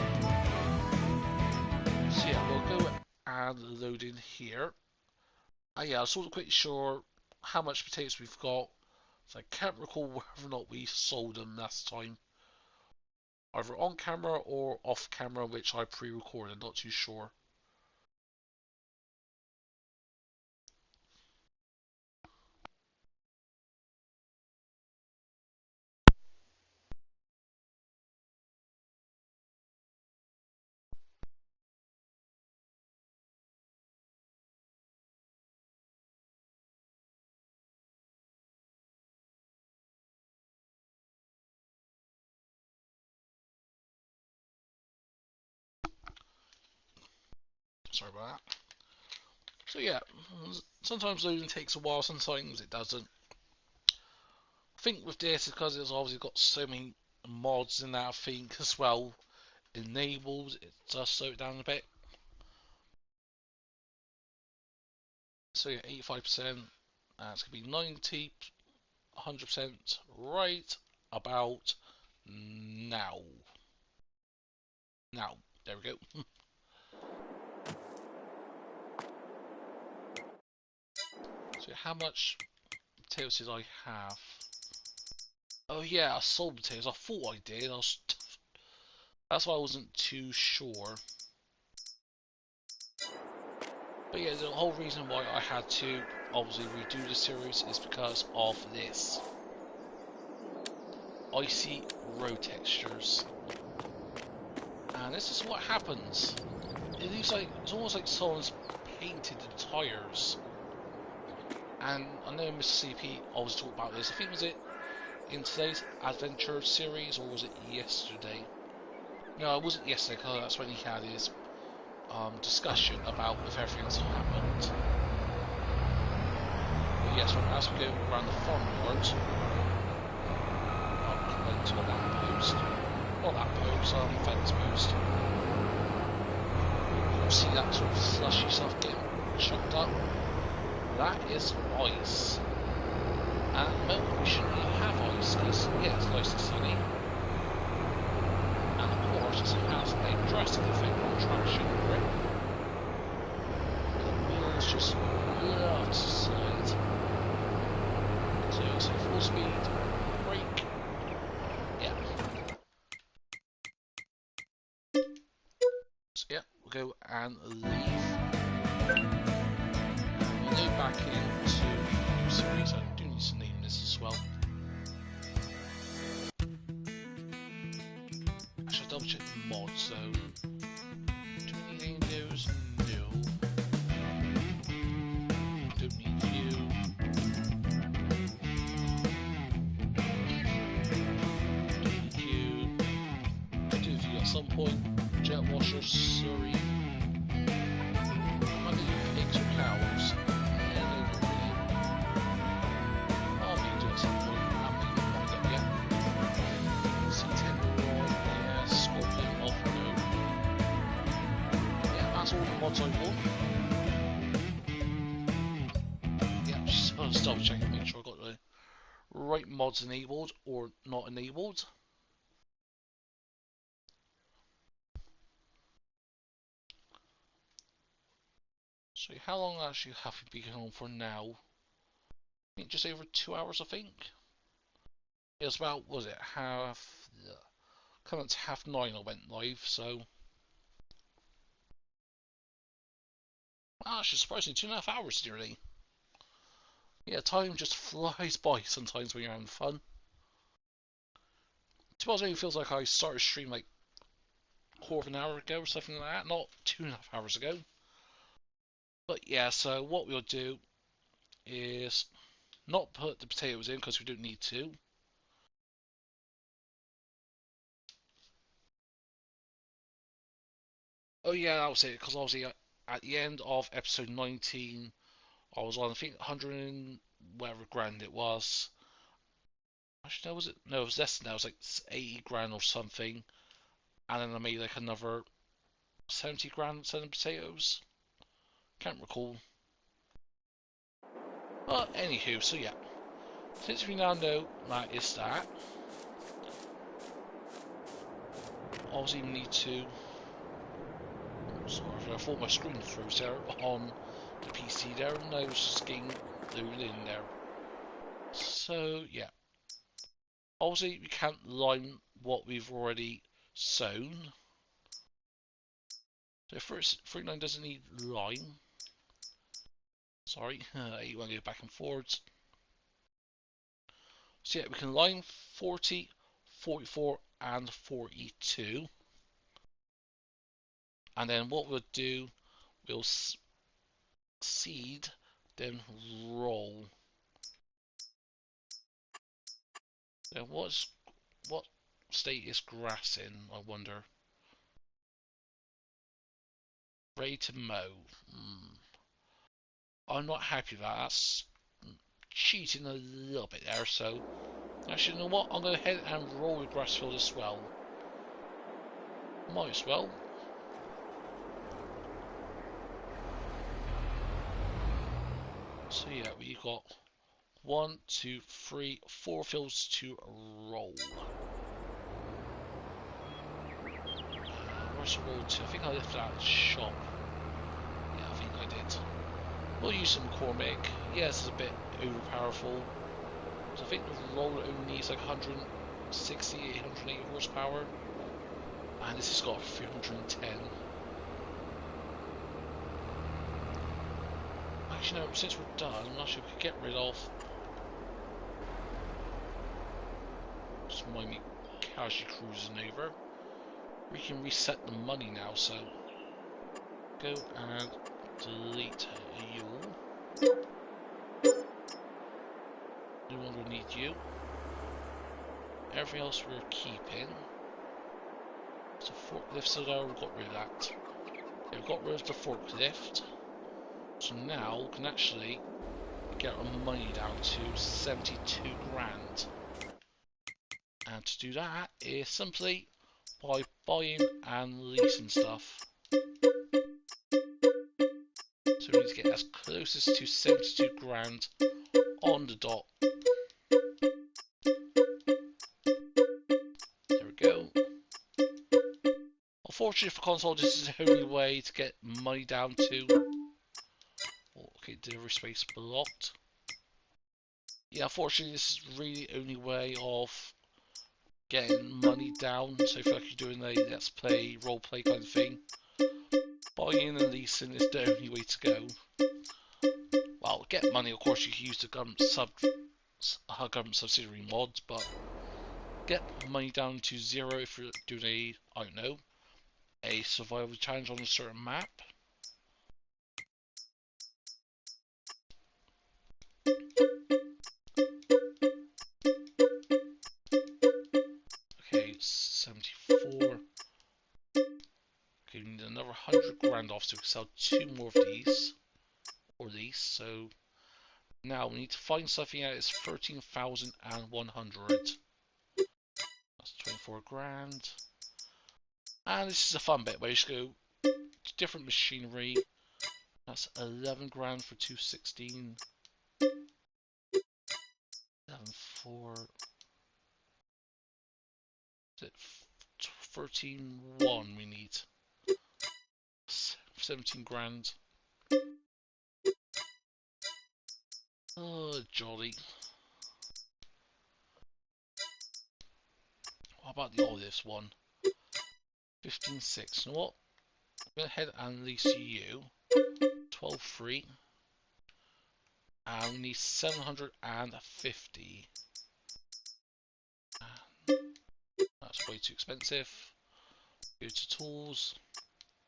so yeah, we'll go and load in here. Yeah, I was sort of quite sure how much potatoes we've got, so I can't recall whether or not we sold them last time. Either on camera or off camera, which I pre-recorded, not too sure. Sorry about that. So yeah, sometimes loading takes a while, sometimes it doesn't. I think with this, because it's obviously got so many mods in that, I think as well enabled, it does slow it down a bit. So yeah, 85%, it's going to be 90, 100% right about now. Now, there we go. So how much potatoes did I have? Oh yeah, I sold potatoes. I thought I did. That's why I wasn't too sure. But yeah, the whole reason why I had to obviously redo the series is because of this. Icy road textures. And this is what happens. It looks like, it's almost like someone's painted the tyres. And I know Mr. CP always talked about this. I think was it in today's adventure series, or was it yesterday? No, it wasn't yesterday, because that's when he had his discussion about if everything's happened. But yes, as we go around the farmyard, up to a lamppost, not lamppost, fence post, you'll see that sort of slushy stuff getting chucked up. That is ice. And well, we shouldn't really have ice because yeah, it's nice and sunny. And of course, it has a drastic effect on traction and grip. Yep, we'll go and leave. And we'll go back into new series. I do need to name this as well. Actually, I'll double check the mods, so do we need any of those? No. Don't need you. Don't need you. I do need you at some point. Jet washer, sorry. How many pigs or cows? Yeah, no, not really. I'll need to do at some point. How many not up yet? C10 Roy, yeah, Scorpion, off no. Yeah, that's all the mods I want. Yeah, just double checking, make sure I got the right mods enabled or not enabled. So how long actually have we been on for now? I think just over 2 hours, I think. It was about, was it, coming to 9:30 I went live, so... Actually, surprisingly, 2.5 hours nearly. Yeah, time just flies by sometimes when you're having fun. To be honest, it feels like I started stream like quarter of an hour ago or something like that, not 2.5 hours ago. But yeah, so what we'll do is not put the potatoes in because we don't need to. Oh yeah, that was it, because obviously at the end of episode 19, I was on, I think, 100 and whatever grand it was. Actually, no, was it? No, it was less than that. It was like 80 grand or something. And then I made like another 70 grand selling potatoes. Can't recall. But anywho, so yeah. Since we now know that is that, obviously we need to... Sorry, I thought my screen froze there on the PC there, and I was just getting loaded in there. So yeah. Obviously we can't line what we've already sown. So first, 39 doesn't need line. Sorry, you want to go back and forwards. So yeah, we can line 40, 44 and 42. And then what we'll do, we'll seed, then roll. Then what state is grass in, I wonder? Ready to mow. I'm not happy with that. That's cheating a little bit there, so actually, you know what? I'm going to head and roll with grass field as well. Might as well. So yeah, we got 1, 2, 3, 4 fields to roll. Where's the roll to? I think I left that shop. Yeah, I think I did. We'll use some Cormic. Yeah, this is a bit overpowerful. So I think the roller only needs like 160, 180 horsepower. And this has got 310. Actually, no, since we're done, I'm not sure we could get rid of... Just mind me casually cruising over. We can reset the money now, so... Go and delete you. No longer need you. Everything else we're keeping. So forklift, so now we've got rid of that. Yeah, we've got rid of the forklift. So now we can actually get our money down to 72 grand. And to do that is simply by buying and leasing stuff. So we need to get as close as to 72 grand on the dot. There we go. Unfortunately for console, this is the only way to get money down to... Okay, delivery space blocked. Yeah, unfortunately this is really the only way of getting money down. So if you're doing a let's play, role play kind of thing. leasing is the only way to go. Well, get money, of course, you can use the government subsidiary mods, but get money down to 0 if you're doing a, I don't know, a survival challenge on a certain map. Okay, 74. Okay, we need another 100 grand off, so we can sell 2 more of these. Or these, so now we need to find something that is 13,100. That's 24 grand. And this is a fun bit where you just go to different machinery. That's 11 grand for 216. 11.4. Is it 13.1 we need? 17 grand. Oh, jolly. What about the olives one? 15.6. You know what? I'm going to head and lease you. 12.3. And we need 750. That's way too expensive. Go to tools.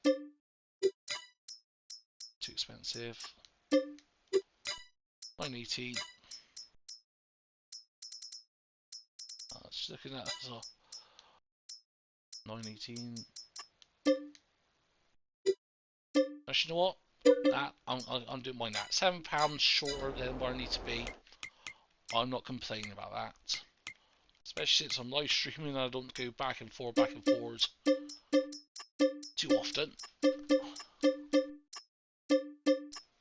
Too expensive. 980. Just looking at that. 918. Actually, you know what? I'm doing mine that. £7 shorter than where I need to be. I'm not complaining about that. Especially since I'm live streaming and I don't go back and forth too often.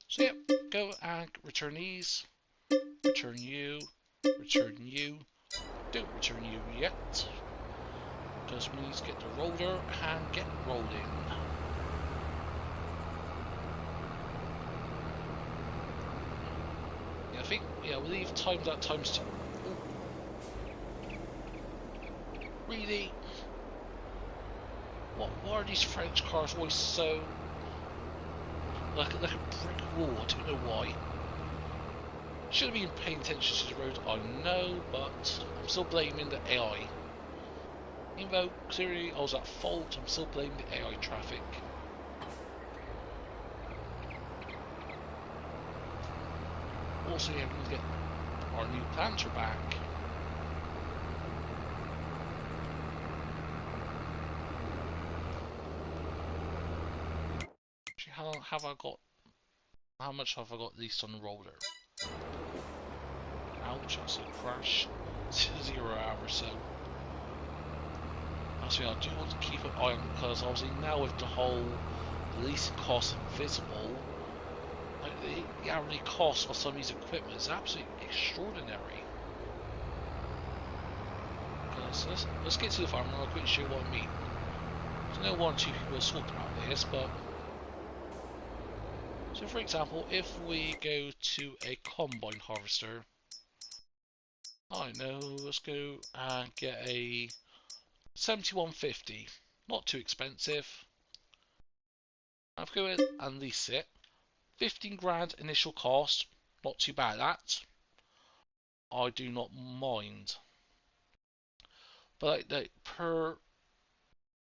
So yeah, go and return these. Return you. Return you. Don't return you yet. Just means get the roller and get rolling. Yeah, I think, yeah, we'll leave times at times 2. Oh. Really? What are these French cars always so like a brick wall? I don't know why. Should have been paying attention to the road, I know, but I'm still blaming the AI. Even though clearly I was at fault, I'm still blaming the AI traffic. Also, yeah, we're going to get our new planter back. Actually, how much have I got leased on the roller? Ouch, that's a crash. 0 hours, so. Actually, I do want to keep an eye on it because obviously now with the whole leasing cost invisible, like the hourly cost of some of these equipment is absolutely extraordinary. Because let's get to the farm and I'll quickly show you what I mean. I know one or two people have talked about this, but so for example, if we go to a combine harvester, I know, let's go and get a 7150, not too expensive. I'll go in and lease it. 15 grand initial cost, not too bad that. I do not mind. But like per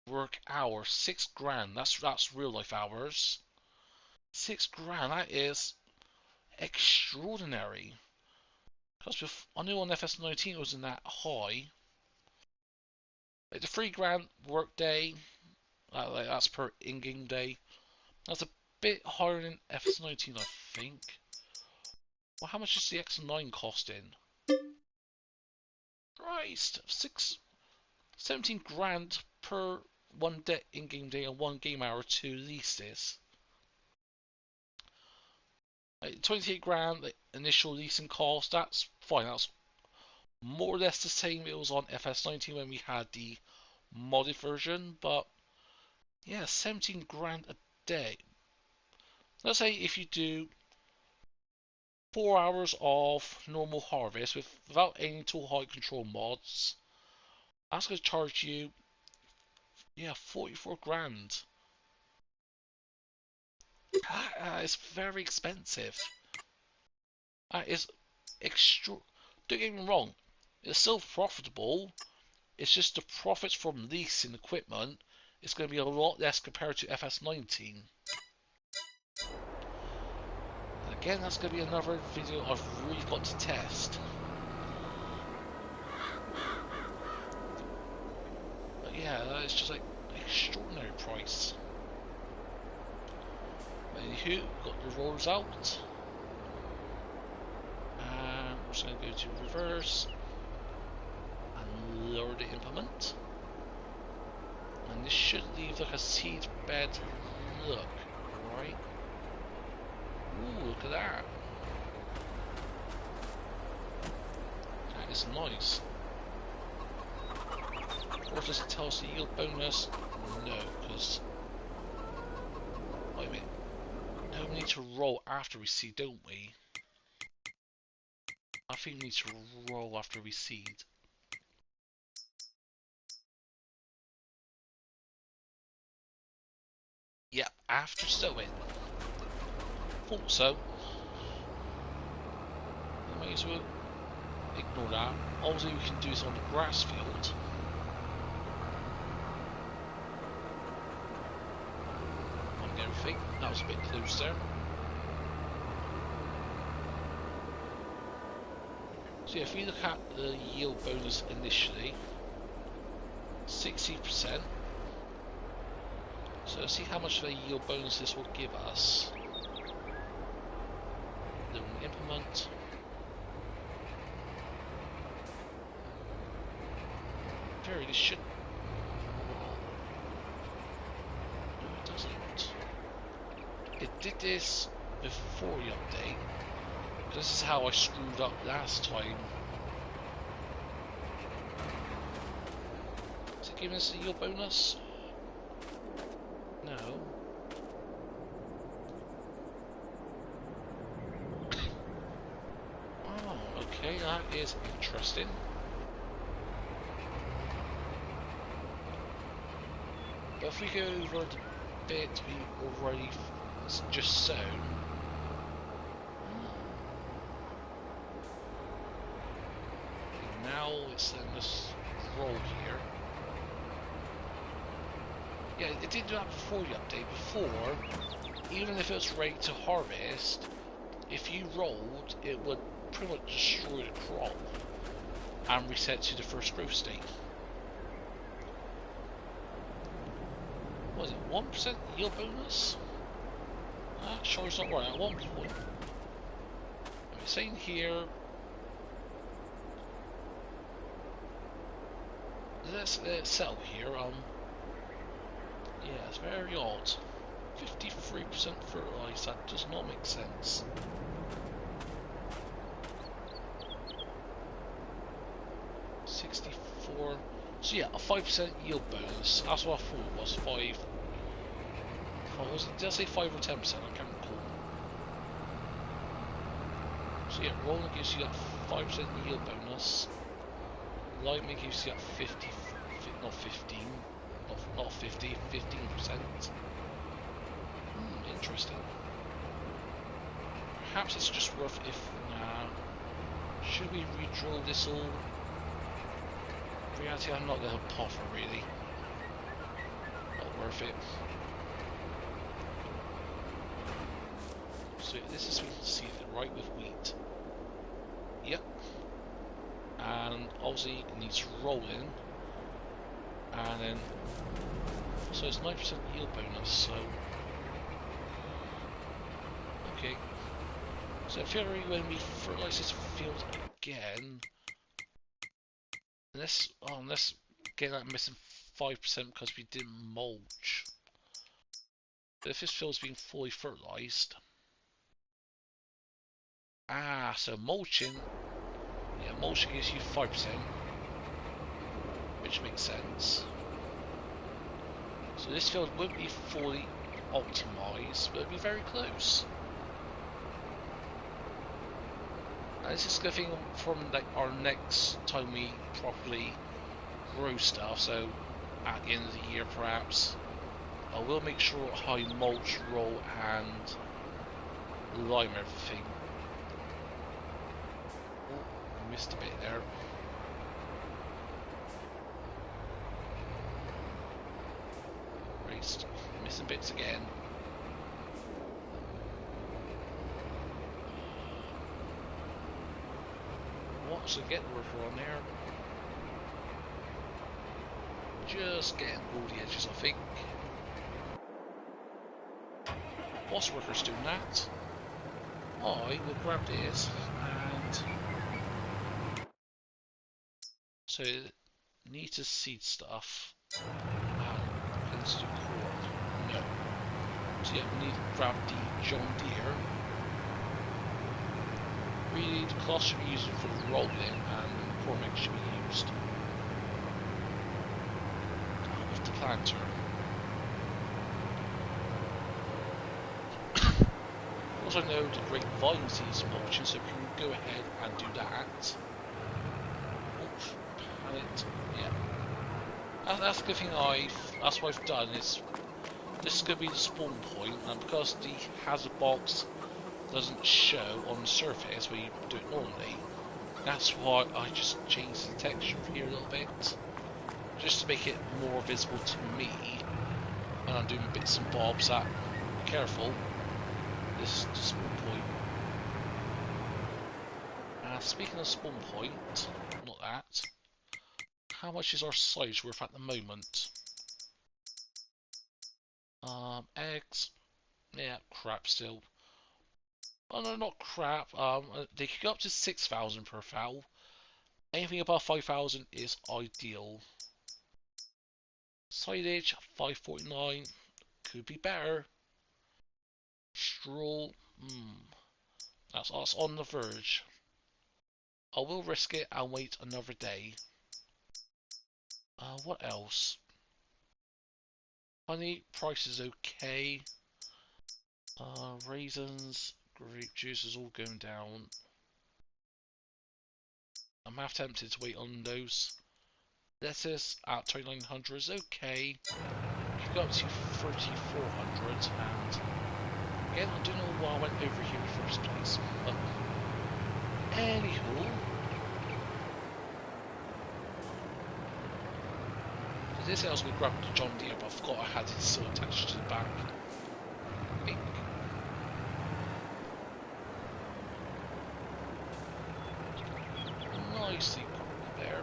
work hour, 6 grand. That's real life hours. 6 grand. That is extraordinary. Because I knew on FS19 it wasn't that high. Like the 3 grand work day, like that's per in-game day. That's a bit higher than FS19, I think. Well, how much is the X9 costing? Christ, 17 grand per one in-game day and 1 game hour to lease this. 28 grand the initial leasing cost, that's fine. That's more or less the same it was on FS19 when we had the modded version, but yeah, 17 grand a day. Let's say if you do 4 hours of normal harvest without any tool height control mods, that's going to charge you, yeah, 44 grand. It's very expensive. It's extra. Don't get me wrong, it's still profitable. It's just the profits from leasing equipment is going to be a lot less compared to FS19. And again, that's going to be another video I've really got to test. But yeah, it's just like extraordinary price. Anywho, got the rollers out. And we're just going to go to reverse and lower the implement. And this should leave like a seed bed look, right? Ooh, look at that. That is nice. Or does it tell us the yield bonus? No, because wait a minute. No, we need to roll after we seed, don't we? I think we need to roll after we seed. Yep, after sowing. Thought so. We may as well ignore that. Obviously we can do this on the grass field. On everything. That was a bit close there. So yeah, if we look at the yield bonus initially, 60%. So let's see how much of a yield bonus this will give us. Then we implement. Very, this should. No, it doesn't. It did this before the update. This is how I screwed up last time. Is it giving us a yield bonus? No. Oh, okay, that is interesting. But if we go over the bit we already just sown. Now it's in this roll here. Yeah, it did do that before the update. Before, even if it was ready to harvest, if you rolled, it would pretty much destroy the crop and reset to the first growth state. Was it 1% yield bonus? Sure, it's not right at 1 point. I'm saying here. Let's settle here. Yeah, it's very odd. 53% fertilized. That does not make sense. $64. So yeah, a 5% yield bonus. That's what I thought it was. 5. Oh, was it? Did I say 5 or 10%? I can't recall. So yeah, rolling gives you that 5% yield bonus. Lightning gives you that 50, not 15, not 50, 15%. Interesting. Perhaps it's just worth if. Nah. Should we re-drill this all? In reality, I'm not going to bother really. Not worth it. So this is seeded right with wheat. Yep. And obviously it needs rolling. And then so it's 9% yield bonus, so okay. So in February when we fertilise this field again, let's get that missing 5% because we didn't mulch. But if this field's been fully fertilised, so mulching, yeah, mulching gives you 5%, which makes sense. So this field won't be fully optimised, but it'll be very close. And this is the thing from like our next time we properly grow stuff, so at the end of the year perhaps, I will make sure I mulch, roll, and lime everything. Oh, I missed a bit there. Raced. Missing bits again. What's a get worker on there? Just getting all the edges, I think. Boss worker's doing that. I will grab this and so need to seed stuff and let's do cord. No. So yeah, we need to grab the John Deere. Really the cloth should be used for rolling and the core mix should be used with the planter. Also know the grapevine season option, so we can go ahead and do that. Oops, pallet, yeah. That's the good thing that's what I've done is, this is going to be the spawn point, and because the hazard box doesn't show on the surface where you do it normally, that's why I just changed the texture here a little bit, just to make it more visible to me when I'm doing bits and bobs. That, be careful. This is the spawn point. Speaking of spawn point, not that. How much is our size worth at the moment? Eggs. Yeah, crap still. Oh no, not crap. They can go up to 6,000 per fowl. Anything above 5,000 is ideal. Silage 549 could be better. Straw, that's us on the verge. I will risk it and wait another day. What else? Honey, price is okay. Raisins, grape juice is all going down. I'm half tempted to wait on those. Lettuce at 2,900 is okay. You go up to 3,400, and again, I don't know why I went over here in the first place. But anywho, this I was going to grab the John Deere, but I forgot I had it still attached to the back. Nicely there.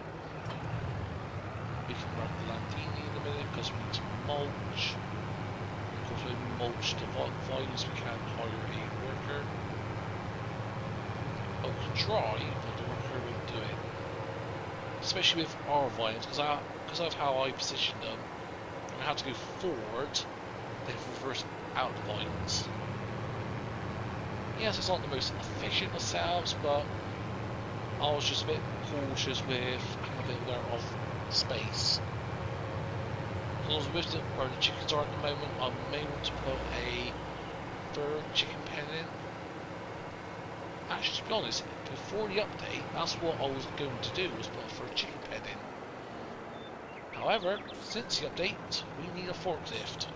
We can grab the Landini in a minute because we need to mulch. Of course, when we mulch the vines, we can't hire a worker. I could try, but the worker won't do it. Especially with our vines, because of how I position them, I have to go forward, then reverse out the vines. Yes, it's not the most efficient of setups, but I was just a bit cautious with having a bit aware of space. Because with where the chickens are at the moment, I may want to put a third chicken pen in. Actually, to be honest, before the update, that's what I was going to do, was put a third chicken pen in. However, since the update, we need a forklift.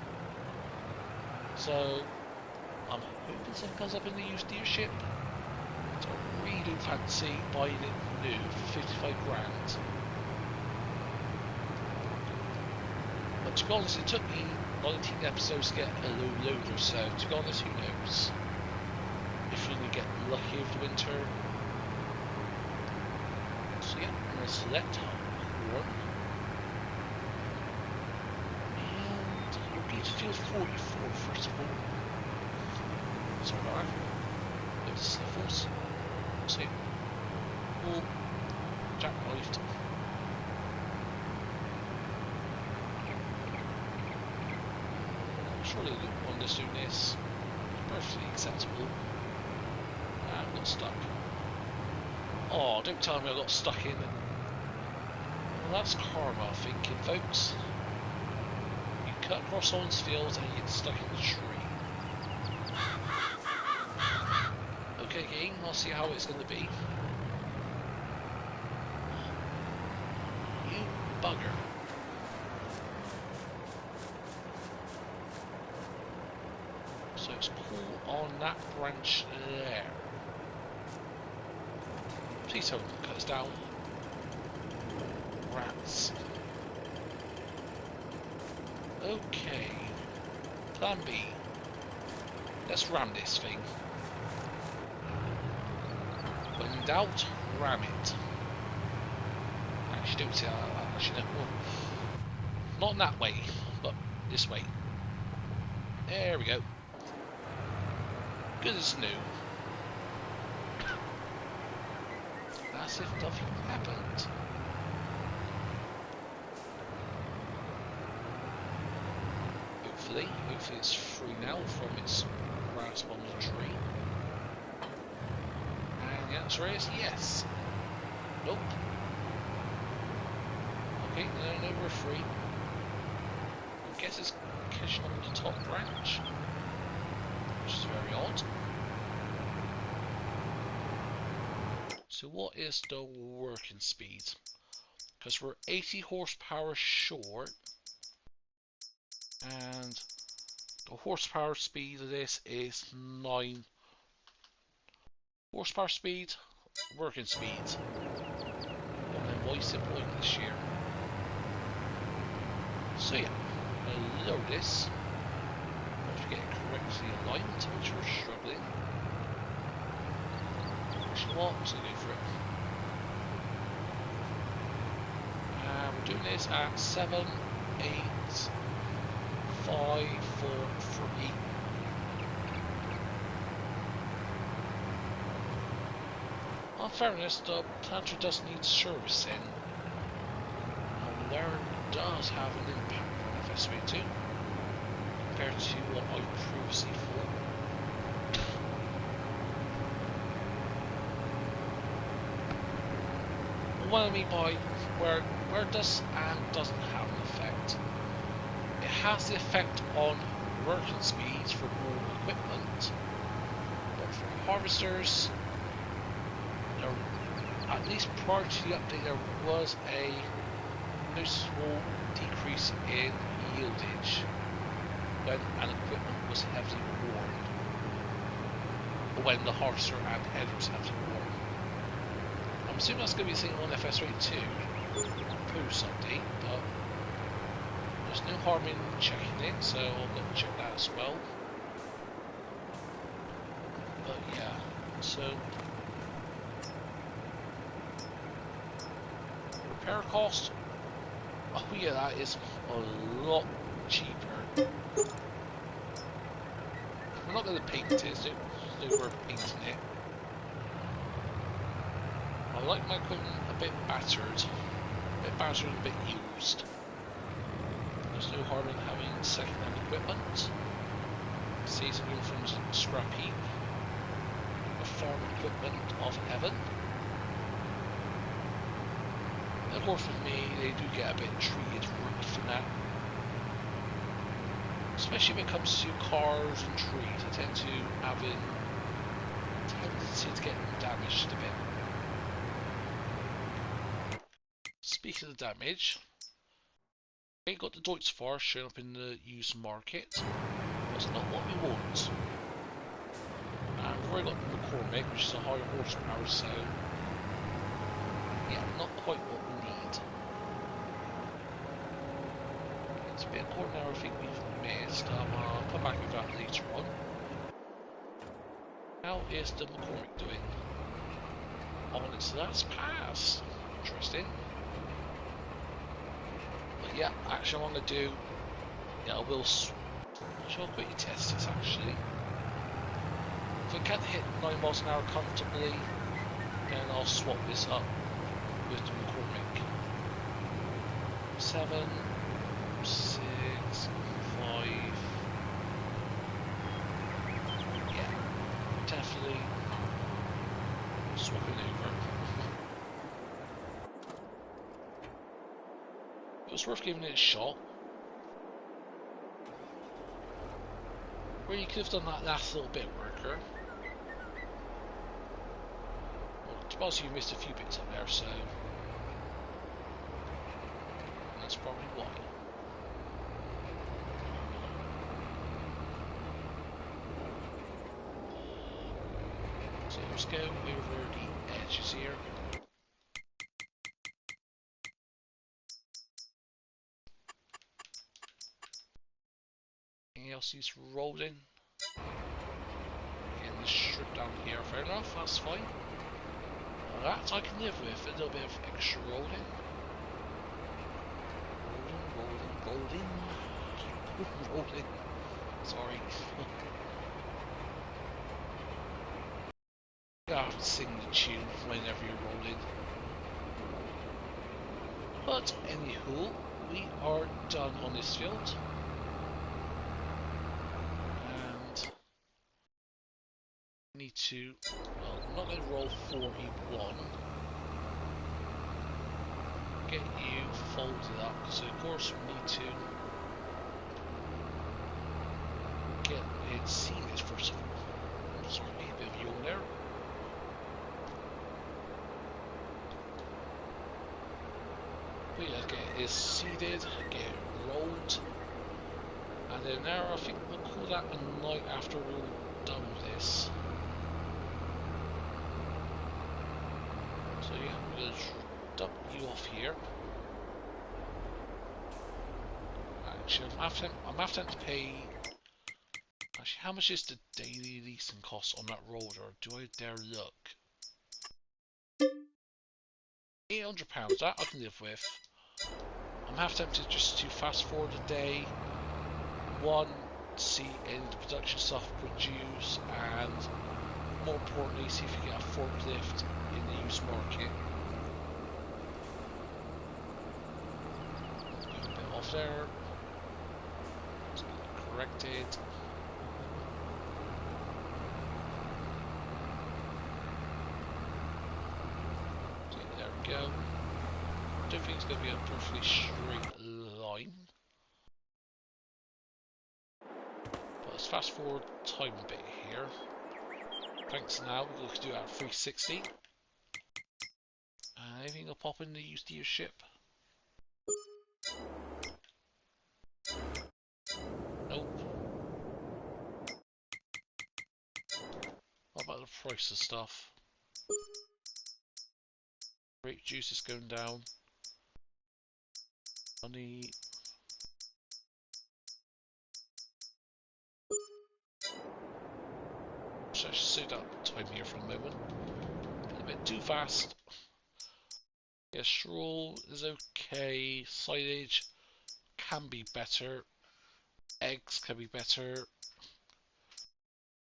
So, I'm hoping something comes up in the used dealership. So I really do fancy buying it new for 55 grand. But to be honest, it took me 19 episodes to get a low loader, so to be honest, who knows? If you're going to get lucky over the winter. So yeah, I'm going to select corn. And we'll get to field 44 first of all. Sorry about that. It's sniffles. See. Oh, jackknifed. Surely one just doing this. Perfectly acceptable. And got stuck. Oh, don't tell me I got stuck in. Well, that's karma thinking, folks. You cut across someone's field and you get stuck in the tree. Okay, game, I'll see how it's going to be. You bugger. vehicle on that branch there. Please don't cut us down. Rats. Okay. Plan B. Let's ram this thing. When in doubt, ram it. Actually, don't see that. Actually, no. Not in that way, but this way. There we go. Good as new. As if nothing happened. Hopefully it's free now from its grasp on the tree. And the answer is yes. Nope. Okay, no, we're free. I guess it's catching on the top branch, which is very odd. So what is the working speed? Because we're 80 horsepower short, and the horsepower speed of this is 9 horsepower speed, working speed. And then why is it point this year? So yeah, I'll load this. Once we get it correctly aligned, which we're struggling. Actually, what? So go for it. We're doing this at 7, 8, 5, 4, 3. In fairness, the planter does need servicing. Beylerron does have an impact on FS2 compared to what I previously thought. What I mean by where it does and doesn't have an effect. It has the effect on working speeds for more equipment, but for harvesters, at least prior to the update, there was a noticeable decrease in yieldage when an equipment was heavily worn, or when the harvester and header was heavily worn. I'm assuming that's going to be the same on FS3 too, post update, but there's no harm in checking it, so I'll go check that as well. But yeah, so repair cost, oh yeah, that is a lot cheaper. We're not going to paint it, so we're painting it. I like my equipment a bit battered and a bit used. There's no harm in having second-hand equipment. Saves me from scrap heap. The farm equipment of heaven. Of course, with me, they do get a bit treated rough in that. Especially when it comes to cars and trees, I tend to have a tendency to get them damaged a bit. Speaking of damage, we got the Deutz Far showing up in the used market. That's not what we want. And we've already got the McCormick, which is a higher horsepower, so yeah, not quite what we need. It's a bit important now, I think we've missed. I'll come back with that later on. How is the McCormick doing? On its last pass. Interesting. But yeah, actually what I'm going to do, yeah, I will quickly test this actually. If I can't hit 9 miles an hour comfortably, then I'll swap this up with the McCormick. 7, 6, 5. Yeah, definitely swapping over. It was worth giving it a shot. Where you could have done that last little bit worker. Well, I suppose you missed a few bits up there, so that's probably why. just go over the edges here. Anything else needs rolling? Again, the strip down here, fair enough, that's fine. That I can live with, a little bit of extra rolling. Rolling. Sorry. You have to sing the tune whenever you're rolling. But anywho, we are done on this field. And need to, well, I'm not going to roll 41. Get you folded up, because of course we need to get it seated first of all. Sorry, a bit of yawn there. But yeah, get it seated, get it rolled, and then now I think we'll call that a night after we're all done with this. So yeah, I'm going to dump you off here. Actually, I'm after to pay. Actually, how much is the daily leasing cost on that roller? Do I dare look? £800, that I can live with. I'm half tempted just to fast forward a day. One, see any of the production stuff produce, and more importantly, see if you get a forklift in the used market. A bit off there. Let's get it corrected. There we go. Don't think it's going to be a perfectly straight line. But let's fast forward time a bit here. Thanks now, we're going to do it at 360. Anything will pop in the used dealership? Nope. What about the price of stuff? Grape juice is going down. Honey. So I should sit up time here for a moment. A bit too fast. Yeah, straw is okay. Silage can be better. Eggs can be better.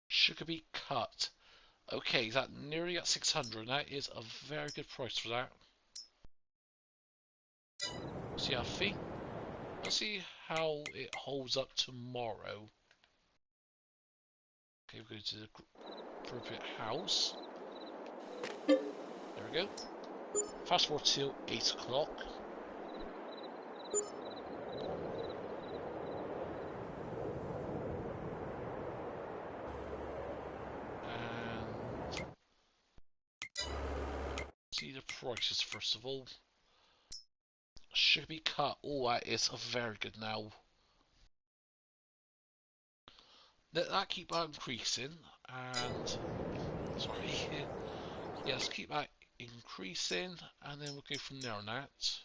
Sugar beet cut. Okay, is that nearly at 600? That is a very good price for that. See, I think let's see how it holds up tomorrow. Okay, we're going to the appropriate house. There we go. Fast forward till 8 o'clock. And see the prices first of all. Should be cut. Oh, that is a very good now. Let that keep on increasing, and sorry, yes, keep that increasing, and then we'll go from there on that.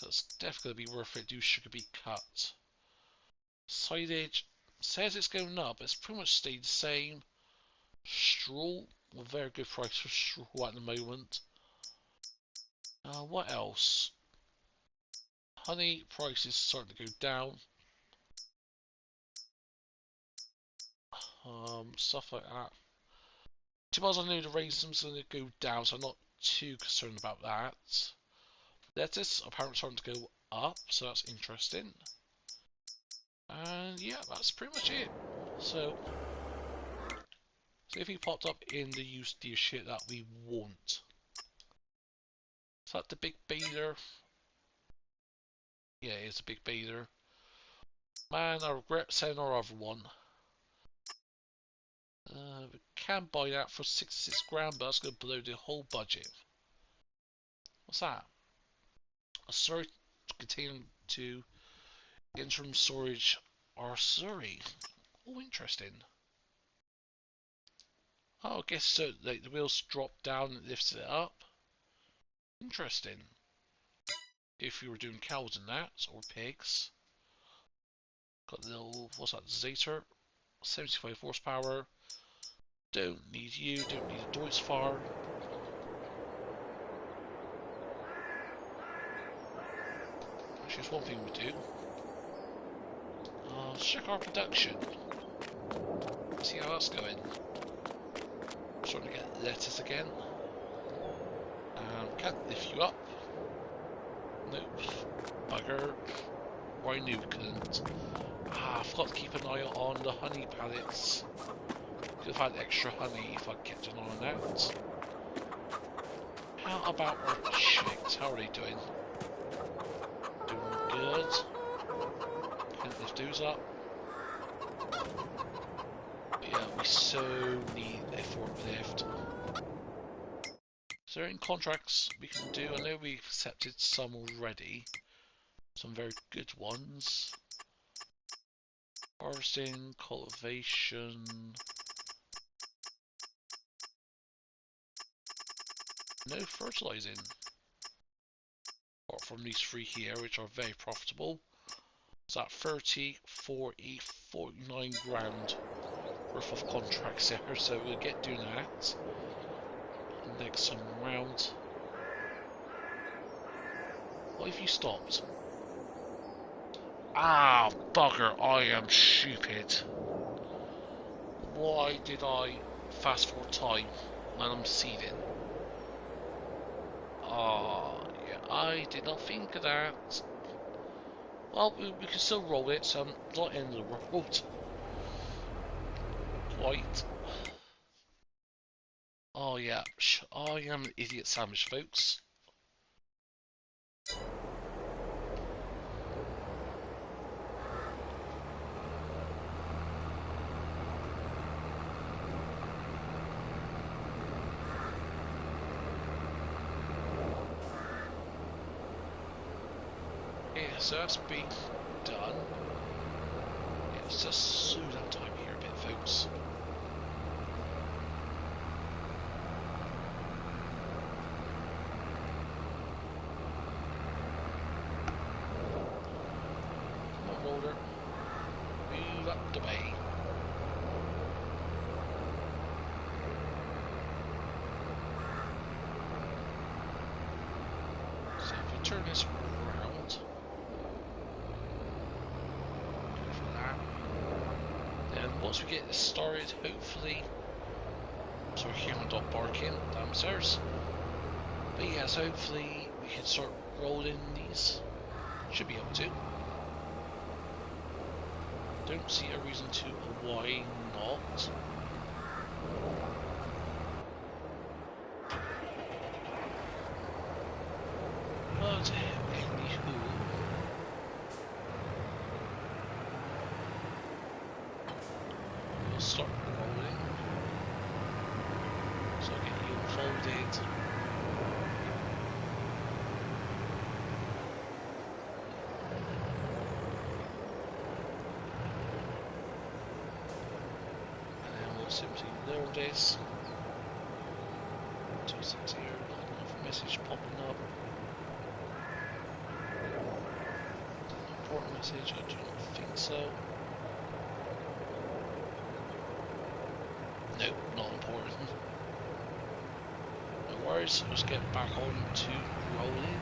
That's definitely going to be worth it. Do sugar beet cut. Silage says it's going up, but it's pretty much stayed the same. Straw, a very good price for straw at the moment. What else? Honey prices starting to go down. Stuff like that. Suppose I know the raisins are going to go down, so I'm not too concerned about that. Lettuce apparently starting to go up, so that's interesting. And yeah, that's pretty much it. So if he popped up in the used dealership that we want. Is that the big Beyler? Yeah, it's a big Beyler. Man, I regret selling our other one. We can buy that for 66 grand, but that's going to blow the whole budget. What's that? A storage containing to interim storage or Surrey. Oh, interesting. Oh, I guess so. Like the wheels drop down and it lifts it up. Interesting. If you were doing cows and that, or pigs. Got the little, what's that, Zater? 75 horsepower. Don't need you, don't need a Deutz-Fahr. Actually, there's one thing we do. Check our production. See how that's going. I'm starting to get lettuce again. Can't lift you up. Nope. Bugger. Or I knew we couldn't. I forgot to keep an eye on the honey pallets. Could have had extra honey if I'd kept an eye on that. How about our chicks? How are they doing? Doing good. Couldn't lift those up. But yeah, we so need a forklift. So in contracts we can do, I know we've accepted some already. Some very good ones. Harvesting, cultivation. No fertilizing. Apart from these three here, which are very profitable. It's at 30, 40, 49 grand worth of contracts there, so we'll get doing that next time round. What have you stopped? Ah, bugger, I am stupid. Why did I fast forward time when I'm seeding? Ah, yeah, I did not think of that. Well, we can still roll it, so I'm not in the world. Quite. Oh yeah, I am an idiot sandwich, folks. Yeah, so that's been done. Yeah, let's just slow down time here a bit, folks. Come on, roller. Move up the bay. So if we turn this around, go for that. Then once we get this started, hopefully, so we're hearing a dog barking downstairs. But yes, hopefully we can start rolling these. Should be able to. Don't see a reason to why not. But anywho, we'll start rolling. So I'll get you unfolded. Simply lower this. 260, another message popping up. Important message, I do not think so. Nope, not important. No worries, let's get back on to rolling.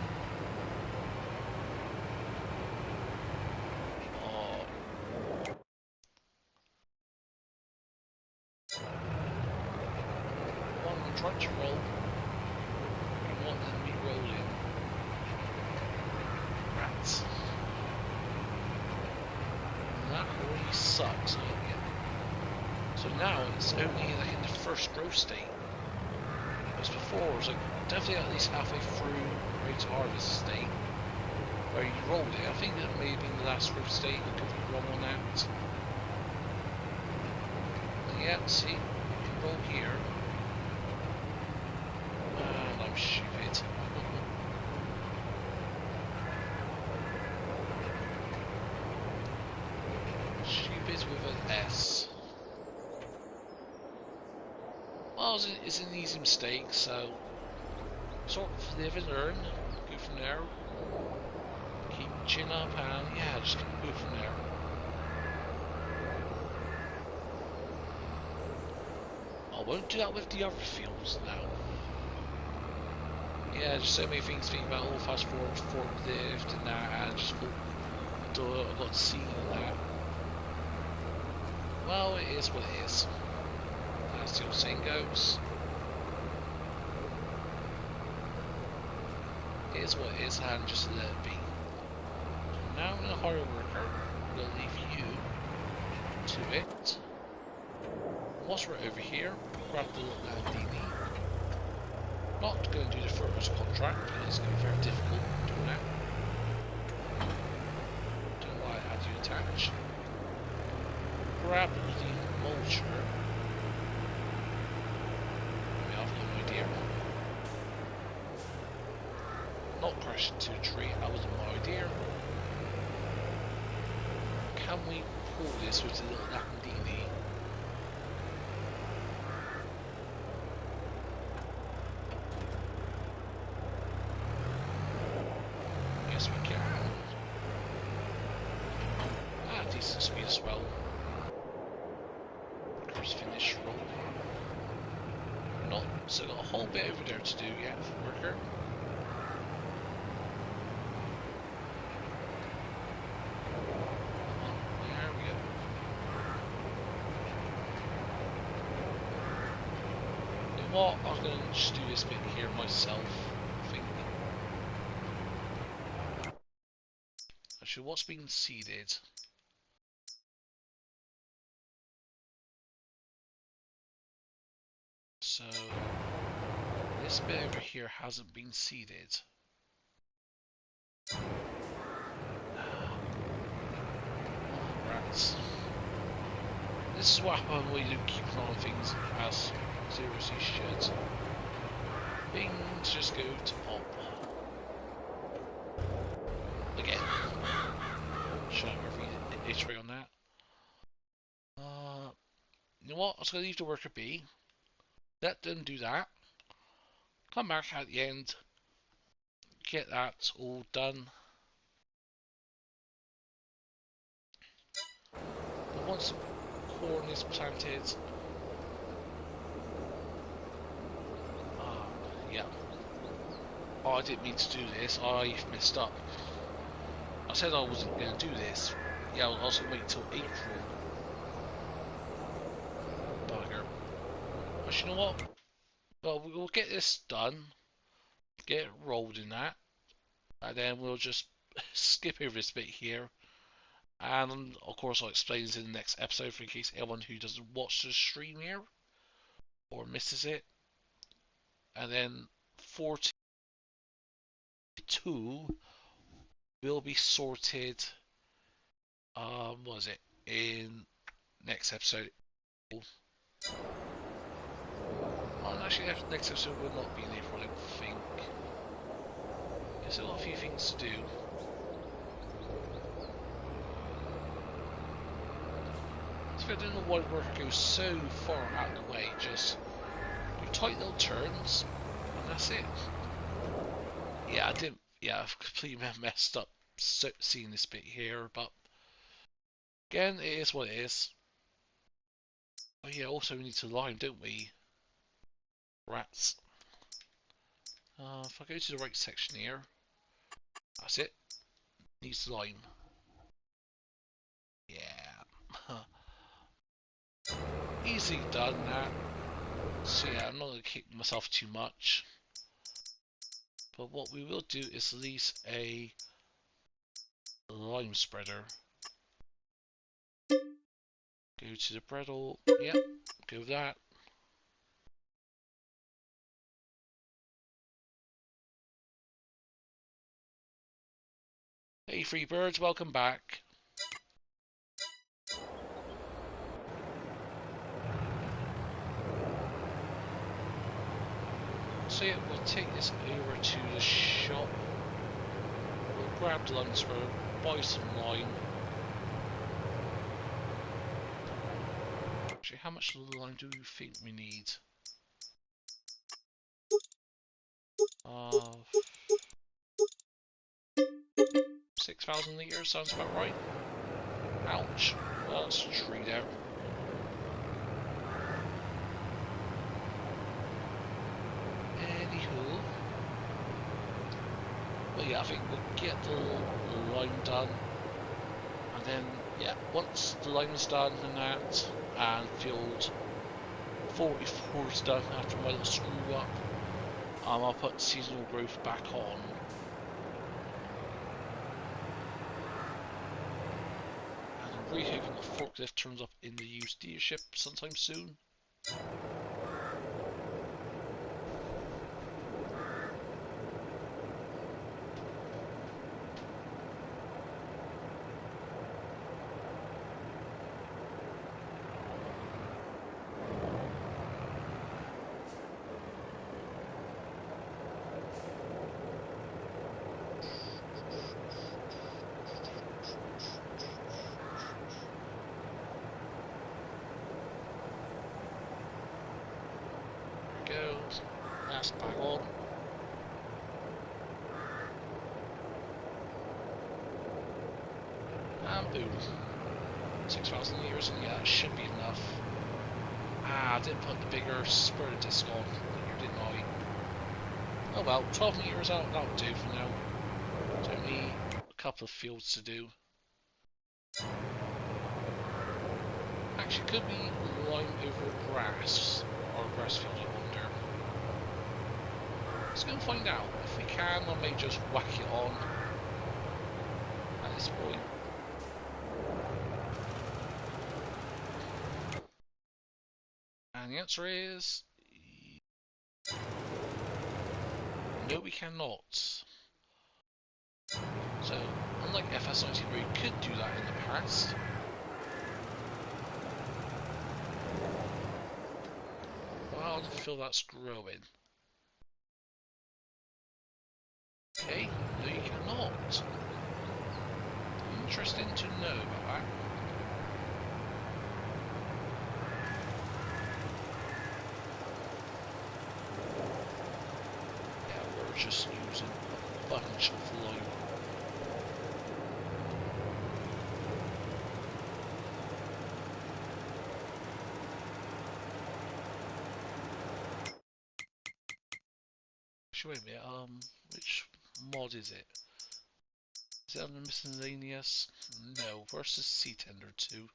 Trying to roll. I want them to be rolling. Rats. And that really sucks. So now it's only like in the first growth state. Whereas before it was like definitely at least halfway through ready to harvest state. Where you rolled it. I think that may have been the last growth state. I could be wrong on that. But yeah, see, you can roll here. Stupid. Stupid with an S. Well, it's an easy mistake, so sort of live and learn. Go from there. Keep chin up and yeah, just go from there. I won't do that with the other fields now. Yeah, there's so many things to think about. All fast forward, forklift and that, and just I've got to see all that. Well, it is what it is. As the old saying goes. It is what it is, and just let it be. Now I'm going to hire a worker. We'll leave you to it. Once we're over here, grab the little Landini. Not going to do the first contract because it's going to be very difficult doing that. Don't know why I had you attach. Grab the mulcher. I've no idea. Not crash into a tree, that wasn't my idea. Can we pull this with the little Landini? Yes, we can. Ah, decent speed as well. Workers finish roll. Not, so got a whole bit over there to do yet for worker. There we go. You know what? I'm going to just do this bit here myself, I think. Actually, what's been seeded? So, this bit over here hasn't been seeded. Rats. This is what happens when you don't keep an eye on things as seriously should. Things just go to pop. Again. Shut up, iterate on that. You know what? I was going to leave the worker be. Let them do that. Come back at the end. Get that all done. But once the corn is planted, yeah. Oh, I didn't mean to do this. I messed up. I said I wasn't going to do this. Yeah, I was going to wait till April. Bugger. But you know what? Well, we'll get this done. Get it rolled in that. And then we'll just skip over this bit here. And of course I'll explain this in the next episode for in case anyone who doesn't watch the stream here or misses it. And then 42 will be sorted what is it? In next episode. Well, actually next episode will not be in April, I don't think. There's still got a few things to do. I don't know why the worker goes so far out of the way, just do tight little turns, and that's it. Yeah, I didn't, yeah, I've completely messed up seeing this bit here, but again, it is what it is. Oh yeah, also we need to line, don't we? Rats. If I go to the right section here, that's it. Needs to line. Yeah. Easily done that. So yeah, I'm not going to kick myself too much. But what we will do is release a lime spreader. Go to the Bredel. Yep, go with that. Hey free birds, welcome back. So yeah, we'll take this over to the shop. We'll grab the lime spreader, buy some lime. Actually, how much lime do you think we need? Uh, 6,000 litres sounds about right. Ouch. Well, that's a tree there. Anywho. But yeah, I think we'll get the line done. And then, yeah, once the line is done and that, and field 44 is done after my little screw up, I'll put seasonal growth back on. And I'm really hoping the forklift turns up in the used dealership sometime soon. Goes. That's back on. And boom. 6,000 litres, and yeah, that should be enough. Ah, I didn't put the bigger spur disc on here, didn't I? Oh well, 12 metres out, that'll do for now. It's only a couple of fields to do. Actually, could we line over grass? Or a grass field, I wonder. Let's go and find out. If we can, I may just whack it on at this point. And the answer is... no, we cannot. So, unlike FS19 where you could do that in the past, well, I don't feel that's growing. Okay, no you cannot. Interesting to know about that. Yeah, we're just using a bunch of line. Actually, wait a minute, which mod is it? Is it under miscellaneous? No, where's the C-tender to?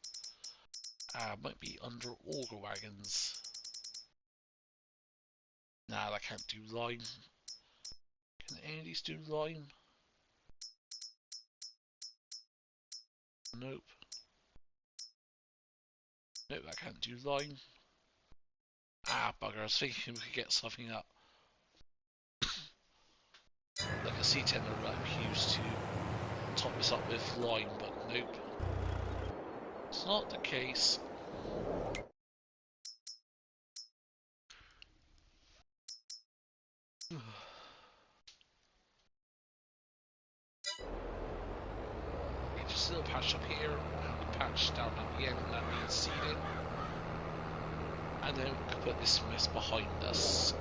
Ah, might be under auger wagons. Nah, that can't do line. Can any of these do line? Nope. Nope, that can't do line. Ah, bugger, I was thinking we could get something up. Like a C-tender that we used to top this up with line, but nope. It's not the case. Just a little patch up here, and a patch down at the end, and that needs seeding. And then we can put this mess behind us.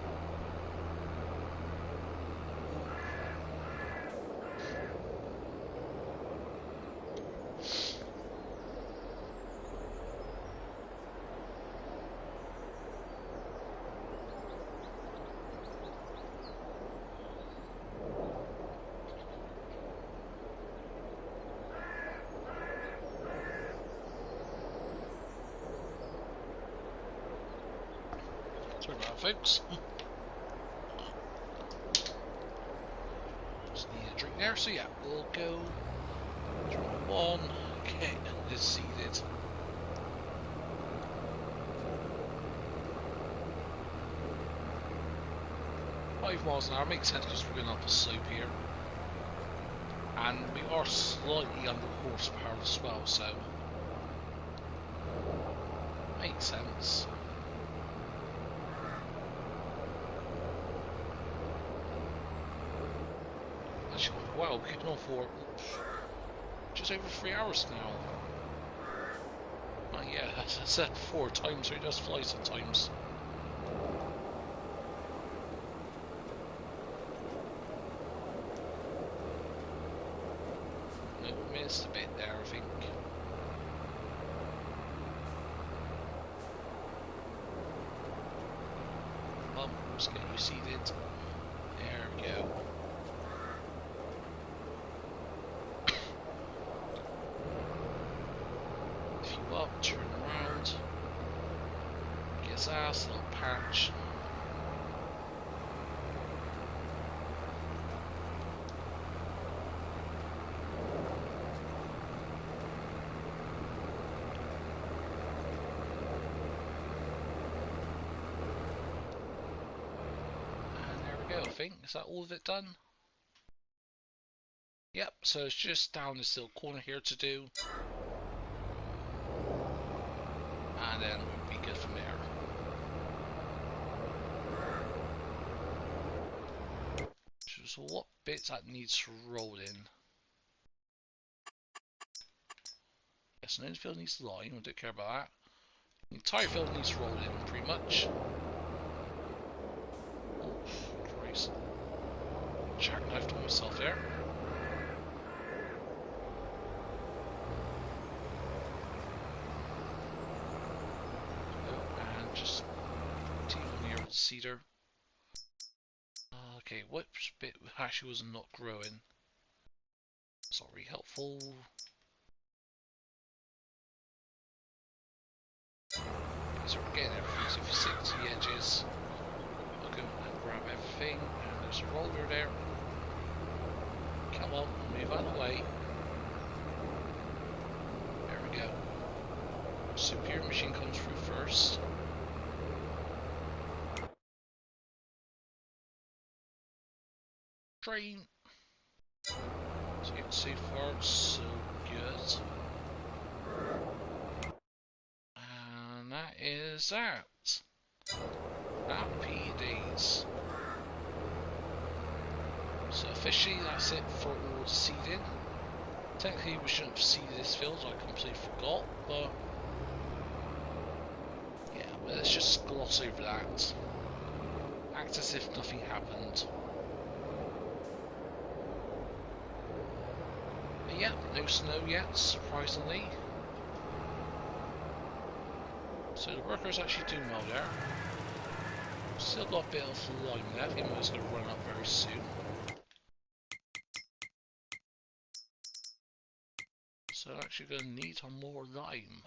Sorry about that, folks. Just need a drink there, so yeah, we'll go. Drum 1. Okay, and it's seeded. $5 miles an hour makes sense because we're going up a slope here. And we are slightly under horsepower as well, so makes sense. Actually, wow, we're kicking on for just over 3 hours now. Oh yeah, as I said before, time so it does fly sometimes. Missed a bit there, I think. Come on, let's get you seated. There we go. If you up, turn around. Gets ass, little patch. I think. Is that all of it done? Yep, so it's just down this little corner here to do. And then we'll be good from there. So what bits that needs to roll in? Yes, an infield needs to line, I don't care about that. The entire field needs to roll in, pretty much. Oh, Christ. Jackknifed on myself there. Oh, and just continue near the cedar. Okay, what bit actually was not growing? It's not really helpful. So we're getting everything, so if you stick to the edges, look and grab everything, and there's a roller there. Come on, move out of the way. There we go. Superior machine comes through first. Train. So far, so good. And that is that. Happy days. So officially that's it for all the seeding. Technically we shouldn't have seeded this field, I completely forgot, but yeah, but let's just gloss over that. Act as if nothing happened. But yeah, no snow yet, surprisingly. So the worker's actually doing well there. Still got a bit of lime left, even though it's going to run up very soon. So actually going to need some more lime.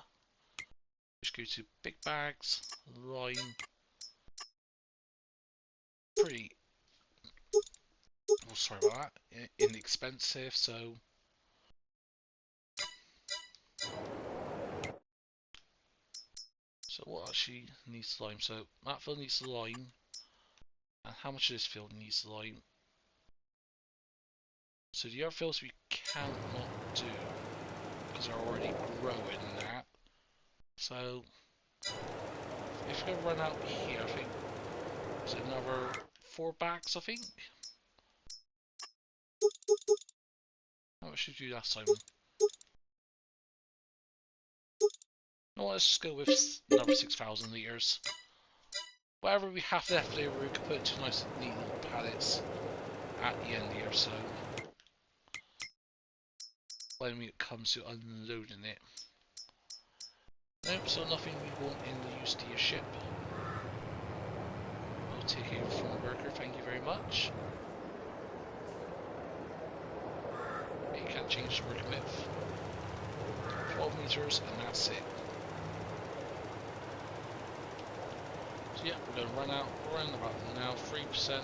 Just go to big bags, lime. Pretty, oh sorry about that, inexpensive, so. So what actually needs lime? So that field needs lime. And how much of this field needs lime? So the other fields we cannot do because they're already growing in that. So if we run out here, I think there's another 4 bags, I think. How much should we do last time? No, let's just go with another 6,000 litres. Whatever we have left over, we can put into nice neat little pallets at the end here, so when it comes to unloading it. Nope, so nothing we want in the used to your ship. I'll take it from the worker, thank you very much. You can't change the working width. 12 meters and that's it. So yeah, we're going to run out around about now 3%,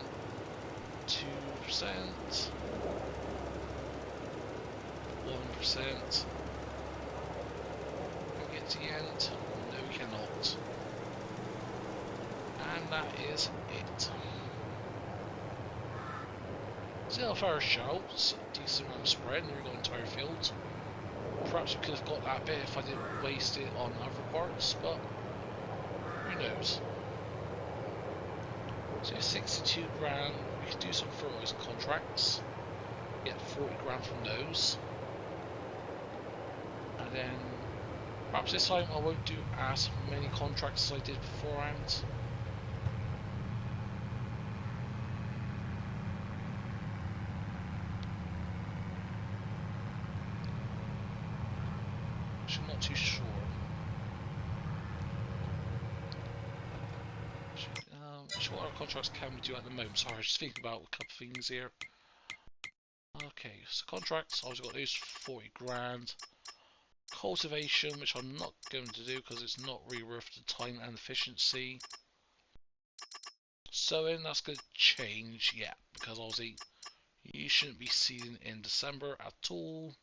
2%, 1%. Get to the end? No, we cannot. And that is it. Still a fair shout, decent amount of spread, and we got entire field. Perhaps we could have got that bit if I didn't waste it on other parts, but who knows. So 62 grand, we could do some fertilizer contracts, get 40 grand from those, and then perhaps this time I won't do as many contracts as I did beforehand. Actually, what our contracts can we do at the moment? Sorry, I was just thinking about a couple of things here. Okay, so contracts, I've got those 40 grand. Cultivation, which I'm not going to do because it's not really worth the time and efficiency. Sowing, that's going to change, yeah, because obviously you shouldn't be seeding in December at all.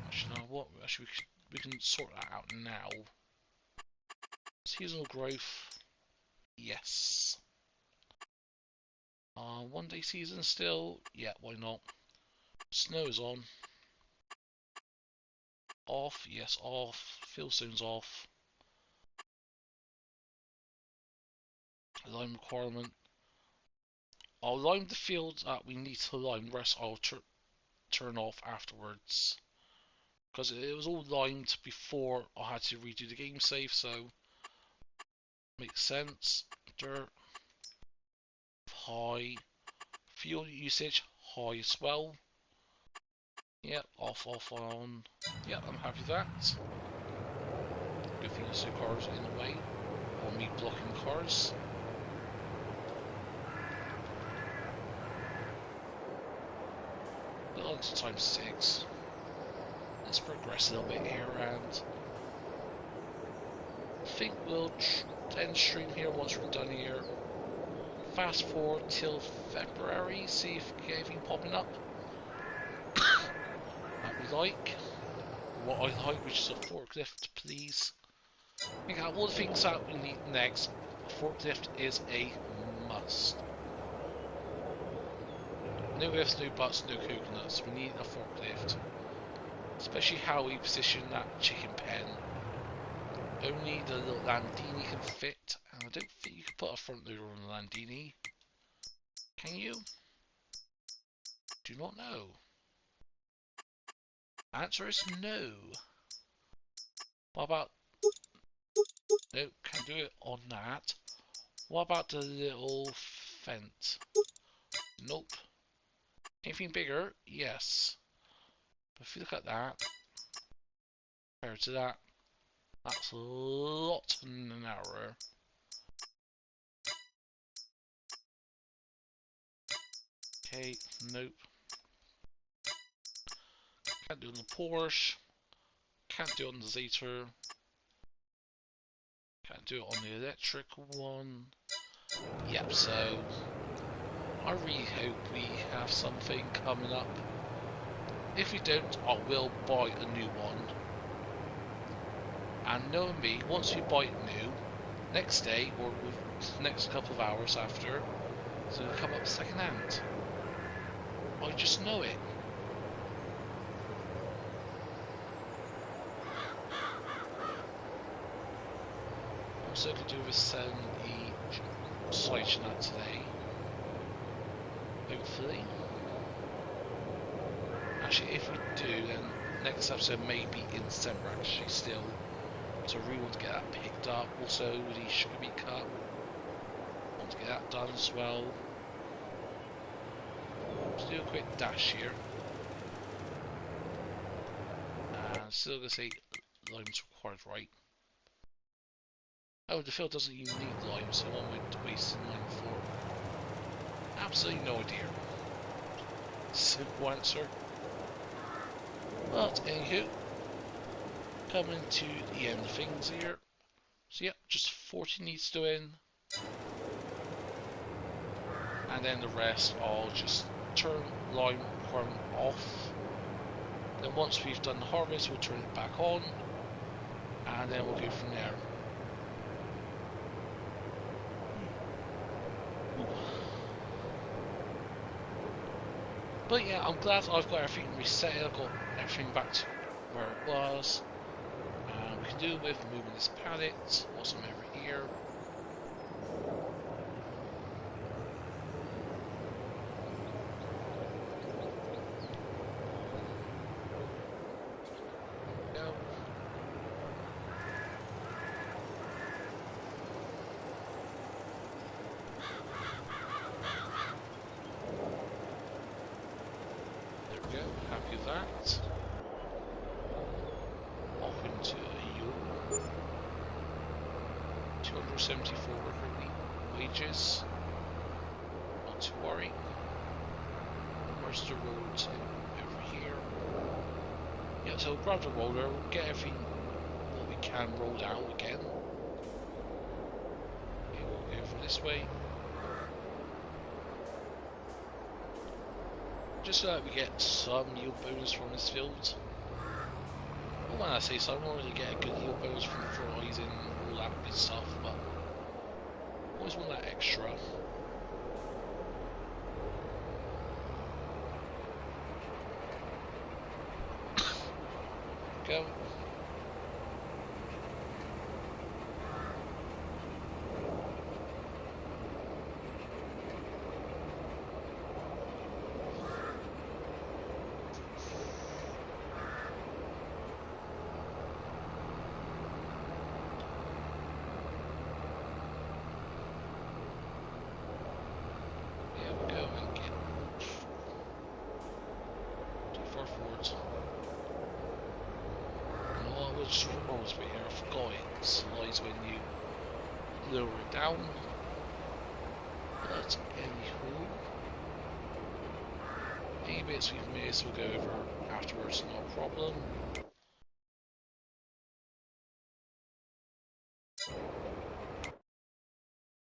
Actually, no, what? Actually, we can sort that out now. Seasonal growth, yes. 1 day season still, yeah, why not? Snow's on. Off, yes, off. Fieldstone's off. Lime requirement. I'll lime the fields that we need to lime, the rest I'll turn off afterwards. Because it was all limed before I had to redo the game save, so makes sense. Dirt, high. Fuel usage, high as well. Yep, off, on. Yep, I'm happy with that. Good thing there's 2 cars in the way, or me blocking cars. But on to times 6. Let's progress a little bit here, and I think we'll end stream here once we're done here. Fast forward till February, see if we get anything popping up that we like. What I like, which is a forklift, please. We got all the things that we need next. A forklift is a must. No ifs, no buts, no coconuts. We need a forklift. Especially how we position that chicken pen. Only the little Landini can fit, and I don't think you can put a front loader on the Landini. Can you? Do not know. Answer is no. What about... No, can't do it on that. What about the little fence? Nope. Anything bigger? Yes. But if you look at that, compared to that, that's a lot narrower. Okay, nope. Can't do it on the Porsche. Can't do it on the Zeta. Can't do it on the electric one. Yep, so I really hope we have something coming up. If we don't, I will buy a new one. And knowing me, once we buy it new, next day or the next couple of hours after, it's going to come up second hand. I just know it. Also could do with selling the side that today. Hopefully. Actually, if we do, then next episode may be in December actually still. So I really want to get that picked up. Also the sugar beet cut. I want to get that done as well. Let's do a quick dash here. And still going to say limes required, right? Oh, the field doesn't even need limes, so what am I wasting lime for? Absolutely no idea. Simple answer. But anywho, coming to the end of things here. So yeah, just 40 needs doing. And then the rest I'll just turn lime requirement off. Then once we've done the harvest, we'll turn it back on. And then we'll go from there. But yeah, I'm glad I've got everything reset. I've got everything back to where it was. We can do with moving this pallet. What's on over here? Go. There we go. Happy with that. Off into a 2 274 worker wages. Not to worry. Where's the road? Over here. Yeah, so grab the roller, we'll get everything what we can rolled out again. Okay, we'll go for this way. Just so that we get some yield bonus from this field. Well, when I say so, I don't really get a good yield bonus from fertilizing and all that good stuff, but always want that extra. Go. Always be here. I forgot it slides when you lower it down. But anywho, any bits we've missed we'll go over afterwards, not a problem.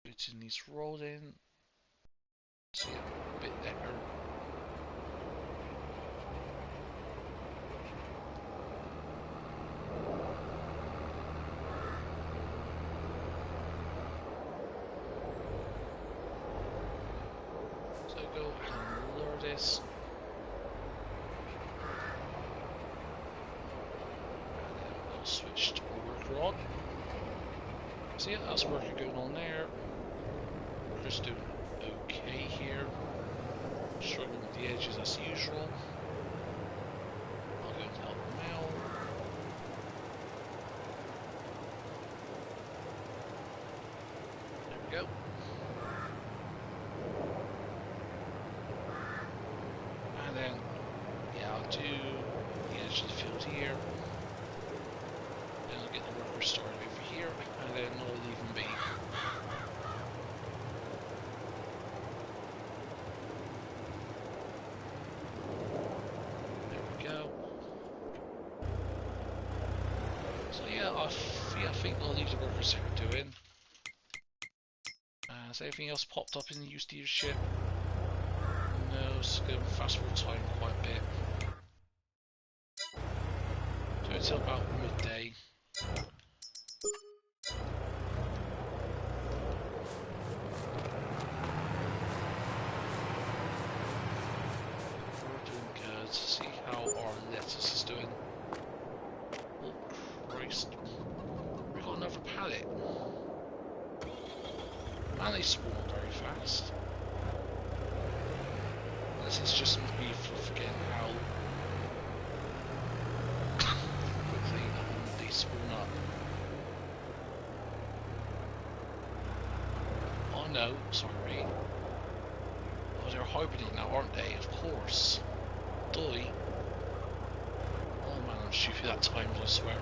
Getting these rolled in. See a bit there. Go and lower this. And then we'll switch to a worker on. So yeah, that's worker going on there. Worker's doing okay here. Struggling with the edges as usual. I'll go and help him out. There we go. And then, yeah, I'll do the edge of the field here. Then I'll get the workers started over here, and then I'll leave them be. There we go. So yeah, I think I'll leave the workers here doing. Has anything else popped up in the used dealership? No, it's going to fast forward time quite a bit. So until about midday. We're doing good. See how our lettuce is doing. Oh Christ. We got another pallet. Man, they spawn very fast. This is just me forgetting how quickly they spawn up. Oh no, sorry. Oh, they're hibernating now, aren't they? Of course. Doy. Oh man, I'm stupid that time, I swear.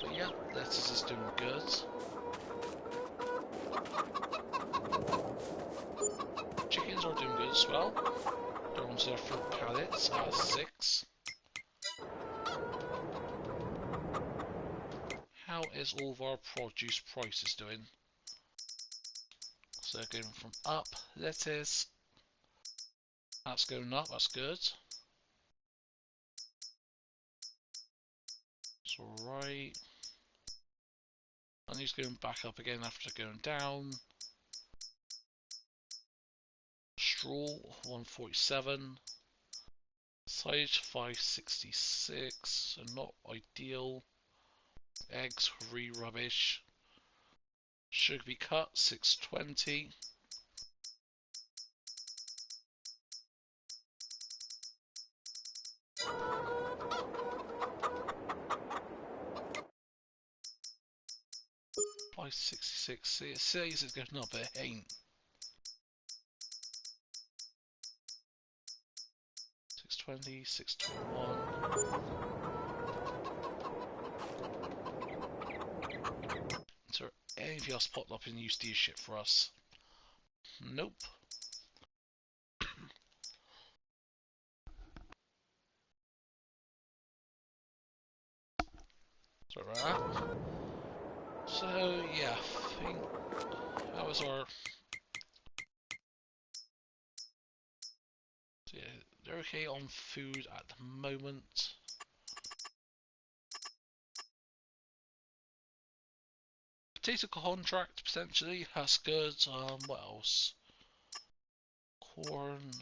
But yeah, lettuce is doing good. Chickens are doing good as well. They're onto their full pallets at 6. How is all of our produce prices doing? So going from up, lettuce. That's going up, that's good. It's alright. And he's going back up again after going down. Straw 147. Size 566, so not ideal. Eggs rubbish. Sugar be cut 620. By 66, it says it's going up, but it ain't. 620, 621. anything else popped up in new steership for us. Nope. Sorry about that. So yeah, I think that was our. So yeah, they're okay on food at the moment. Potato contract potentially. That's good. What else? Corn.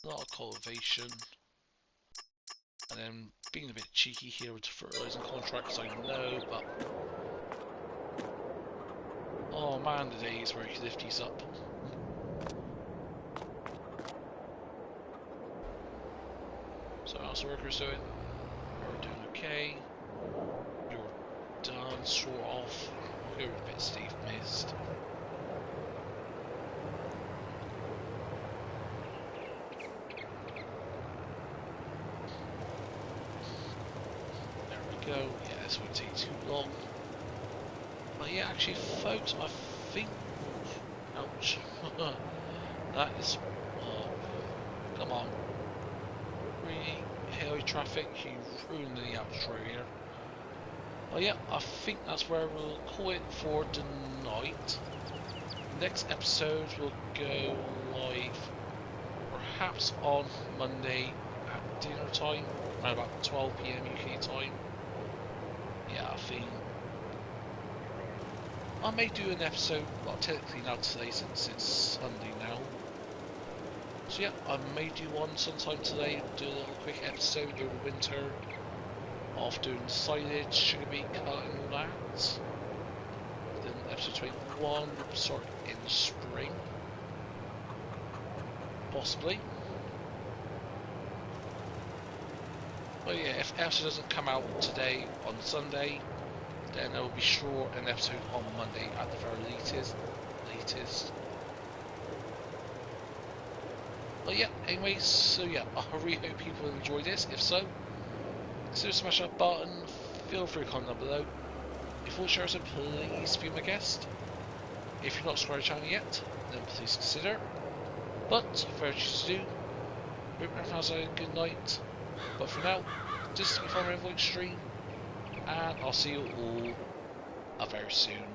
A lot of cultivation. And then being a bit cheeky here with the fertilising contracts, I know, but oh man, the days where you could lift these up. So how's the workers doing? We're doing okay. You're done, sort of. You're a bit Steve missed. There we go. Yeah, this won't take too long. But yeah, actually, folks, I think. Ouch. That is. Come on. Really heavy traffic. You ruined the outro here. Well, yeah, I think that's where we'll call it for tonight. Next episode will go live perhaps on Monday at dinner time, around about 12 PM UK time. Yeah, I think I may do an episode, well technically not today since it's Sunday now. So yeah, I may do one sometime today, do a little quick episode over winter of doing silage, sugar beet cut and all that. Then episode 21 will start in the spring. Possibly. But yeah, if episode doesn't come out today on Sunday, then there will be sure an episode on Monday at the very latest. But yeah, anyways, so yeah, I really hope people enjoy this. If so, consider smash that button, feel free to comment down below. If you want to share so please be my guest. If you're not subscribed to the channel yet, then please consider. But without you to do, hope everyone has a good night. But for now, this has been from EnvoyXtreme, and I'll see you all very soon.